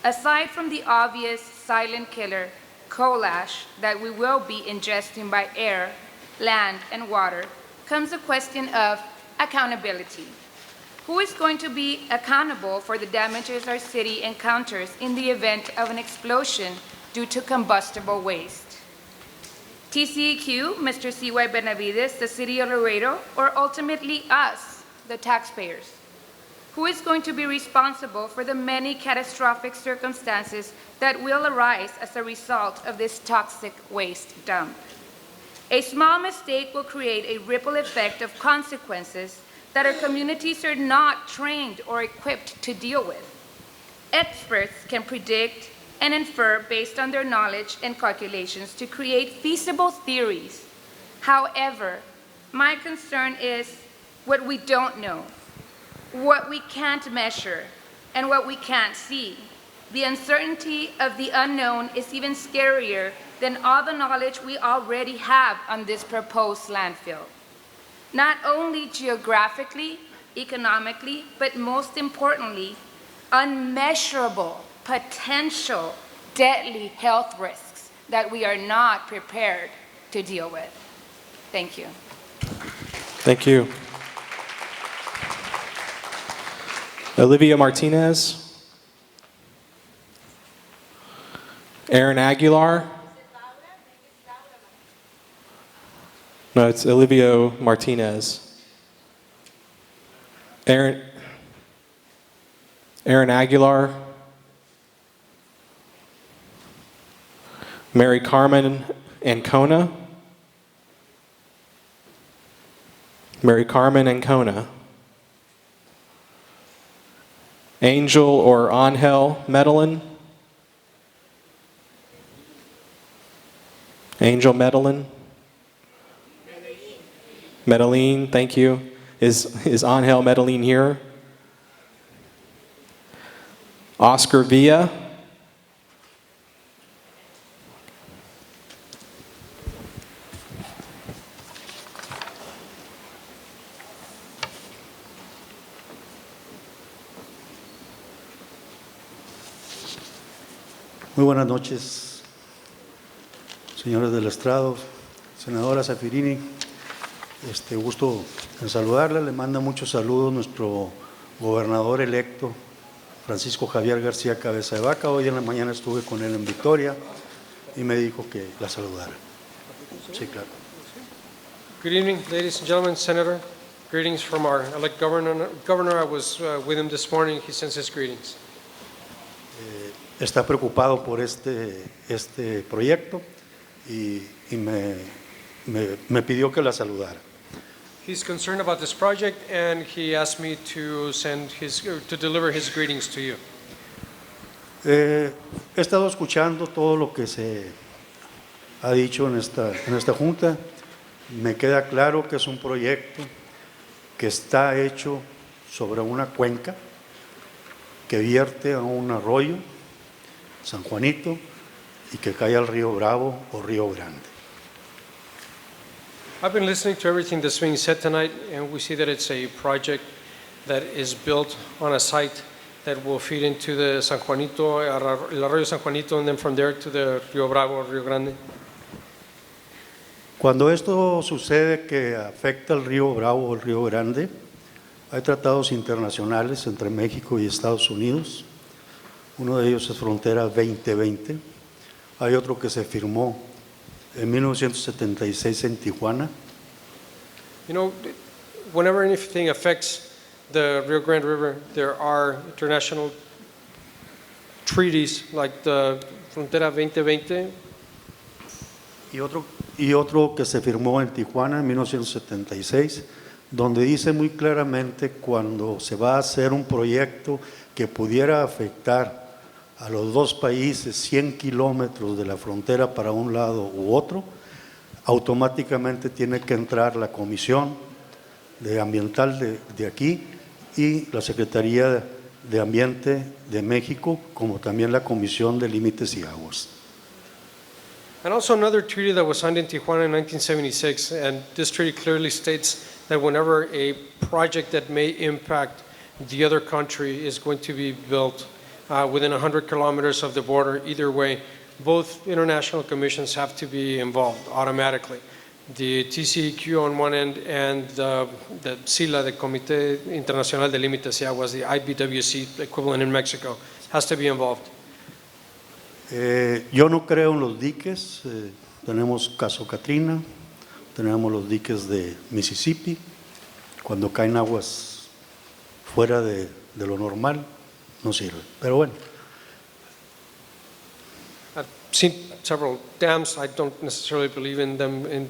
Aside from the obvious silent killer, coal ash, that we will be ingesting by air, land, and water, comes the question of accountability. Who is going to be accountable for the damages our city encounters in the event of an explosion due to combustible waste? TCEQ, Mr. C.Y. Benavides, the City of Laredo, or ultimately us, the taxpayers? Who is going to be responsible for the many catastrophic circumstances that will arise as a result of this toxic waste dump? A small mistake will create a ripple effect of consequences that our communities are not trained or equipped to deal with. Experts can predict and infer based on their knowledge and calculations to create feasible theories. However, my concern is what we don't know, what we can't measure, and what we can't see. The uncertainty of the unknown is even scarier than all the knowledge we already have on this proposed landfill. Not only geographically, economically, but most importantly, unmeasurable potential deadly health risks that we are not prepared to deal with. Thank you. Thank you. Olivia Martinez. Aaron Aguilar. No, it's Olivia Martinez. Aaron Aguilar. Mary Carmen Ancona. Mary Carmen Ancona. Angel or Angel Medellin. Angel Medellin. Medellin, thank you. Is Angel Medellin here? Oscar Villa. Muy buenas noches, señores del estrado, senadora Zaffirini. Gusto en saludarle. Le manda muchos saludos nuestro gobernador electo, Francisco Javier García Cabeza de Vaca. Hoy en la mañana estuve con él en Victoria y me dijo que la saludara. Sí, claro. Good evening, ladies and gentlemen, Senator. Greetings from our elect governor. I was with him this morning. He sends his greetings. Está preocupado por este proyecto y me pidió que la saludara. He's concerned about this project, and he asked me to deliver his greetings to you. He estado escuchando todo lo que se ha dicho en esta junta. Me queda claro que es un proyecto que está hecho sobre una cuenca que vierte a un arroyo, San Juanito, y que cae al río Bravo o Río Grande. I've been listening to everything that's being said tonight, and we see that it's a project that is built on a site that will feed into the San Juanito, el Arroyo San Juanito, and then from there to the Rio Bravo, Rio Grande. Cuando esto sucede que afecta al río Bravo o el río Grande, hay tratados internacionales entre México y Estados Unidos. Uno de ellos es Frontera 2020. Hay otro que se firmó en 1976 en Tijuana. You know, whenever anything affects the Rio Grande River, there are international treaties like the Frontera 2020. Y otro que se firmó en Tijuana en 1976, donde dice muy claramente cuando se va a hacer un proyecto que pudiera afectar a los dos países 100 kilómetros de la frontera para un lado u otro, automáticamente tiene que entrar la Comisión Ambiental de aquí y la Secretaría de Ambiente de México, como también la Comisión de Límites y Aguas. And also another treaty that was signed in Tijuana in 1976, and this treaty clearly states that whenever a project that may impact the other country is going to be built within 100 kilometers of the border, either way, both international commissions have to be involved automatically. The TCEQ on one end and the SILA, the Comité Internacional de Límites y Aguas, the IBWC equivalent in Mexico, has to be involved. Yo no creo en los diques, tenemos caso Katrina, tenemos los diques de Mississippi, cuando caen aguas fuera de lo normal, no sirve, pero bueno. I've seen several dams. I don't necessarily believe in them in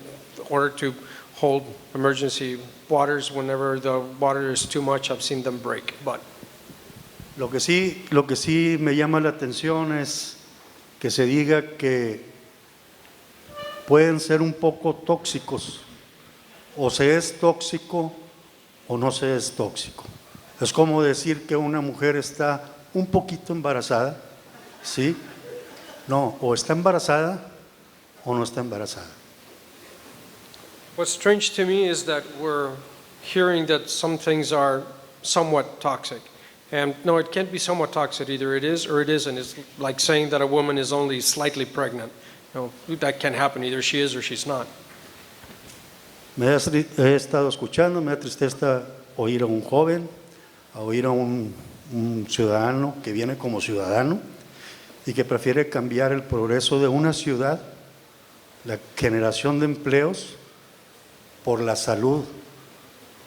order to hold emergency waters. Whenever the water is too much, I've seen them break, but Lo que sí me llama la atención es que se diga que pueden ser un poco tóxicos, o se es tóxico o no se es tóxico. Es como decir que una mujer está un poquito embarazada, ¿sí? No, o está embarazada o no está embarazada. what's strange to me is that we're hearing that some things are somewhat toxic. And no, it can't be somewhat toxic. Either it is or it isn't. It's like saying that a woman is only slightly pregnant. You know, that can't happen. Either she is or she's not. He estado escuchando, me da tristeza oír a un joven, a oír a un ciudadano que viene como ciudadano y que prefiere cambiar el progreso de una ciudad, la generación de empleos, por la salud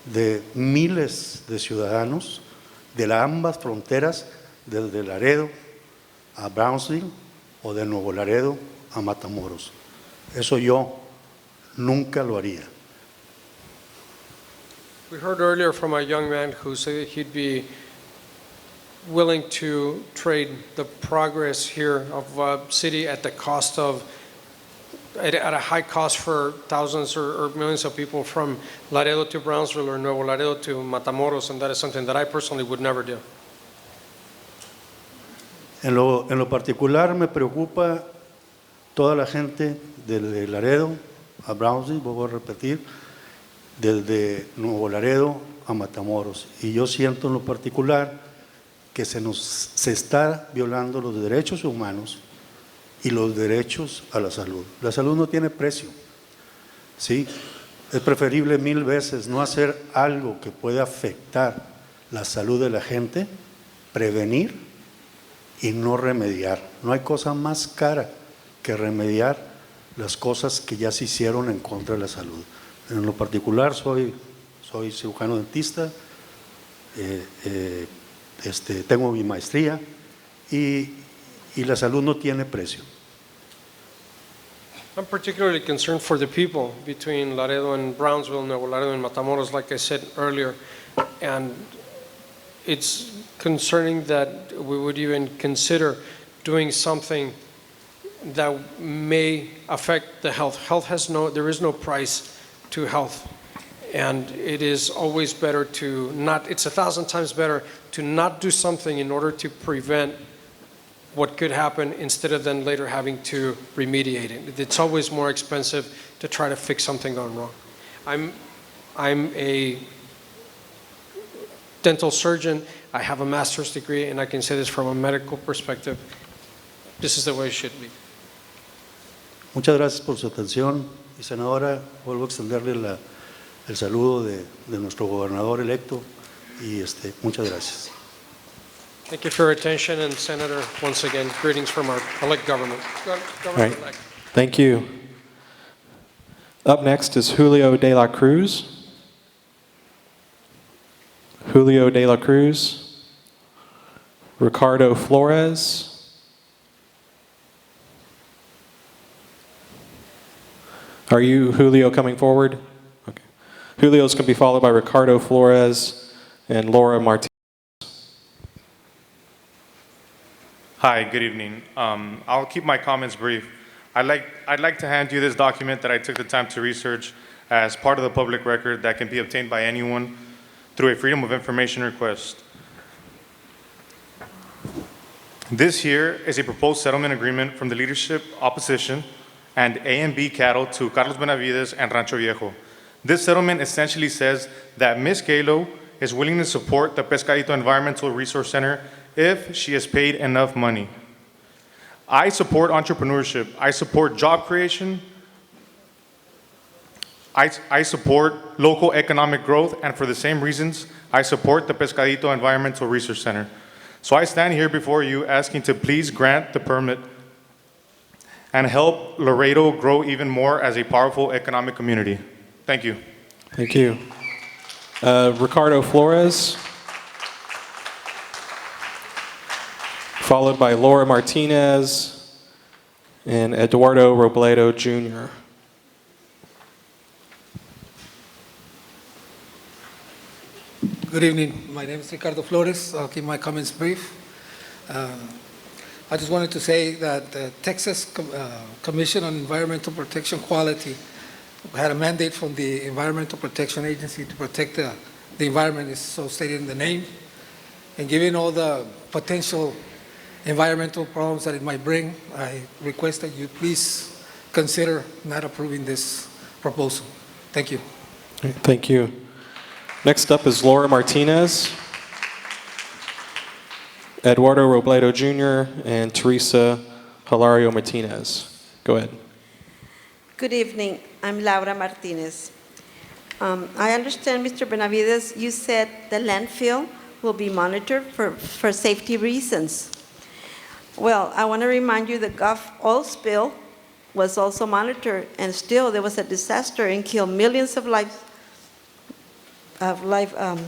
de miles de ciudadanos de ambas fronteras, desde Laredo a Brownsville o de Nuevo Laredo a Matamoros. Eso yo nunca lo haría. We heard earlier from a young man who said he'd be willing to trade the progress here of a city at the cost of, at a high cost for thousands or millions of people from Laredo to Brownsville or Nuevo Laredo to Matamoros, and that is something that I personally would never do. En lo particular me preocupa toda la gente desde Laredo a Brownsville, vuelvo a repetir, desde Nuevo Laredo a Matamoros. Y yo siento en lo particular que se está violando los derechos humanos y los derechos a la salud. La salud no tiene precio, ¿sí? Es preferible 1000 veces no hacer algo que pueda afectar la salud de la gente, prevenir y no remediar. No hay cosa más cara que remediar las cosas que ya se hicieron en contra de la salud. En lo particular soy cirujano dentista, tengo mi maestría y la salud no tiene precio. I'm particularly concerned for the people between Laredo and Brownsville, Nuevo Laredo and Matamoros, like I said earlier. And it's concerning that we would even consider doing something that may affect the health. There is no price to health. And it is always better to not, it's 1,000 times better to not do something in order to prevent what could happen instead of then later having to remediate it. It's always more expensive to try to fix something gone wrong. I'm a dental surgeon. I have a master's degree, and I can say this from a medical perspective. This is the way it should be. Muchas gracias por su atención y senadora, vuelvo a extenderle el saludo de nuestro gobernador electo y muchas gracias. Thank you for your attention, and Senator, once again, greetings from our elect government. All right. Thank you. Up next is Julio de la Cruz. Julio de la Cruz. Ricardo Flores. Are you, Julio, coming forward? Okay. Julio's going to be followed by Ricardo Flores and Laura Martinez. Hi, good evening. I'll keep my comments brief. I'd like to hand you this document that I took the time to research as part of the public record that can be obtained by anyone through a Freedom of Information request. This here is a proposed settlement agreement from the leadership, opposition, and A&B cattle to Carlos Benavides and Rancho Viejo. This settlement essentially says that Ms. Galo is willing to support the Pescadito Environmental Resource Center if she is paid enough money. I support entrepreneurship. I support job creation. I support local economic growth, and for the same reasons, I support the Pescadito Environmental Research Center. So I stand here before you asking to please grant the permit and help Laredo grow even more as a powerful economic community. Thank you. Thank you. Ricardo Flores, followed by Laura Martinez and Eduardo Robledo Jr. Good evening. My name is Ricardo Flores. I'll keep my comments brief. I just wanted to say that the Texas Commission on Environmental Protection Quality had a mandate from the Environmental Protection Agency to protect the environment, is so stated in the name. And given all the potential environmental problems that it might bring, I request that you please consider not approving this proposal. Thank you. Thank you. Next up is Laura Martinez, Eduardo Robledo Jr., and Teresa Hilario Martinez. Go ahead. Good evening. I'm Laura Martinez. I understand, Mr. Benavides, you said the landfill will be monitored for safety reasons. Well, I want to remind you the Gulf oil spill was also monitored, and still there was a disaster and killed millions of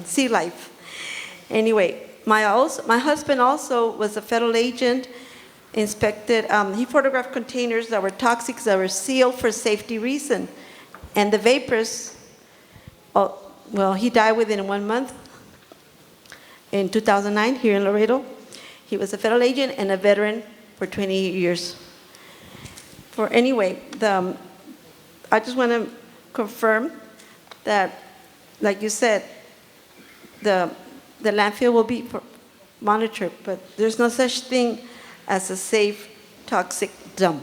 sea life. Anyway, my husband also was a federal agent, inspected, he photographed containers that were toxic, that were sealed for safety reason. And the vapors, well, he died within 1 month in 2009 here in Laredo. He was a federal agent and a veteran for 20 years. Anyway, I just want to confirm that, like you said, the landfill will be monitored, but there's no such thing as a safe toxic dump.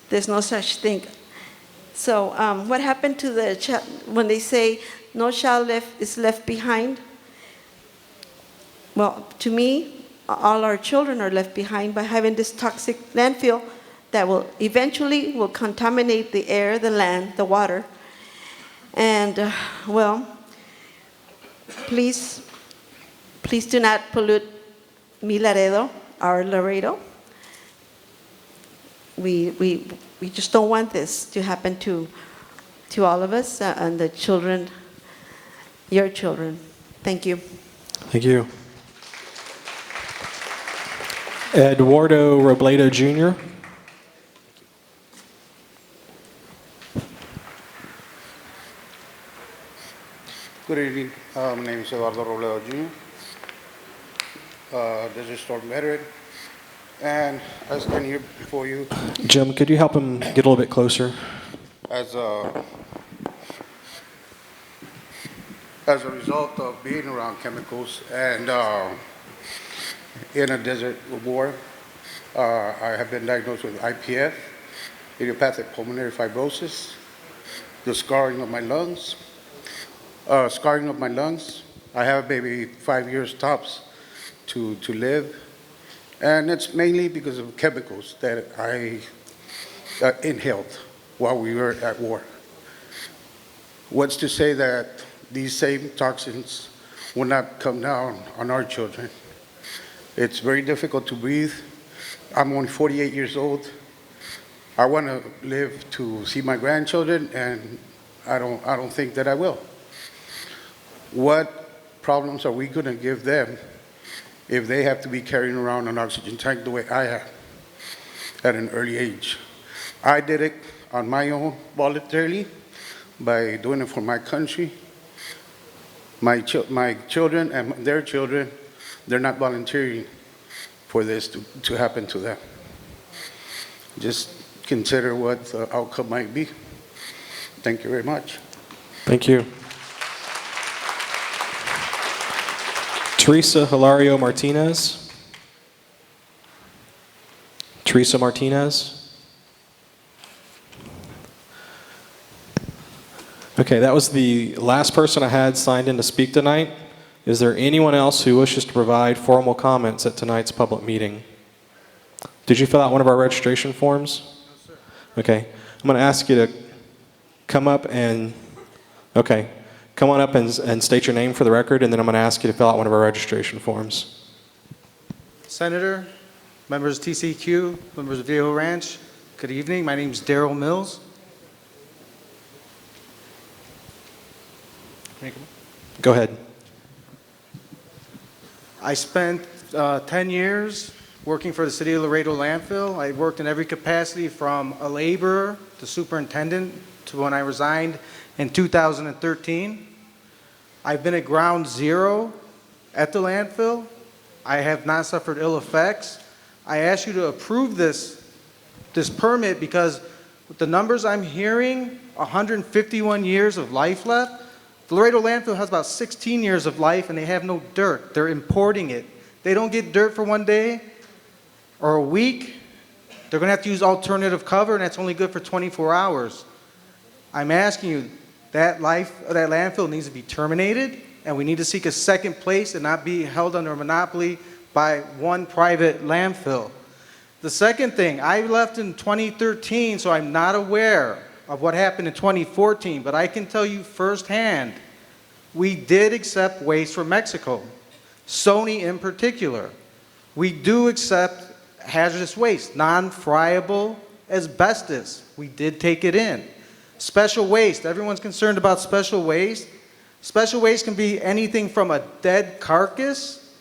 There's no such thing. So what happened to when they say no child is left behind? Well, to me, all our children are left behind by having this toxic landfill that will eventually contaminate the air, the land, the water. And well, please do not pollute mi Laredo, our Laredo. We just don't want this to happen to all of us and the children, your children. Thank you. Thank you. Eduardo Robledo Jr. Good evening. My name is Eduardo Robledo Jr. This is Storm Veteran, and I stand here before you Jim, could you help him get a little bit closer? as a result of being around chemicals and in a desert war. I have been diagnosed with IPF, idiopathic pulmonary fibrosis, the scarring of my lungs. I have maybe 5 years tops to live. And it's mainly because of chemicals that I inhaled while we were at war. What's to say that these same toxins will not come down on our children? It's very difficult to breathe. I'm only 48 years old. I want to live to see my grandchildren, and I don't think that I will. What problems are we going to give them if they have to be carrying around an oxygen tank the way I have at an early age? I did it on my own voluntarily by doing it for my country. My children and their children, they're not volunteering for this to happen to them. Just consider what the outcome might be. Thank you very much. Thank you. Teresa Hilario Martinez. Teresa Martinez. Okay, that was the last person I had signed in to speak tonight. Is there anyone else who wishes to provide formal comments at tonight's public meeting? Did you fill out one of our registration forms? No, sir. Okay, I'm going to ask you to come up and, come on up and state your name for the record, and then I'm going to ask you to fill out one of our registration forms. Senator, members of TCEQ, members of Viejo Ranch, good evening. My name is Daryl Mills. Go ahead. I spent 10 years working for the City of Laredo landfill. I worked in every capacity from a laborer to superintendent to when I resigned in 2013. I've been at ground zero at the landfill. I have not suffered ill effects. I ask you to approve this permit because with the numbers I'm hearing, 151 years of life left. The Laredo landfill has about 16 years of life and they have no dirt. They're importing it. They don't get dirt for one day or a week. They're going to have to use alternative cover, and that's only good for 24 hours. I'm asking you, that landfill needs to be terminated, and we need to seek a second place and not be held under a monopoly by one private landfill. The second thing, I left in 2013, so I'm not aware of what happened in 2014, but I can tell you firsthand, we did accept waste from Mexico, Sony in particular. We do accept hazardous waste, non-friable asbestos. We did take it in. Special waste, everyone's concerned about special waste. Special waste can be anything from a dead carcass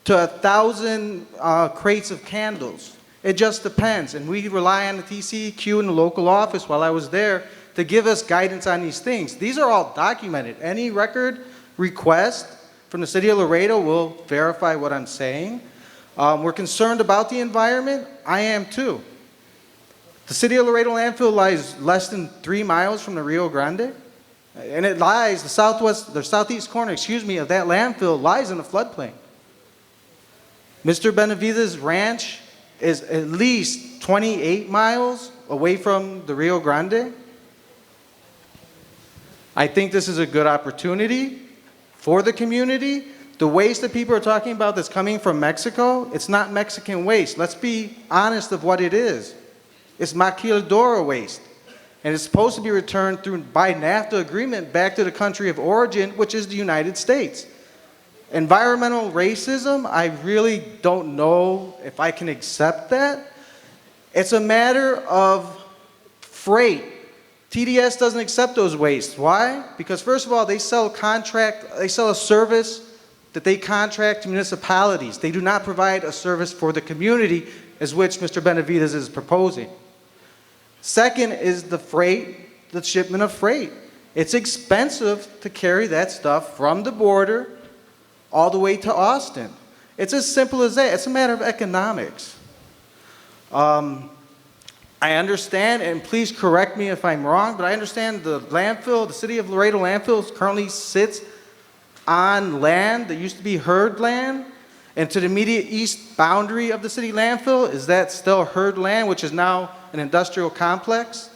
to 1,000 crates of candles. It just depends, and we rely on the TCEQ in the local office while I was there to give us guidance on these things. These are all documented. Any record request from the City of Laredo will verify what I'm saying. We're concerned about the environment. I am too. The City of Laredo landfill lies less than 3 miles from the Rio Grande, and it lies, the southeast corner, of that landfill lies in a floodplain. Mr. Benavides' ranch is at least 28 miles away from the Rio Grande. I think this is a good opportunity for the community. The waste that people are talking about that's coming from Mexico, it's not Mexican waste. Let's be honest of what it is. It's maquiladora waste. And it's supposed to be returned by NAFTA agreement back to the country of origin, which is the United States. Environmental racism, I really don't know if I can accept that. It's a matter of freight. TDS doesn't accept those wastes. Why? Because first of all, they sell a service that they contract to municipalities. They do not provide a service for the community, as which Mr. Benavides is proposing. Second is the freight, the shipment of freight. It's expensive to carry that stuff from the border all the way to Austin. It's as simple as that. It's a matter of economics. I understand, and please correct me if I'm wrong, but I understand the landfill, the City of Laredo landfill currently sits on land that used to be herd land, and to the immediate east boundary of the city landfill, is that still herd land, which is now an industrial complex?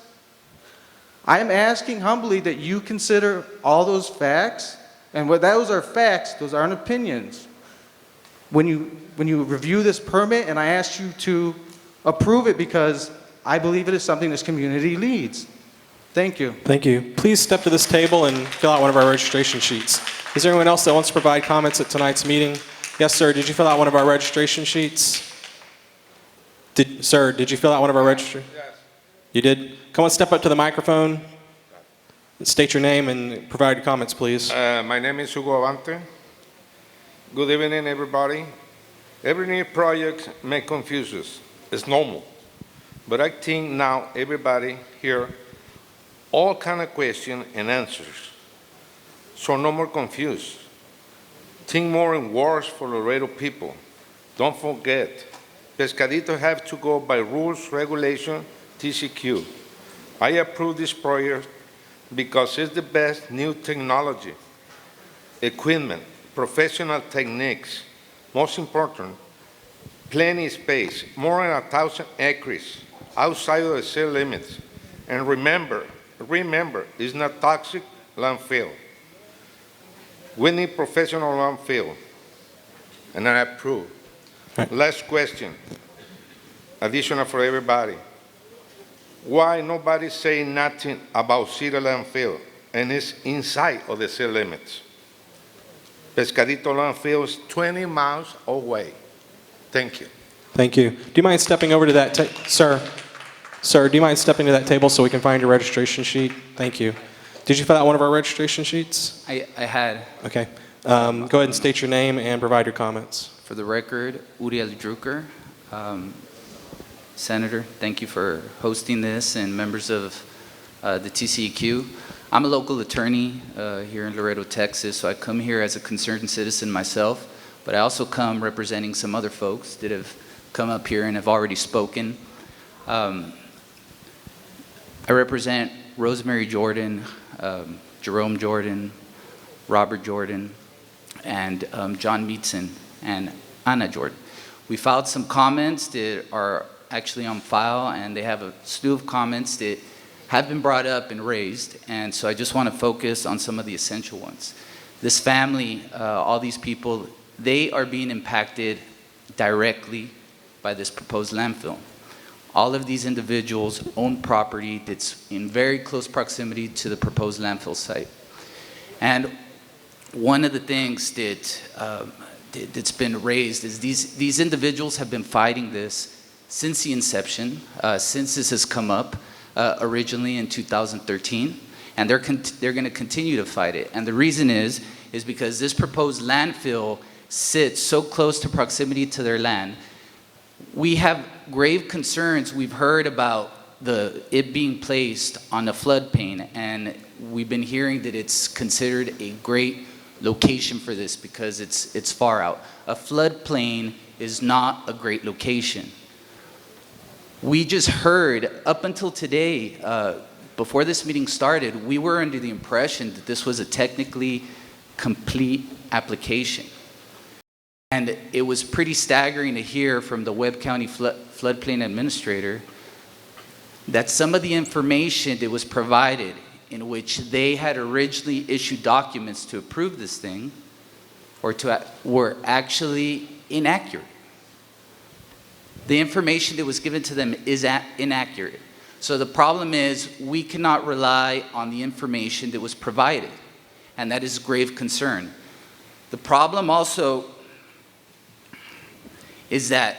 I am asking humbly that you consider all those facts, and what those are facts, those aren't opinions. When you review this permit, and I asked you to approve it because I believe it is something this community needs. Thank you. Thank you. Please step to this table and fill out one of our registration sheets. Is there anyone else that wants to provide comments at tonight's meeting? Yes, sir. Did you fill out one of our registration sheets? Sir, did you fill out one of our registration? Yes. You did? Come on, step up to the microphone. State your name and provide your comments, please. My name is Hugo Avante. Good evening, everybody. Every new project may confuse us. It's normal. But I think now everybody here, all kind of questions and answers. So no more confused. Think more in words for Laredo people. Don't forget, Pescadito have to go by rules, regulation, TCEQ. I approve this project because it's the best new technology, equipment, professional techniques. Most important, plenty space, more than 1,000 acres outside of the city limits. And remember, it's not toxic landfill. We need professional landfill, and I approve. Right. Last question, additional for everybody. Why nobody say nothing about city landfill, and it's inside of the city limits? Pescadito landfill is 20 miles away. Thank you. Thank you. Do you mind stepping over to that, sir? Sir, do you mind stepping to that table so we can find your registration sheet? Thank you. Did you fill out one of our registration sheets? I had. Okay. Go ahead and state your name and provide your comments. For the record, Uriel Drucker. Senator, thank you for hosting this, and members of the TCEQ. I'm a local attorney here in Laredo, Texas, so I come here as a concerned citizen myself, but I also come representing some other folks that have come up here and have already spoken. I represent Rosemary Jordan, Jerome Jordan, Robert Jordan, and John Meadson, and Anna Jordan. We filed some comments that are actually on file, and they have a slew of comments that have been brought up and raised, and so I just want to focus on some of the essential ones. This family, all these people, they are being impacted directly by this proposed landfill. All of these individuals own property that's in very close proximity to the proposed landfill site. And one of the things that's been raised is these individuals have been fighting this since the inception, since this has come up originally in 2013, and they're going to continue to fight it. And the reason is because this proposed landfill sits so close to proximity to their land. We have grave concerns. We've heard about it being placed on a floodplain, and we've been hearing that it's considered a great location for this because it's far out. A floodplain is not a great location. We just heard, up until today, before this meeting started, we were under the impression that this was a technically complete application. And it was pretty staggering to hear from the Webb County floodplain administrator that some of the information that was provided, in which they had originally issued documents to approve this thing, were actually inaccurate. The information that was given to them is inaccurate. So the problem is we cannot rely on the information that was provided, and that is grave concern. The problem also is that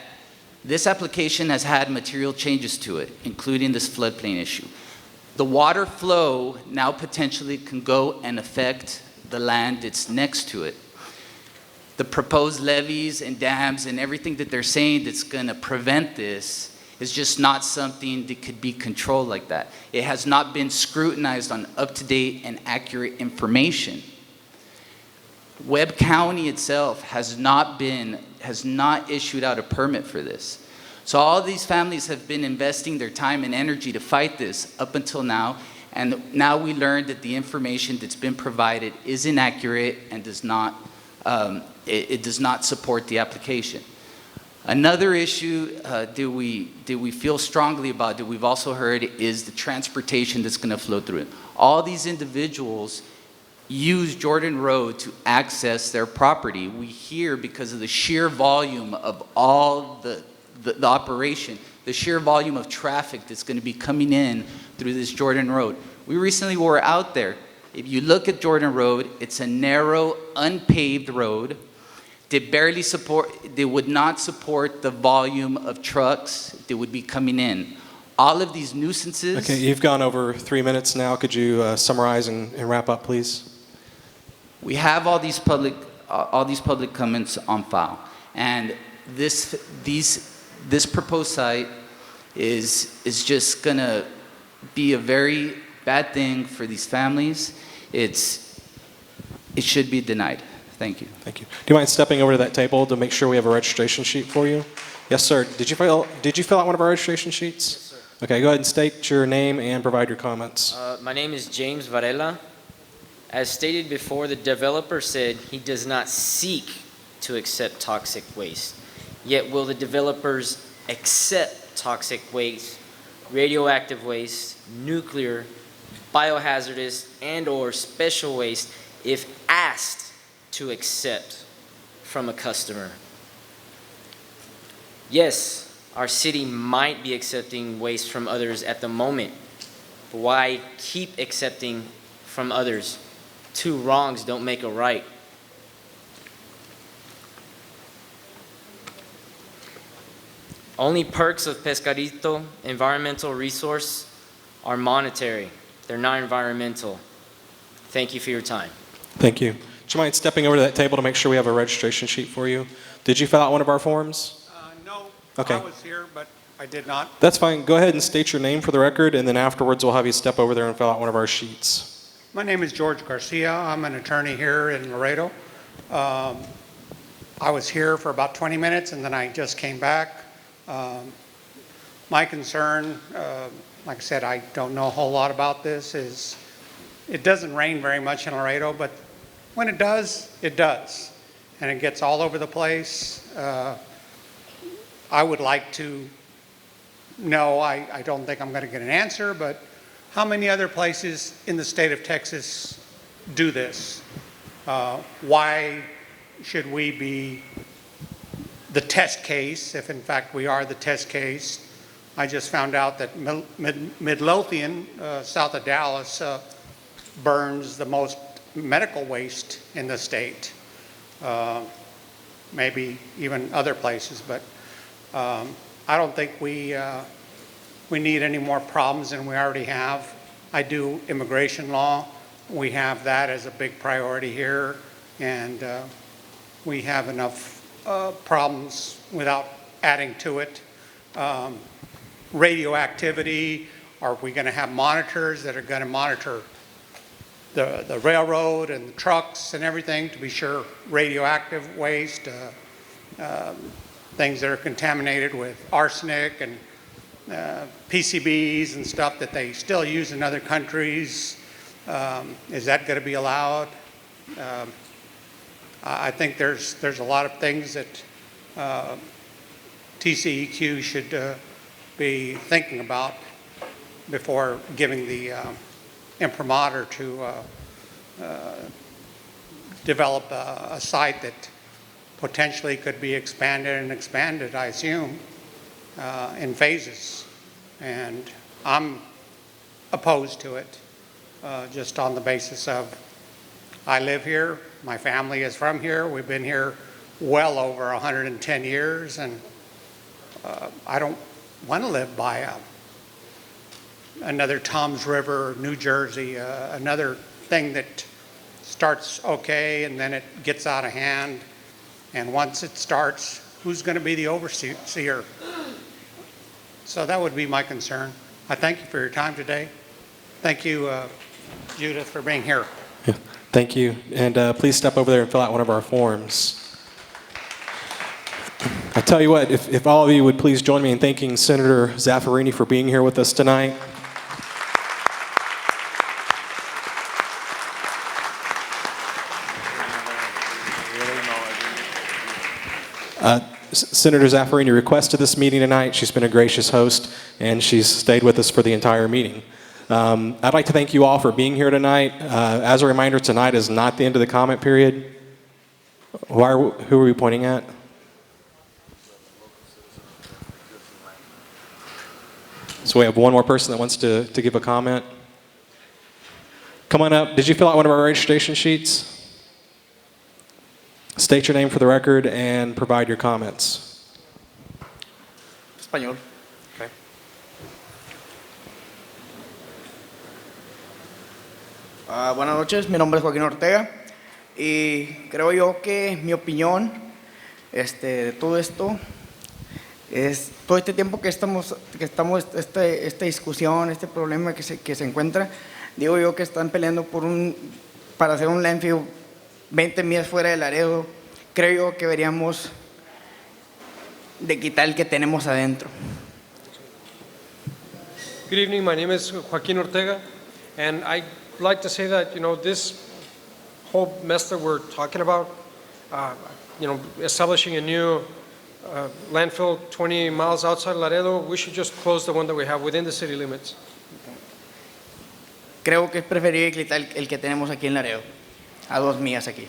this application has had material changes to it, including this floodplain issue. The water flow now potentially can go and affect the land that's next to it. The proposed levees and dams and everything that they're saying that's going to prevent this is just not something that could be controlled like that. It has not been scrutinized on up-to-date and accurate information. Webb County itself has not issued out a permit for this. So all these families have been investing their time and energy to fight this up until now, and now we learned that the information that's been provided is inaccurate and does not it does not support the application. Another issue that we feel strongly about, that we've also heard, is the transportation that's going to flow through it. All these individuals use Jordan Road to access their property. We hear, because of the sheer volume of all the operation, the sheer volume of traffic that's going to be coming in through this Jordan Road. We recently were out there. If you look at Jordan Road, it's a narrow, unpaved road. They would not support the volume of trucks that would be coming in. All of these nuisances. Okay, you've gone over 3 minutes now. Could you summarize and wrap up, please? We have all these public comments on file, and this proposed site is just gonna be a very bad thing for these families. It should be denied. Thank you. Thank you. Do you mind stepping over to that table to make sure we have a registration sheet for you? Yes, sir. Did you fill out one of our registration sheets? Yes, sir. Okay, go ahead and state your name and provide your comments. My name is James Varela. As stated before, the developer said he does not seek to accept toxic waste. Yet will the developers accept toxic waste, radioactive waste, nuclear, biohazardous, and/or special waste if asked to accept from a customer? Yes, our city might be accepting waste from others at the moment, but why keep accepting from others? Two wrongs don't make a right. Only perks of Pescadito environmental resource are monetary. They're not environmental. Thank you for your time. Thank you. Would you mind stepping over to that table to make sure we have a registration sheet for you? Did you fill out one of our forms? No, okay. I was here, but I did not. That's fine. Go ahead and state your name for the record, and then afterwards we'll have you step over there and fill out one of our sheets. My name is George Garcia. I'm an attorney here in Laredo. I was here for about 20 minutes, and then I just came back. My concern, like I said, I don't know a whole lot about this, is it doesn't rain very much in Laredo, but when it does, it does. And it gets all over the place. I would like to know, I don't think I'm going to get an answer, but how many other places in the state of Texas do this? Why should we be the test case, if in fact we are the test case? I just found out that Midlothian, south of Dallas, burns the most medical waste in the state. Maybe even other places, but I don't think we need any more problems than we already have. I do immigration law. We have that as a big priority here, and we have enough problems without adding to it. Radioactivity, are we going to have monitors that are going to monitor the railroad and the trucks and everything to be sure radioactive waste, things that are contaminated with arsenic and PCBs and stuff that they still use in other countries, is that going to be allowed? I think there's a lot of things that TCEQ should be thinking about before giving the imprimatur to develop a site that potentially could be expanded and expanded, I assume, in phases. And I'm opposed to it, just on the basis of I live here, my family is from here, we've been here well over 110 years, and I don't want to live by another Toms River, New Jersey, another thing that starts okay and then it gets out of hand. And once it starts, who's going to be the overseer? So that would be my concern. I thank you for your time today. Thank you, Judith, for being here. Yeah, thank you. And please step over there and fill out one of our forms. I tell you what, if all of you would please join me in thanking Senator Zaffirini for being here with us tonight. Senator Zaffirini requested this meeting tonight. She's been a gracious host, and she's stayed with us for the entire meeting. I'd like to thank you all for being here tonight. As a reminder, tonight is not the end of the comment period. Who are we pointing at? So we have one more person that wants to give a comment. Come on up. Did you fill out one of our registration sheets? State your name for the record and provide your comments. Español. Okay. Buenas noches, mi nombre es Joaquín Ortega y creo yo que mi opinión de todo esto es todo este tiempo que estamos esta discusión, este problema que se encuentra, digo yo que están peleando para hacer un landfill 20 millas fuera de Laredo. Creo yo que deberíamos de quitar el que tenemos adentro. Good evening, my name is Joaquin Ortega, and I'd like to say that, this whole mess that we're talking about, establishing a new landfill 20 miles outside Laredo, we should just close the one that we have within the city limits. Creo que es preferible quitar el que tenemos aquí en Laredo, a 2 millas aquí.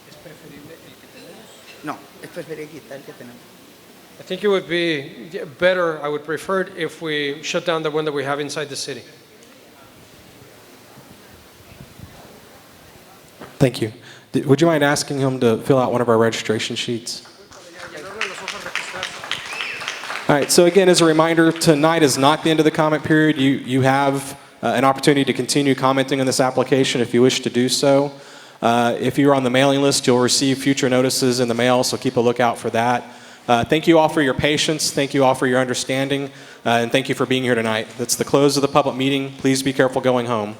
¿Es preferible el que tenemos? No, es preferible quitar el que tenemos. I think it would be better, I would prefer it if we shut down the one that we have inside the city. Thank you. Would you mind asking him to fill out one of our registration sheets? All right, so again, as a reminder, tonight is not the end of the comment period. You have an opportunity to continue commenting on this application if you wish to do so. If you're on the mailing list, you'll receive future notices in the mail, so keep a lookout for that. Thank you all for your patience. Thank you all for your understanding. And thank you for being here tonight. That's the close of the public meeting. Please be careful going home.